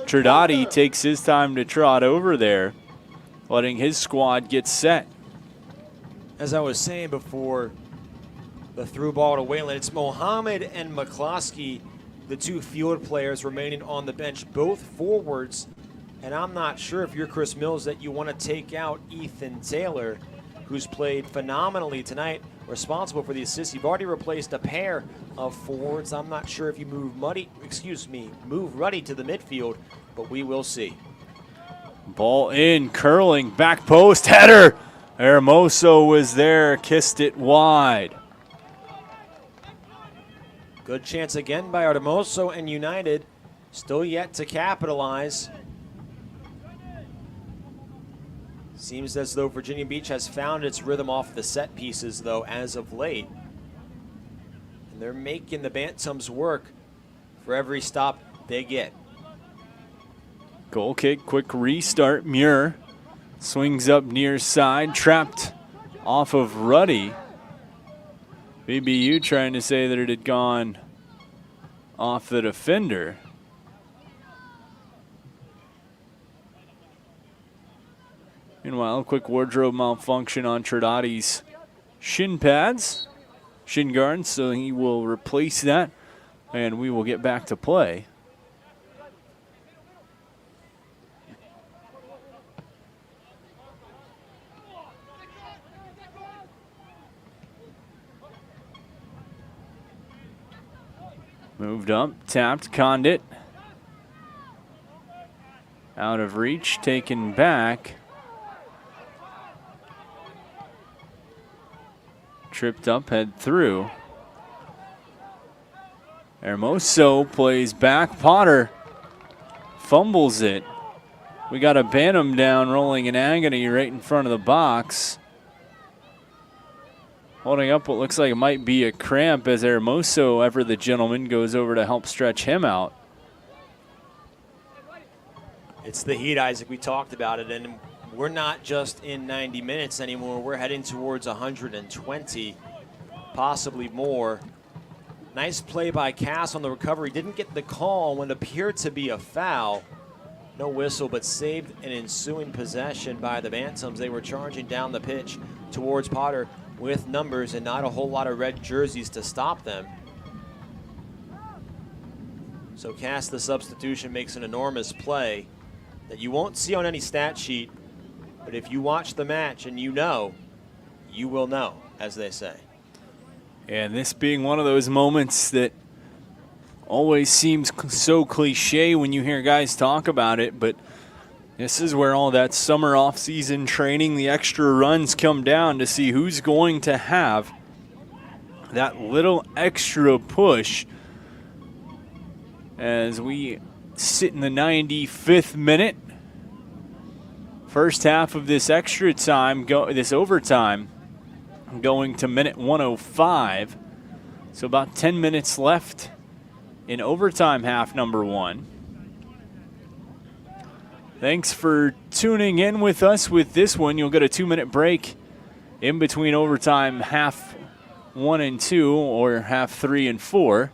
Tridati takes his time to trot over there, letting his squad get set. As I was saying before, the through ball to Wayland, it's Mohammed and McCloskey, the 2 field players remaining on the bench, both forwards. And I'm not sure if you're Chris Mills that you want to take out Ethan Taylor, who's played phenomenally tonight, responsible for the assist. You've already replaced a pair of forwards. I'm not sure if you move Ruddy to the midfield, but we will see. Ball in, curling, back post, header. Hermoso was there, kissed it wide. Good chance again by Hermoso, and United still yet to capitalize. Seems as though Virginia Beach has found its rhythm off the set pieces, though, as of late. And they're making the Bantams work for every stop they get. Goal kick, quick restart. Muir swings up near side, trapped off of Ruddy. VBU trying to say that it had gone off the defender. Meanwhile, quick wardrobe malfunction on Tridati's shin pads, shin guards, so he will replace that, and we will get back to play. Moved up, tapped, Condit. Out of reach, taken back. Tripped up, head through. Hermoso plays back. Potter fumbles it. We got a Bantam down rolling in agony right in front of the box. Holding up what looks like it might be a cramp as Hermoso, ever the gentleman, goes over to help stretch him out. It's the heat, Isaac. We talked about it, and we're not just in 90 minutes anymore. We're heading towards 120, possibly more. Nice play by Cass on the recovery. Didn't get the call when it appeared to be a foul. No whistle, but saved an ensuing possession by the Bantams. They were charging down the pitch towards Potter with numbers and not a whole lot of red jerseys to stop them. So Cass, the substitution, makes an enormous play that you won't see on any stat sheet, but if you watch the match and you know, you will know. as they say. And this being one of those moments that always seems so cliche when you hear guys talk about it, but this is where all that summer off-season training, the extra runs come down to see who's going to have that little extra push as we sit in the 95th minute. First half of this extra time, this overtime, going to minute 105. So about 10 minutes left in overtime half number 1. Thanks for tuning in with us with this one. You'll get a 2-minute break in between overtime half 1 and 2 or half 3 and 4.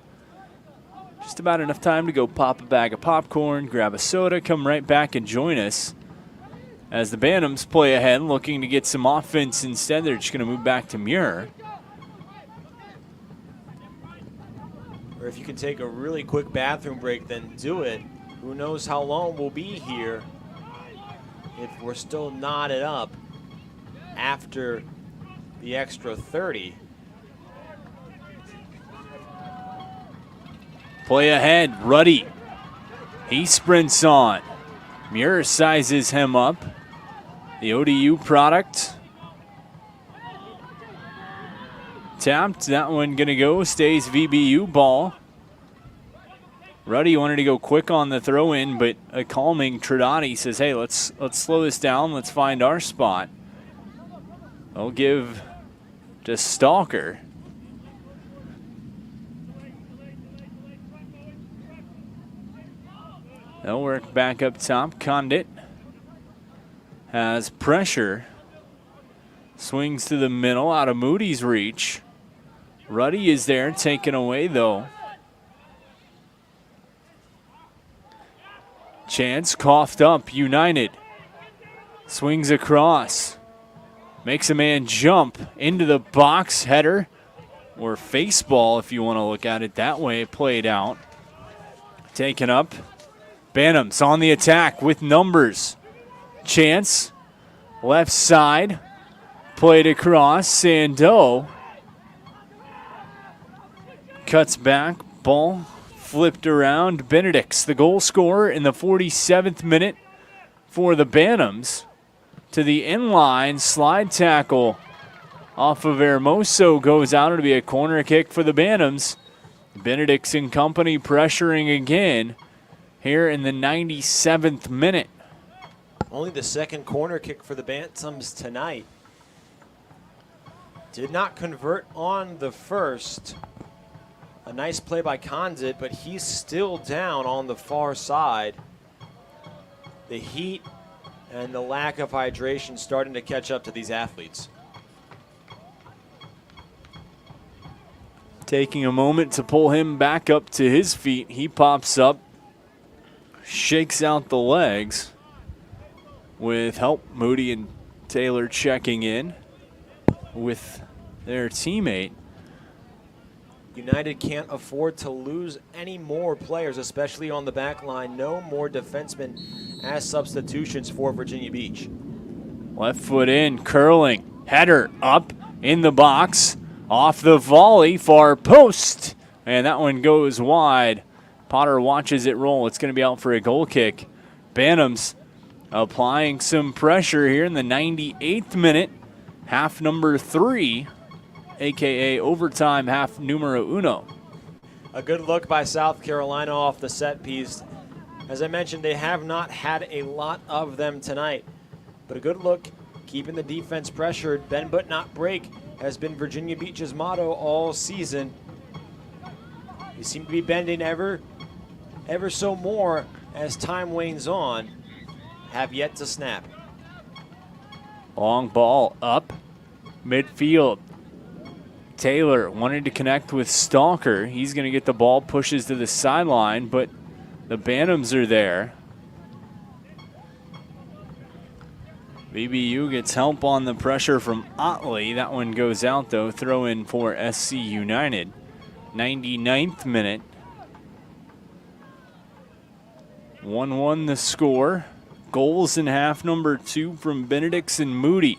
Just about enough time to go pop a bag of popcorn, grab a soda, come right back and join us as the Bantams play ahead, looking to get some offense instead. They're just going to move back to Muir. Or if you can take a really quick bathroom break, then do it. Who knows how long we'll be here if we're still knotted up after the extra 30. Play ahead, Ruddy. He sprints on. Muir sizes him up. The ODU product. Tapped, that one gonna go, stays VBU ball. Ruddy wanted to go quick on the throw in, but a calming Trinati says, hey, let's slow this down, let's find our spot. I'll give to Stalker. They'll work back up top. Condit has pressure. Swings to the middle, out of Moody's reach. Ruddy is there, taken away though. Chance coughed up, United. Swings across. Makes a man jump into the box, header, or face ball if you want to look at it that way, played out. Taken up. Bantams on the attack with numbers. Chance, left side, played across. Sandeau cuts back, ball flipped around. Benedict's the goal scorer in the 47th minute for the Bantams. To the inline, slide tackle off of Hermoso goes out. It'll be a corner kick for the Bantams. Benedict's and company pressuring again here in the 97th minute. Only the second corner kick for the Bantams tonight. Did not convert on the first. A nice play by Condit, but he's still down on the far side. The heat and the lack of hydration starting to catch up to these athletes. Taking a moment to pull him back up to his feet. He pops up, shakes out the legs with help. Moody and Taylor checking in with their teammate. United can't afford to lose any more players, especially on the back line. No more defensemen as substitutions for Virginia Beach. Left foot in, curling, header up in the box, off the volley, far post, and that one goes wide. Potter watches it roll. It's going to be out for a goal kick. Bantams applying some pressure here in the 98th minute, half number 3. AKA overtime half numero uno. A good look by South Carolina off the set piece. As I mentioned, they have not had a lot of them tonight, but a good look, keeping the defense pressured. Bend but not break has been Virginia Beach's motto all season. They seem to be bending ever so more as time wanes on. Have yet to snap. Long ball up midfield. Taylor wanted to connect with Stalker. He's going to get the ball, pushes to the sideline, but the Bantams are there. VBU gets help on the pressure from Otley. That one goes out, though. Throw in for SC United. 99th minute. 1-1 the score. Goals in half number 2 from Benedict's and Moody.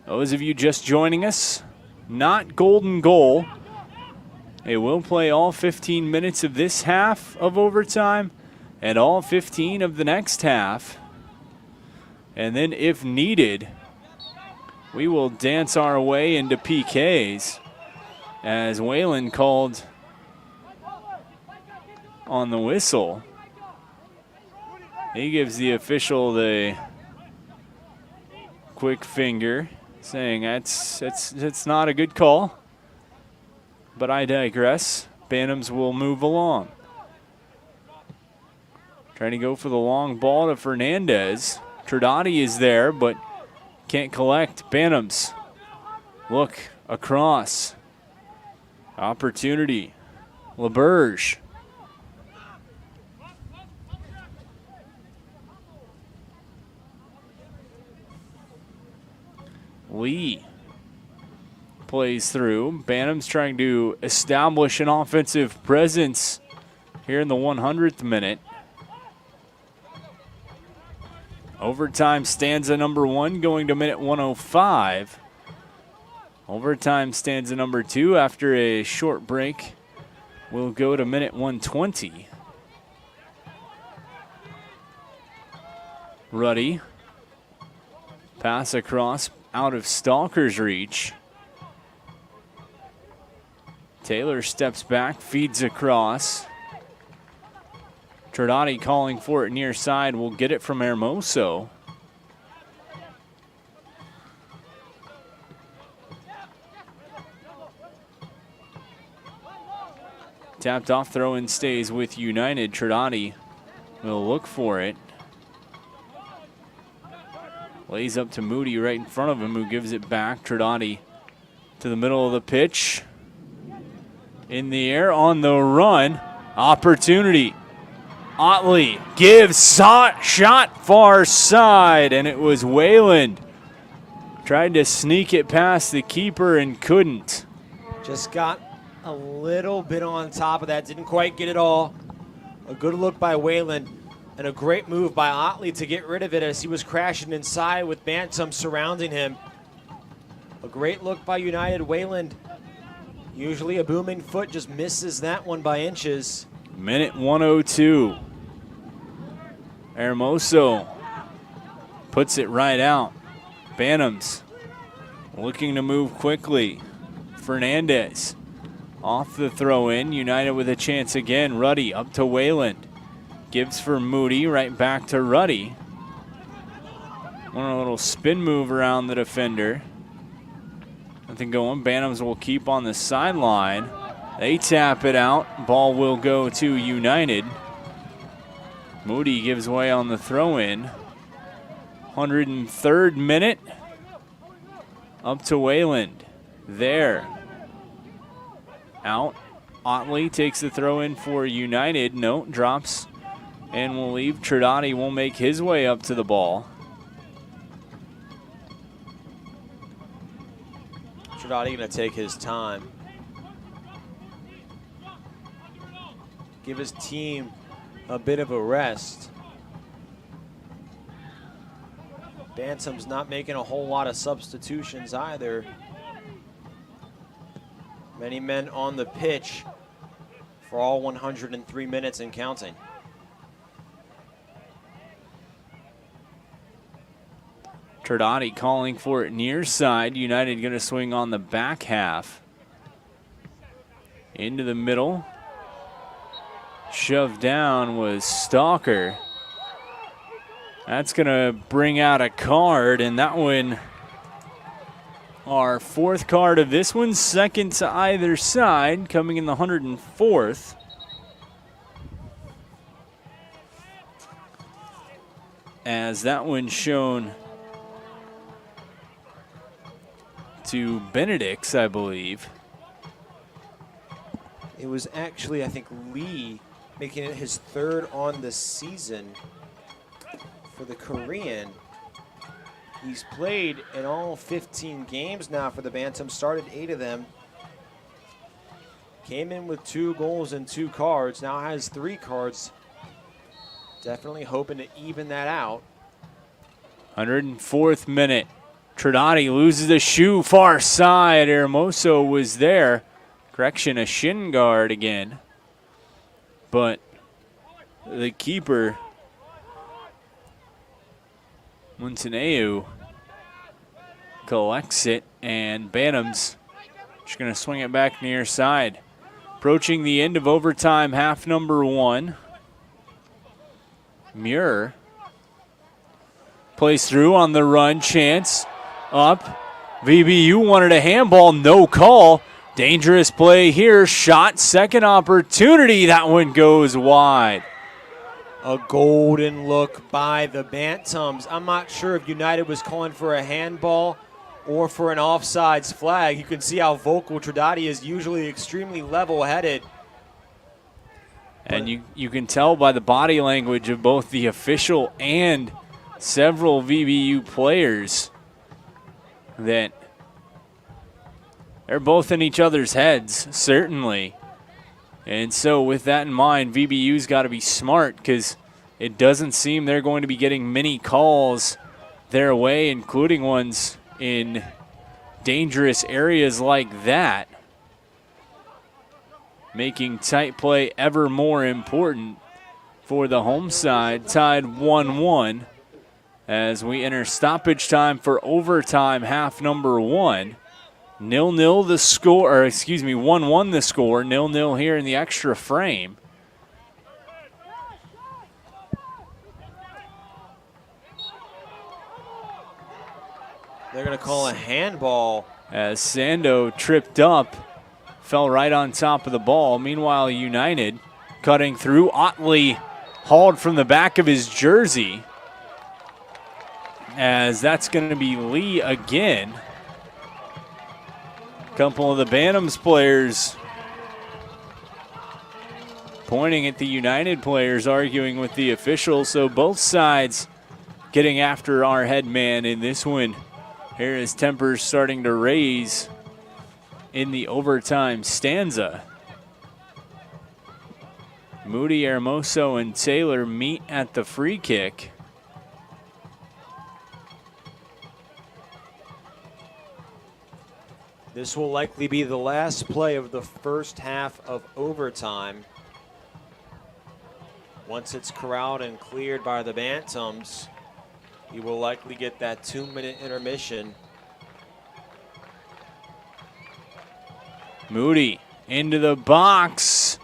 Those of you just joining us, not golden goal. They will play all 15 minutes of this half of overtime and all 15 of the next half. And then if needed, we will dance our way into PKs as Whalen called on the whistle. He gives the official the quick finger, saying that's not a good call. But I digress. Bantams will move along. Trying to go for the long ball to Fernandez. Tridati is there, but can't collect. Bantams look across. Opportunity. LeBurge. Lee plays through. Bantams trying to establish an offensive presence here in the 100th minute. Overtime stanza number 1 going to minute 105. Overtime stanza number 2 after a short break will go to minute 120. Ruddy. Pass across out of Stalker's reach. Taylor steps back, feeds across. Tridati calling for it near side. Will get it from Hermoso. Tapped off, throw in stays with United. Tridati will look for it. Lays up to Moody right in front of him, who gives it back. Tridati to the middle of the pitch. In the air, on the run. Opportunity. Otley gives shot far side, and it was Wayland. Tried to sneak it past the keeper and couldn't. Just got a little bit on top of that. Didn't quite get it all. A good look by Wayland and a great move by Otley to get rid of it as he was crashing inside with Bantam surrounding him. A great look by United. Wayland, usually a booming foot, just misses that one by inches. Minute 102. Hermoso puts it right out. Bantams looking to move quickly. Fernandez off the throw in. United with a chance again. Ruddy up to Wayland. Gives for Moody, right back to Ruddy. A little spin move around the defender. Nothing going. Bantams will keep on the sideline. They tap it out. Ball will go to United. Moody gives way on the throw-in. 103rd minute. Up to Wayland. There. Out. Otley takes the throw-in for United. No, drops and will leave. Tridati will make his way up to the ball. Tridati going to take his time. Give his team a bit of a rest. Bantam's not making a whole lot of substitutions either. Many men on the pitch for all 103 minutes and counting. Tridati calling for it near side. United going to swing on the back half. Into the middle. Shoved down was Stalker. That's going to bring out a card, and that one, our 4th card of this one, second to either side, coming in the 104th. As that one shown to Benedict's, I believe. It was actually, I think, Lee making it his 3rd on the season for the Korean. He's played in all 15 games now for the Bantams, started 8 of them. Came in with 2 goals and 2 cards, now has 3 cards. Definitely hoping to even that out. 104th minute. Trinati loses a shoe far side. Hermoso was there. Correction, a shin guard again. But the keeper, Montaneu, collects it, and Bantams just going to swing it back near side. Approaching the end of overtime, half number 1. Muir plays through on the run, chance up. VBU wanted a handball, no call. Dangerous play here, shot, second opportunity. That one goes wide. A golden look by the Bantams. I'm not sure if United was calling for a handball or for an offsides flag. You can see how vocal Trinati is, usually extremely level-headed. And you can tell by the body language of both the official and several VBU players that they're both in each other's heads, certainly. And so with that in mind, VBU's got to be smart because it doesn't seem they're going to be getting many calls their way, including ones in dangerous areas like that, making tight play ever more important for the home side. Tied 1-1 as we enter stoppage time for overtime, half number 1. 0-0 the score, or excuse me, 1-1 the score. 0-0 here in the extra frame. They're going to call a handball. As Sando tripped up, fell right on top of the ball. Meanwhile, United cutting through. Otley hauled from the back of his jersey, as that's going to be Lee again. Couple of the Bantams players pointing at the United players, arguing with the officials. So both sides getting after our head man in this one. Here is tempers starting to raise in the overtime stanza. Moody, Hermoso, and Taylor meet at the free kick. This will likely be the last play of the first half of overtime. Once it's corralled and cleared by the Bantams, you will likely get that 2-minute intermission. Moody into the box,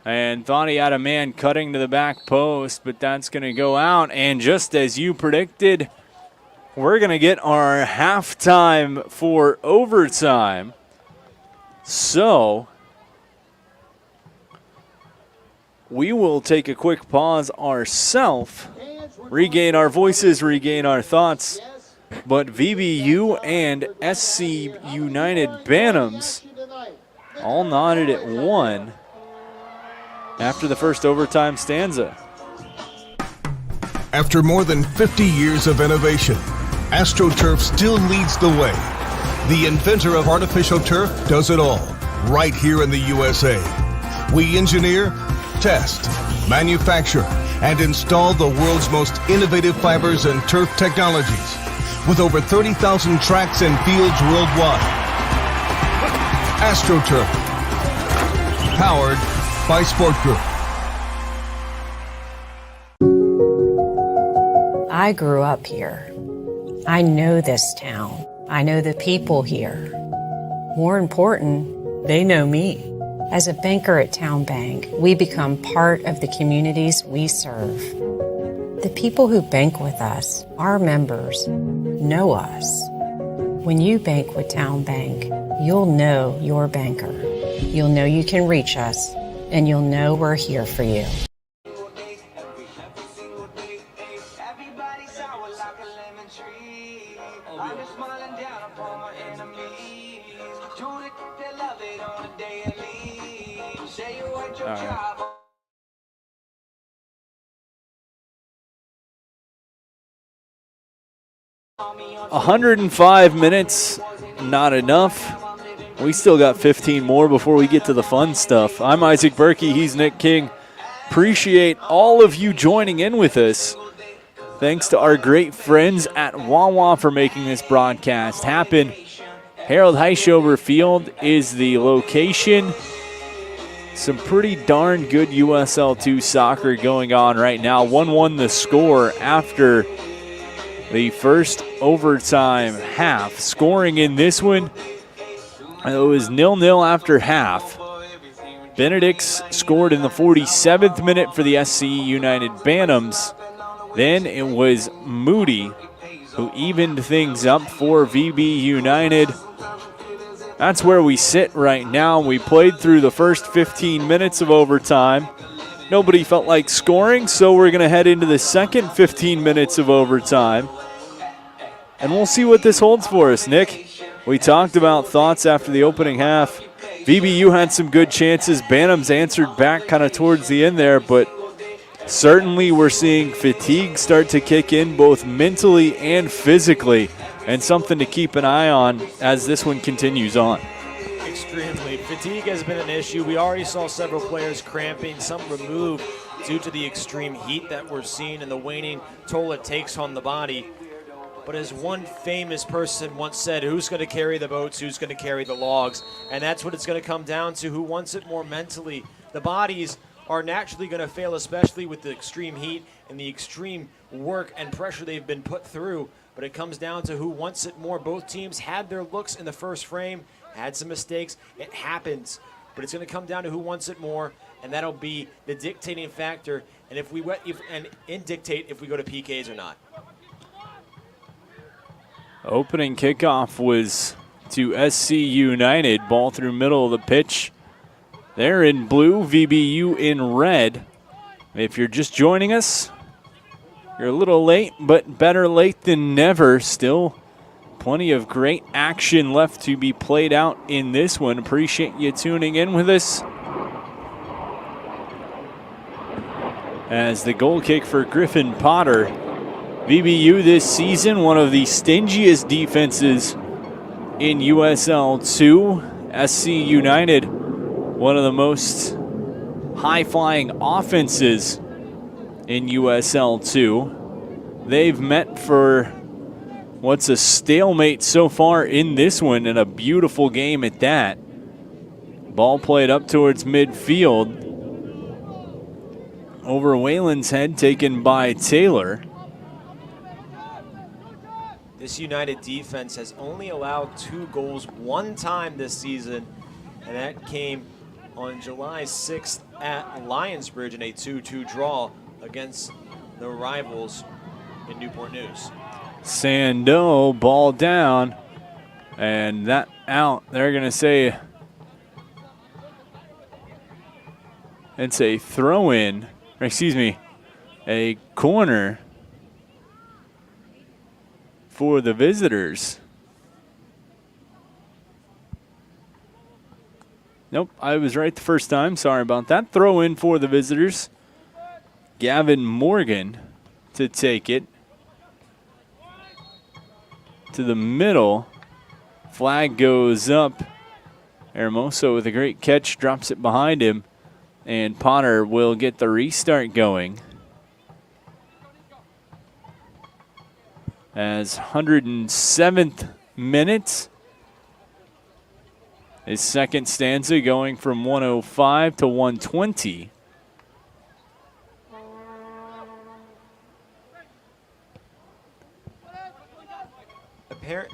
and thought he had a man cutting to the back post, but that's going to go out. And just as you predicted, we're going to get our halftime for overtime. So we will take a quick pause ourselves, regain our voices, regain our thoughts. But VBU and SC United Bantams all nodded at 1 after the first overtime stanza. After more than 50 years of innovation, AstroTurf still leads the way. The inventor of artificial turf does it all, right here in the USA. We engineer, test, manufacture, and install the world's most innovative fibers and turf technologies, with over 30,000 tracks and fields worldwide. AstroTurf, powered by Sport Group. I grew up here. I know this town. I know the people here. More important, they know me. As a banker at Town Bank, we become part of the communities we serve. The people who bank with us, our members, know us. When you bank with Town Bank, you'll know your banker. You'll know you can reach us, and you'll know we're here for you. All right. 105 minutes, not enough. We still got 15 more before we get to the fun stuff. I'm Isaac Berkey, he's Nick King. Appreciate all of you joining in with us. Thanks to our great friends at Wawa for making this broadcast happen. Harold Heischover Field is the location. Some pretty darn good USL 2 soccer going on right now. 1-1 the score after the first overtime half. Scoring in this one, it was 0-0 after half. Benedict's scored in the 47th minute for the SC United Bantams. Then it was Moody who evened things up for VB United. That's where we sit right now. We played through the first 15 minutes of overtime. Nobody felt like scoring, so we're going to head into the second 15 minutes of overtime. And we'll see what this holds for us, Nick. We talked about thoughts after the opening half. VBU had some good chances. Bantams answered back kind of towards the end there, but certainly we're seeing fatigue start to kick in both mentally and physically, and something to keep an eye on as this one continues on. Extremely. Fatigue has been an issue. We already saw several players cramping, some removed due to the extreme heat that we're seeing and the waning toll it takes on the body. But as one famous person once said, who's going to carry the boats, who's going to carry the logs? And that's what it's going to come down to, who wants it more mentally. The bodies are naturally going to fail, especially with the extreme heat and the extreme work and pressure they've been put through. But it comes down to who wants it more. Both teams had their looks in the first frame, had some mistakes. It happens. But it's going to come down to who wants it more, and that'll be the dictating factor. And if we dictate if we go to PKs or not. Opening kickoff was to SC United. Ball through middle of the pitch. They're in blue, VBU in red. If you're just joining us, you're a little late, but better late than never. Still plenty of great action left to be played out in this one. Appreciate you tuning in with us. As the goal kick for Griffin Potter. VBU this season, one of the stingiest defenses in USL 2. SC United, one of the most high-flying offenses in USL 2. They've met for what's a stalemate so far in this one, and a beautiful game at that. Ball played up towards midfield. Over Whalen's head, taken by Taylor. This United defense has only allowed 2 goals one time this season, and that came on July 6th at Lionsbridge in a 2-2 draw against the rivals in Newport News. Sando, ball down, and that out. They're going to say it's a throw-in, or excuse me, a corner for the visitors. Nope, I was right the first time. Sorry about that. Throw in for the visitors. Gavin Morgan to take it to the middle. Flag goes up. Hermoso with a great catch, drops it behind him, and Potter will get the restart going. As 107th minute, his second stanza going from 105 to 120.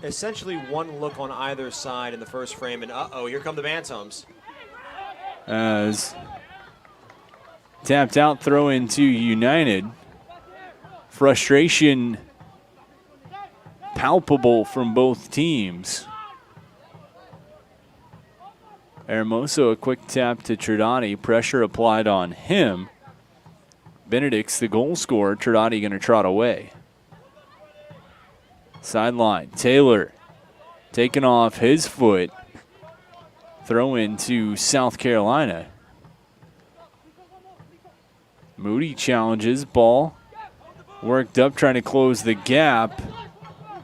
Essentially one look on either side in the first frame, and uh-oh, here come the Bantams. As tapped out throw into United. Frustration palpable from both teams. Hermoso, a quick tap to Tridani. Pressure applied on him. Benedict's the goal scorer. Tridani going to trot away. Sideline. Taylor taking off his foot. Throw into South Carolina. Moody challenges. Ball worked up, trying to close the gap.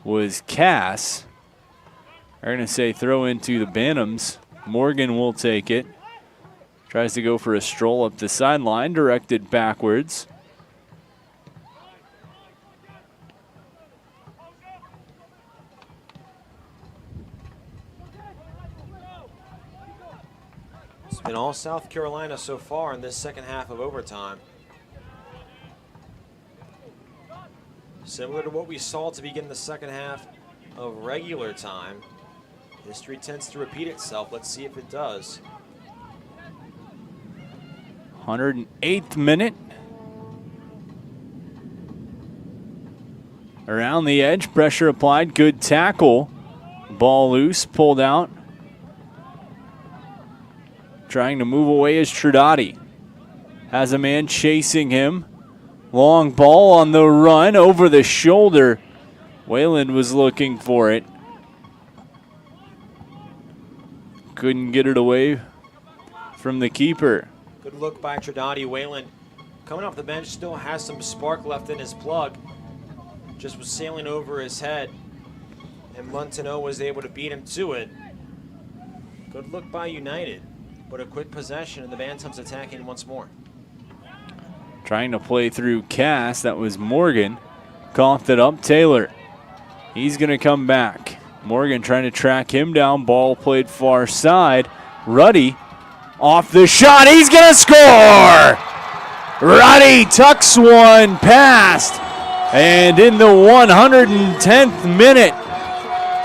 Was Cass. They're going to say throw into the Bantams. Morgan will take it. Tries to go for a stroll up the sideline, directed backwards. It's been all South Carolina so far in this second half of overtime. Similar to what we saw to begin the second half of regular time. History tends to repeat itself. Let's see if it does. 108th minute. Around the edge, pressure applied, good tackle. Ball loose, pulled out. Trying to move away is Tridati. Has a man chasing him. Long ball on the run, over the shoulder. Wayland was looking for it. Couldn't get it away from the keeper. Good look by Tridati. Wayland coming off the bench, still has some spark left in his plug. Just was sailing over his head, and Montenot was able to beat him to it. Good look by United, but a quick possession, and the Bantams attacking once more. Trying to play through Cass, that was Morgan. Coughed it up, Taylor. He's gonna come back. Morgan trying to track him down, ball played far side. Ruddy off the shot, he's gonna score! Ruddy tucks one past, and in the 110th minute,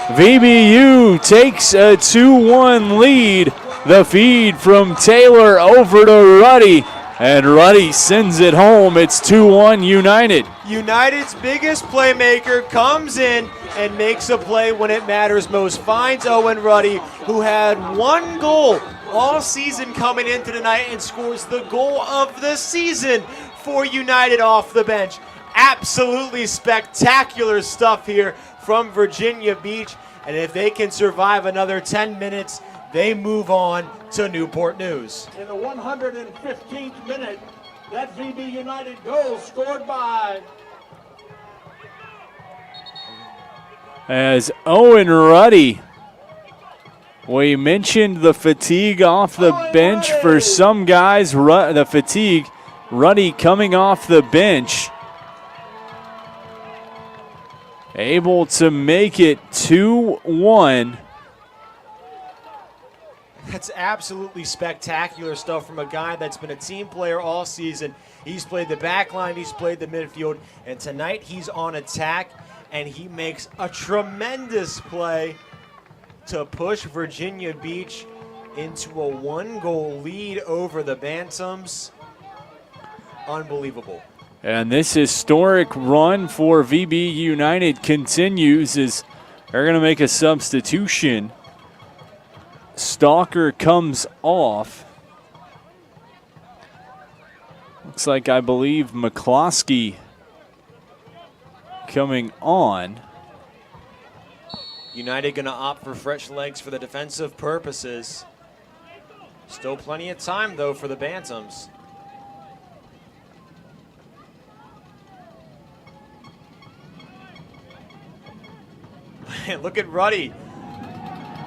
VBU takes a 2-1 lead. The feed from Taylor over to Ruddy, and Ruddy sends it home. It's 2-1 United. United's biggest playmaker comes in and makes a play when it matters most. Finds Owen Ruddy, who had one goal all season coming into tonight, and scores the goal of the season for United off the bench. Absolutely spectacular stuff here from Virginia Beach, and if they can survive another 10 minutes, they move on to Newport News. In the 115th minute, that VB United goal scored by... As Owen Ruddy, we mentioned the fatigue off the bench for some guys, the fatigue, Ruddy coming off the bench. Able to make it 2-1. That's absolutely spectacular stuff from a guy that's been a team player all season. He's played the back line, he's played the midfield, and tonight he's on attack, and he makes a tremendous play to push Virginia Beach into a 1-goal lead over the Bantams. Unbelievable. And this historic run for VB United continues as they're going to make a substitution. Stalker comes off. Looks like, I believe, McCloskey coming on. United going to opt for fresh legs for the defensive purposes. Still plenty of time, though, for the Bantams. Look at Ruddy.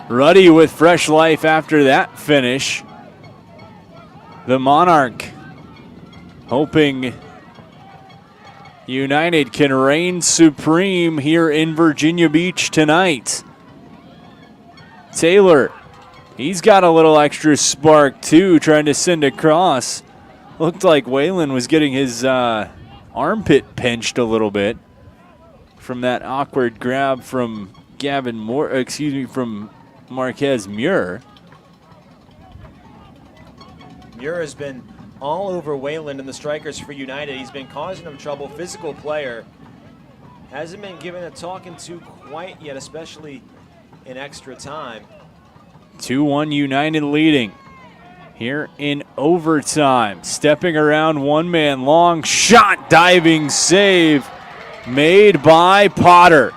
Ruddy with fresh life after that finish. The Monarch hoping United can reign supreme here in Virginia Beach tonight. Taylor, he's got a little extra spark too, trying to send across. Looked like Wayland was getting his armpit pinched a little bit from that awkward grab from from Marquez Muir. Muir has been all over Wayland and the strikers for United. He's been causing them trouble. Physical player. Hasn't been given a talking to quite yet, especially in extra time. 2-1 United leading here in overtime. Stepping around, one man long shot, diving save made by Potter.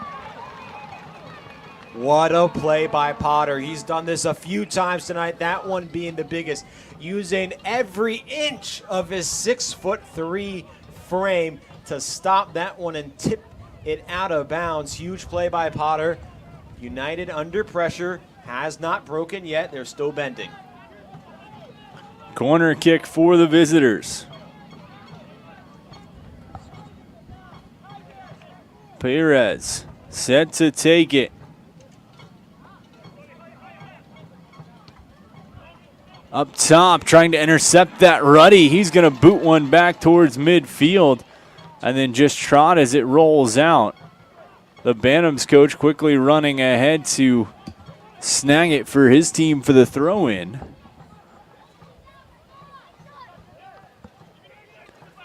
What a play by Potter. He's done this a few times tonight, that one being the biggest, using every inch of his 6'3" frame to stop that one and tip it out of bounds. Huge play by Potter. United under pressure, has not broken yet. They're still bending. Corner kick for the visitors. Perez set to take it. Up top, trying to intercept that Ruddy. He's going to boot one back towards midfield and then just trot as it rolls out. The Bantams coach quickly running ahead to snag it for his team for the throw-in.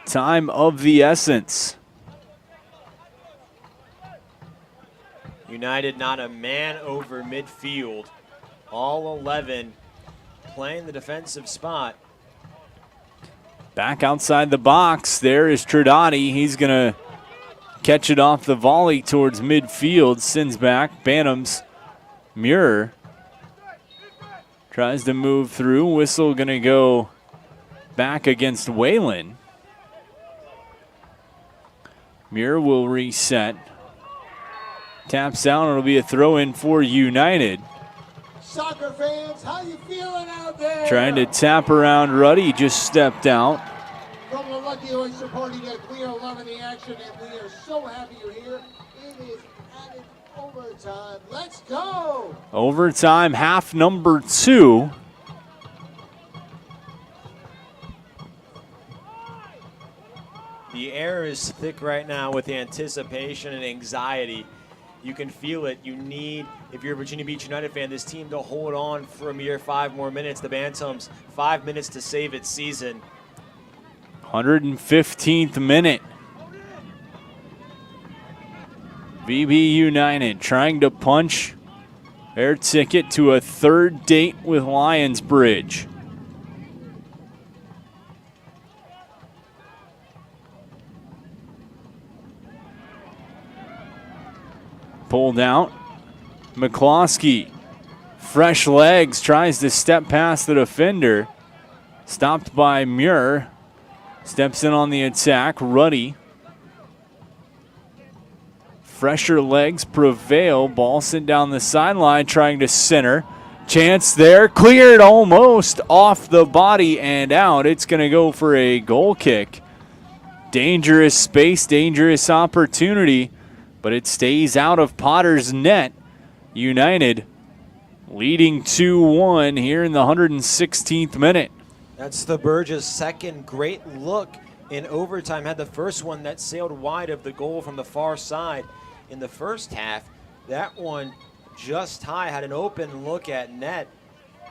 Time of the essence. United not a man over midfield. All 11 playing the defensive spot. Back outside the box, there is Tridati. He's going to catch it off the volley towards midfield. Sends back. Bantams. Muir tries to move through. Whistle going to go back against Whalen. Muir will reset. Taps out. It'll be a throw-in for United. Soccer fans, how you feeling out there? Trying to tap around Ruddy, just stepped out. From the Lucky Oyster Party Deck, we are loving the action and we are so happy you're here. It is added overtime. Let's go! Overtime, half number 2. The air is thick right now with anticipation and anxiety. You can feel it. You need, if you're a Virginia Beach United fan, this team to hold on for a mere 5 more minutes. The Bantams, 5 minutes to save its season. 115th minute. VB United trying to punch their ticket to a third date with Lions Bridge. Pulled out. McCloskey, fresh legs, tries to step past the defender. Stopped by Muir. Steps in on the attack. Ruddy. Fresher legs prevail. Ball sent down the sideline, trying to center. Chance there. Cleared almost off the body and out. It's going to go for a goal kick. Dangerous space, dangerous opportunity, but it stays out of Potter's net. United leading 2-1 here in the 116th minute. That's the Burgess' second great look in overtime. Had the first one that sailed wide of the goal from the far side in the first half. That one just high, had an open look at net.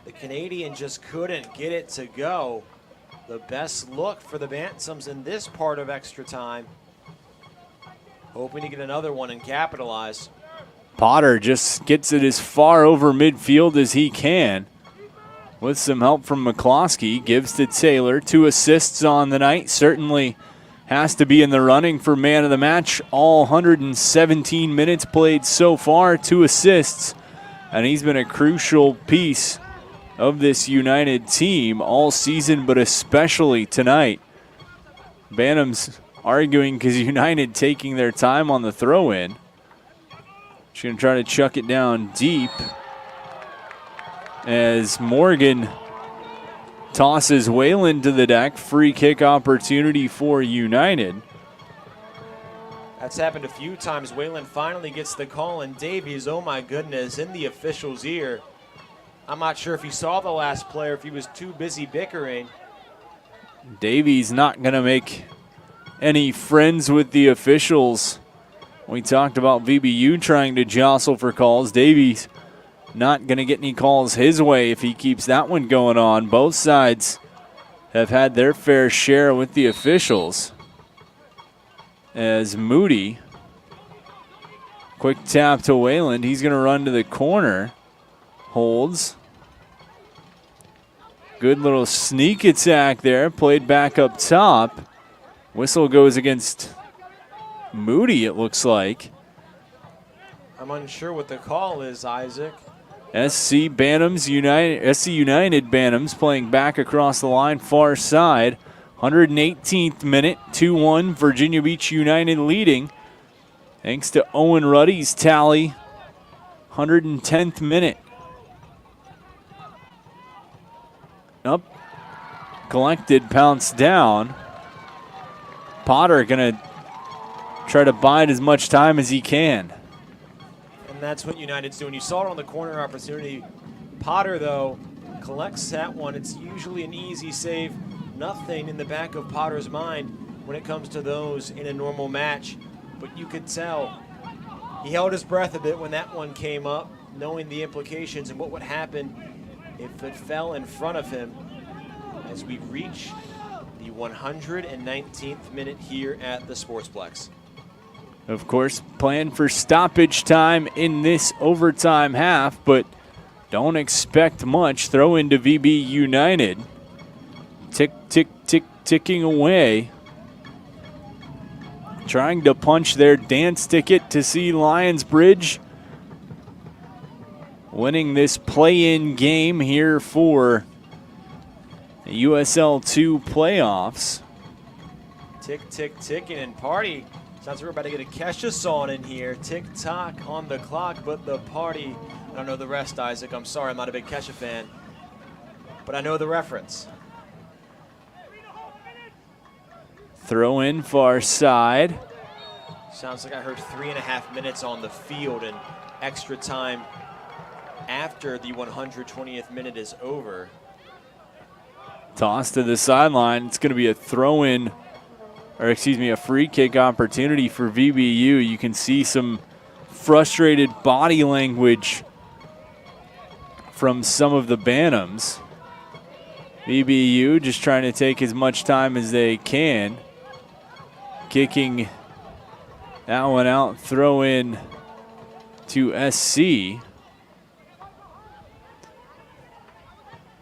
The Canadian just couldn't get it to go. The best look for the Bantams in this part of extra time. Hoping to get another one and capitalize. Potter just gets it as far over midfield as he can. With some help from McCloskey, gives to Taylor. 2 assists on the night. Certainly has to be in the running for man of the match. All 117 minutes played so far. 2 assists. And he's been a crucial piece of this United team all season, but especially tonight. Bantams arguing because United taking their time on the throw-in. She's going to try to chuck it down deep as Morgan tosses Whalen to the deck. Free kick opportunity for United. That's happened a few times. Whalen finally gets the call, and Davies, oh my goodness, in the official's ear. I'm not sure if he saw the last player, if he was too busy bickering. Davies not going to make any friends with the officials. We talked about VBU trying to jostle for calls. Davies not going to get any calls his way if he keeps that one going on. Both sides have had their fair share with the officials. As Moody, quick tap to Wayland. He's going to run to the corner. Holds. Good little sneak attack there. Played back up top. Whistle goes against Moody, it looks like. I'm unsure what the call is, Isaac. SC United Bantams playing back across the line, far side. 118th minute, 2-1, Virginia Beach United leading. Thanks to Owen Ruddy's tally. 110th minute. Up, collected, pounced down. Potter gonna try to bide as much time as he can. And that's what United's doing. You saw it on the corner opportunity. Potter, though, collects that one. It's usually an easy save. Nothing in the back of Potter's mind when it comes to those in a normal match. But you could tell he held his breath a bit when that one came up, knowing the implications and what would happen if it fell in front of him as we reach the 119th minute here at the Sportsplex. Of course, plan for stoppage time in this overtime half, but don't expect much. Throw into VB United. Tick, tick, tick, ticking away. Trying to punch their dance ticket to see Lionsbridge winning this play-in game here for the USL 2 playoffs. Tick, tick, ticking, and party. Sounds like we're about to get a Kesha song in here. Tick-tock on the clock, but the party. I don't know the rest, Isaac. I'm sorry, I'm not a big Kesha fan. But I know the reference. Throw in far side. Sounds like I heard 3.5 minutes on the field and extra time after the 120th minute is over. Toss to the sideline. It's going to be a throw-in, or excuse me, a free kick opportunity for VBU. You can see some frustrated body language from some of the Bantams. VBU just trying to take as much time as they can. Kicking that one out, throw in to SC.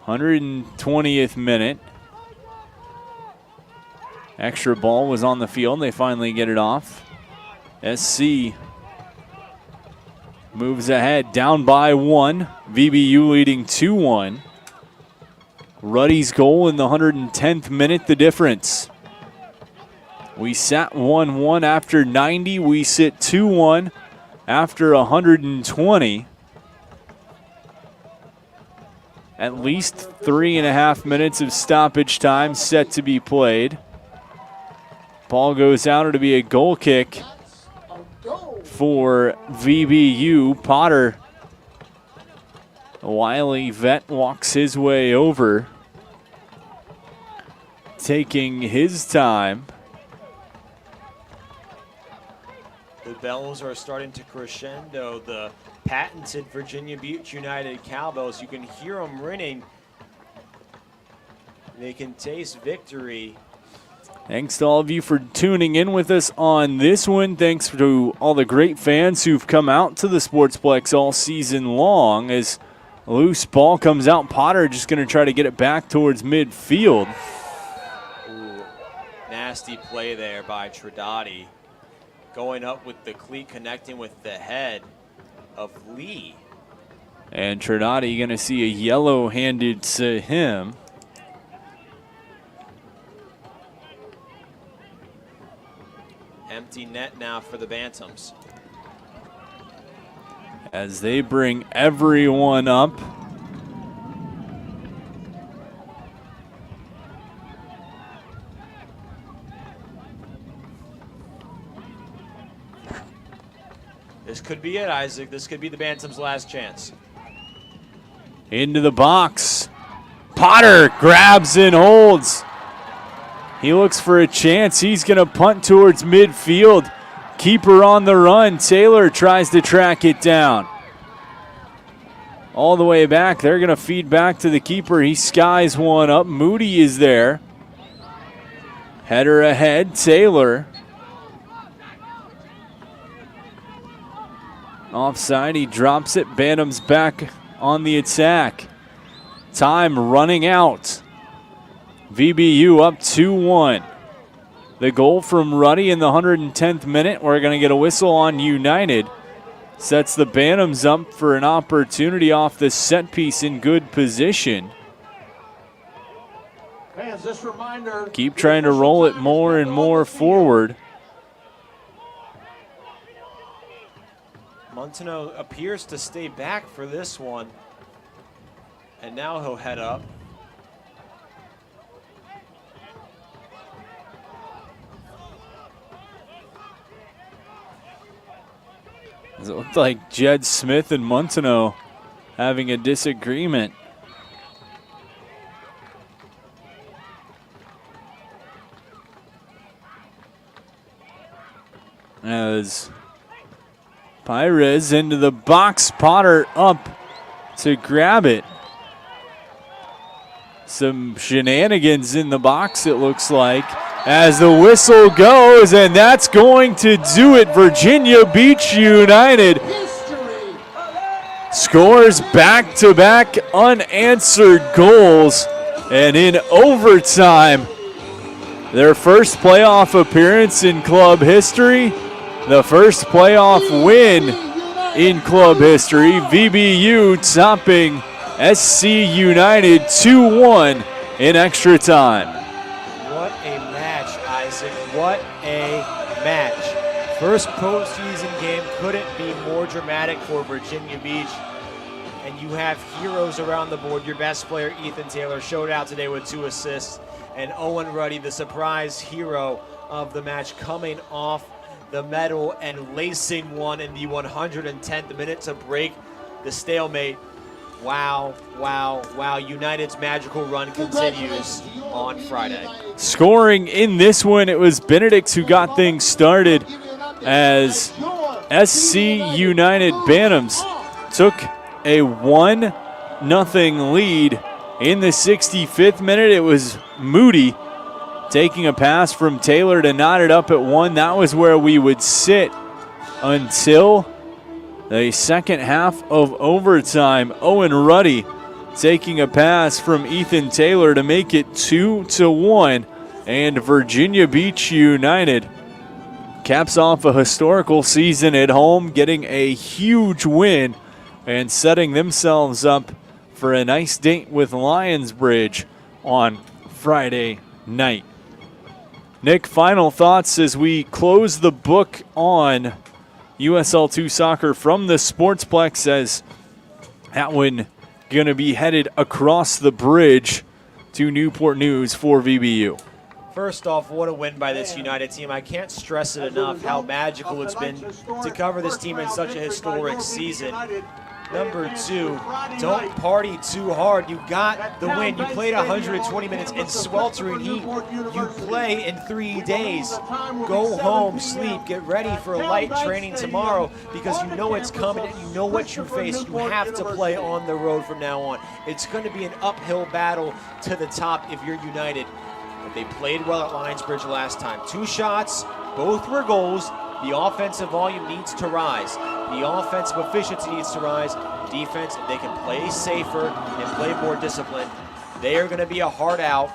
120th minute. Extra ball was on the field. They finally get it off. SC moves ahead, down by 1. VBU leading 2-1. Ruddy's goal in the 110th minute, the difference. We sat 1-1 after 90. We sit 2-1 after 120. At least 3.5 minutes of stoppage time set to be played. Ball goes out. It'll be a goal kick for VBU. Potter, a wily vet, walks his way over, taking his time. The bells are starting to crescendo. The patented Virginia Beach United cowbells. You can hear them ringing. They can taste victory. Thanks to all of you for tuning in with us on this one. Thanks to all the great fans who've come out to the Sportsplex all season long. As a loose ball comes out, Potter just going to try to get it back towards midfield. Ooh, nasty play there by Tridati. Going up with the cleat, connecting with the head of Lee. And Trinati going to see a yellow handed to him. Empty net now for the Bantams. As they bring everyone up. This could be it, Isaac. This could be the Bantams' last chance. Into the box. Potter grabs and holds. He looks for a chance. He's going to punt towards midfield. Keeper on the run. Taylor tries to track it down. All the way back. They're going to feed back to the keeper. He skies one up. Moody is there. Header ahead. Taylor. Offside, he drops it. Bantams back on the attack. Time running out. VBU up 2-1. The goal from Ruddy in the 110th minute. We're going to get a whistle on United. Sets the Bantams up for an opportunity off the set piece in good position. Fans, this reminder, keep trying to roll it more and more forward. Montano appears to stay back for this one. And now he'll head up. It looked like Jed Smith and Montano having a disagreement. as Pires into the box. Potter up to grab it. Some shenanigans in the box, it looks like, as the whistle goes, and that's going to do it. Virginia Beach United scores back-to-back unanswered goals, and in overtime, their first playoff appearance in club history, the first playoff win in club history, VBU topping SC United 2-1 in extra time. What a match, Isaac. What a match. First postseason game couldn't be more dramatic for Virginia Beach. And you have heroes around the board. Your best player, Ethan Taylor, showed out today with 2 assists. And Owen Ruddy, the surprise hero of the match, coming off the medal and lacing one in the 110th minute to break the stalemate. Wow, wow, wow. United's magical run continues on Friday. Scoring in this one, it was Benedict who got things started as SC United Bantams took a 1-0 lead in the 65th minute. It was Moody taking a pass from Taylor to knot it up at 1. That was where we would sit until the second half of overtime. Owen Ruddy taking a pass from Ethan Taylor to make it 2-1. And Virginia Beach United caps off a historical season at home, getting a huge win and setting themselves up for a nice date with Lionsbridge on Friday night. Nick, final thoughts as we close the book on USL 2 soccer from the Sportsplex, as that one going to be headed across the bridge to Newport News for VBU. First off, what a win by this United team. I can't stress it enough how magical it's been to cover this team in such a historic season. Number 2, don't party too hard. You got the win. You played 120 minutes in sweltering heat. You play in 3 days. Go home, sleep, get ready for a light training tomorrow because you know it's coming and you know what you face. You have to play on the road from now on. It's going to be an uphill battle to the top if you're United. But they played well at Lionsbridge last time. 2 shots, both were goals. The offensive volume needs to rise. The offensive efficiency needs to rise. Defense, they can play safer and play more disciplined. They are going to be a hard out.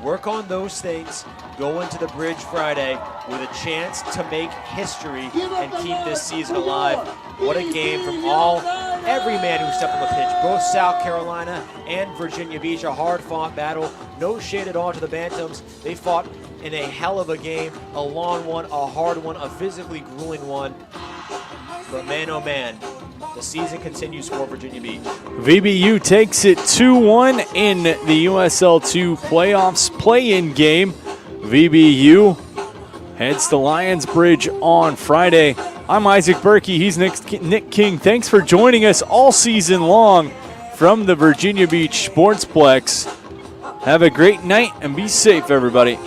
Work on those things. Go into the bridge Friday with a chance to make history and keep this season alive. What a game from every man who stepped on the pitch. Both South Carolina and Virginia Beach, a hard-fought battle. No shade at all to the Bantams. They fought in a hell of a game, a long one, a hard one, a physically grueling one. But man, oh man, the season continues for Virginia Beach. VBU takes it 2-1 in the USL 2 playoffs play-in game. VBU heads to Lionsbridge on Friday. I'm Isaac Berkey. He's Nick King. Thanks for joining us all season long from the Virginia Beach Sportsplex. Have a great night and be safe, everybody.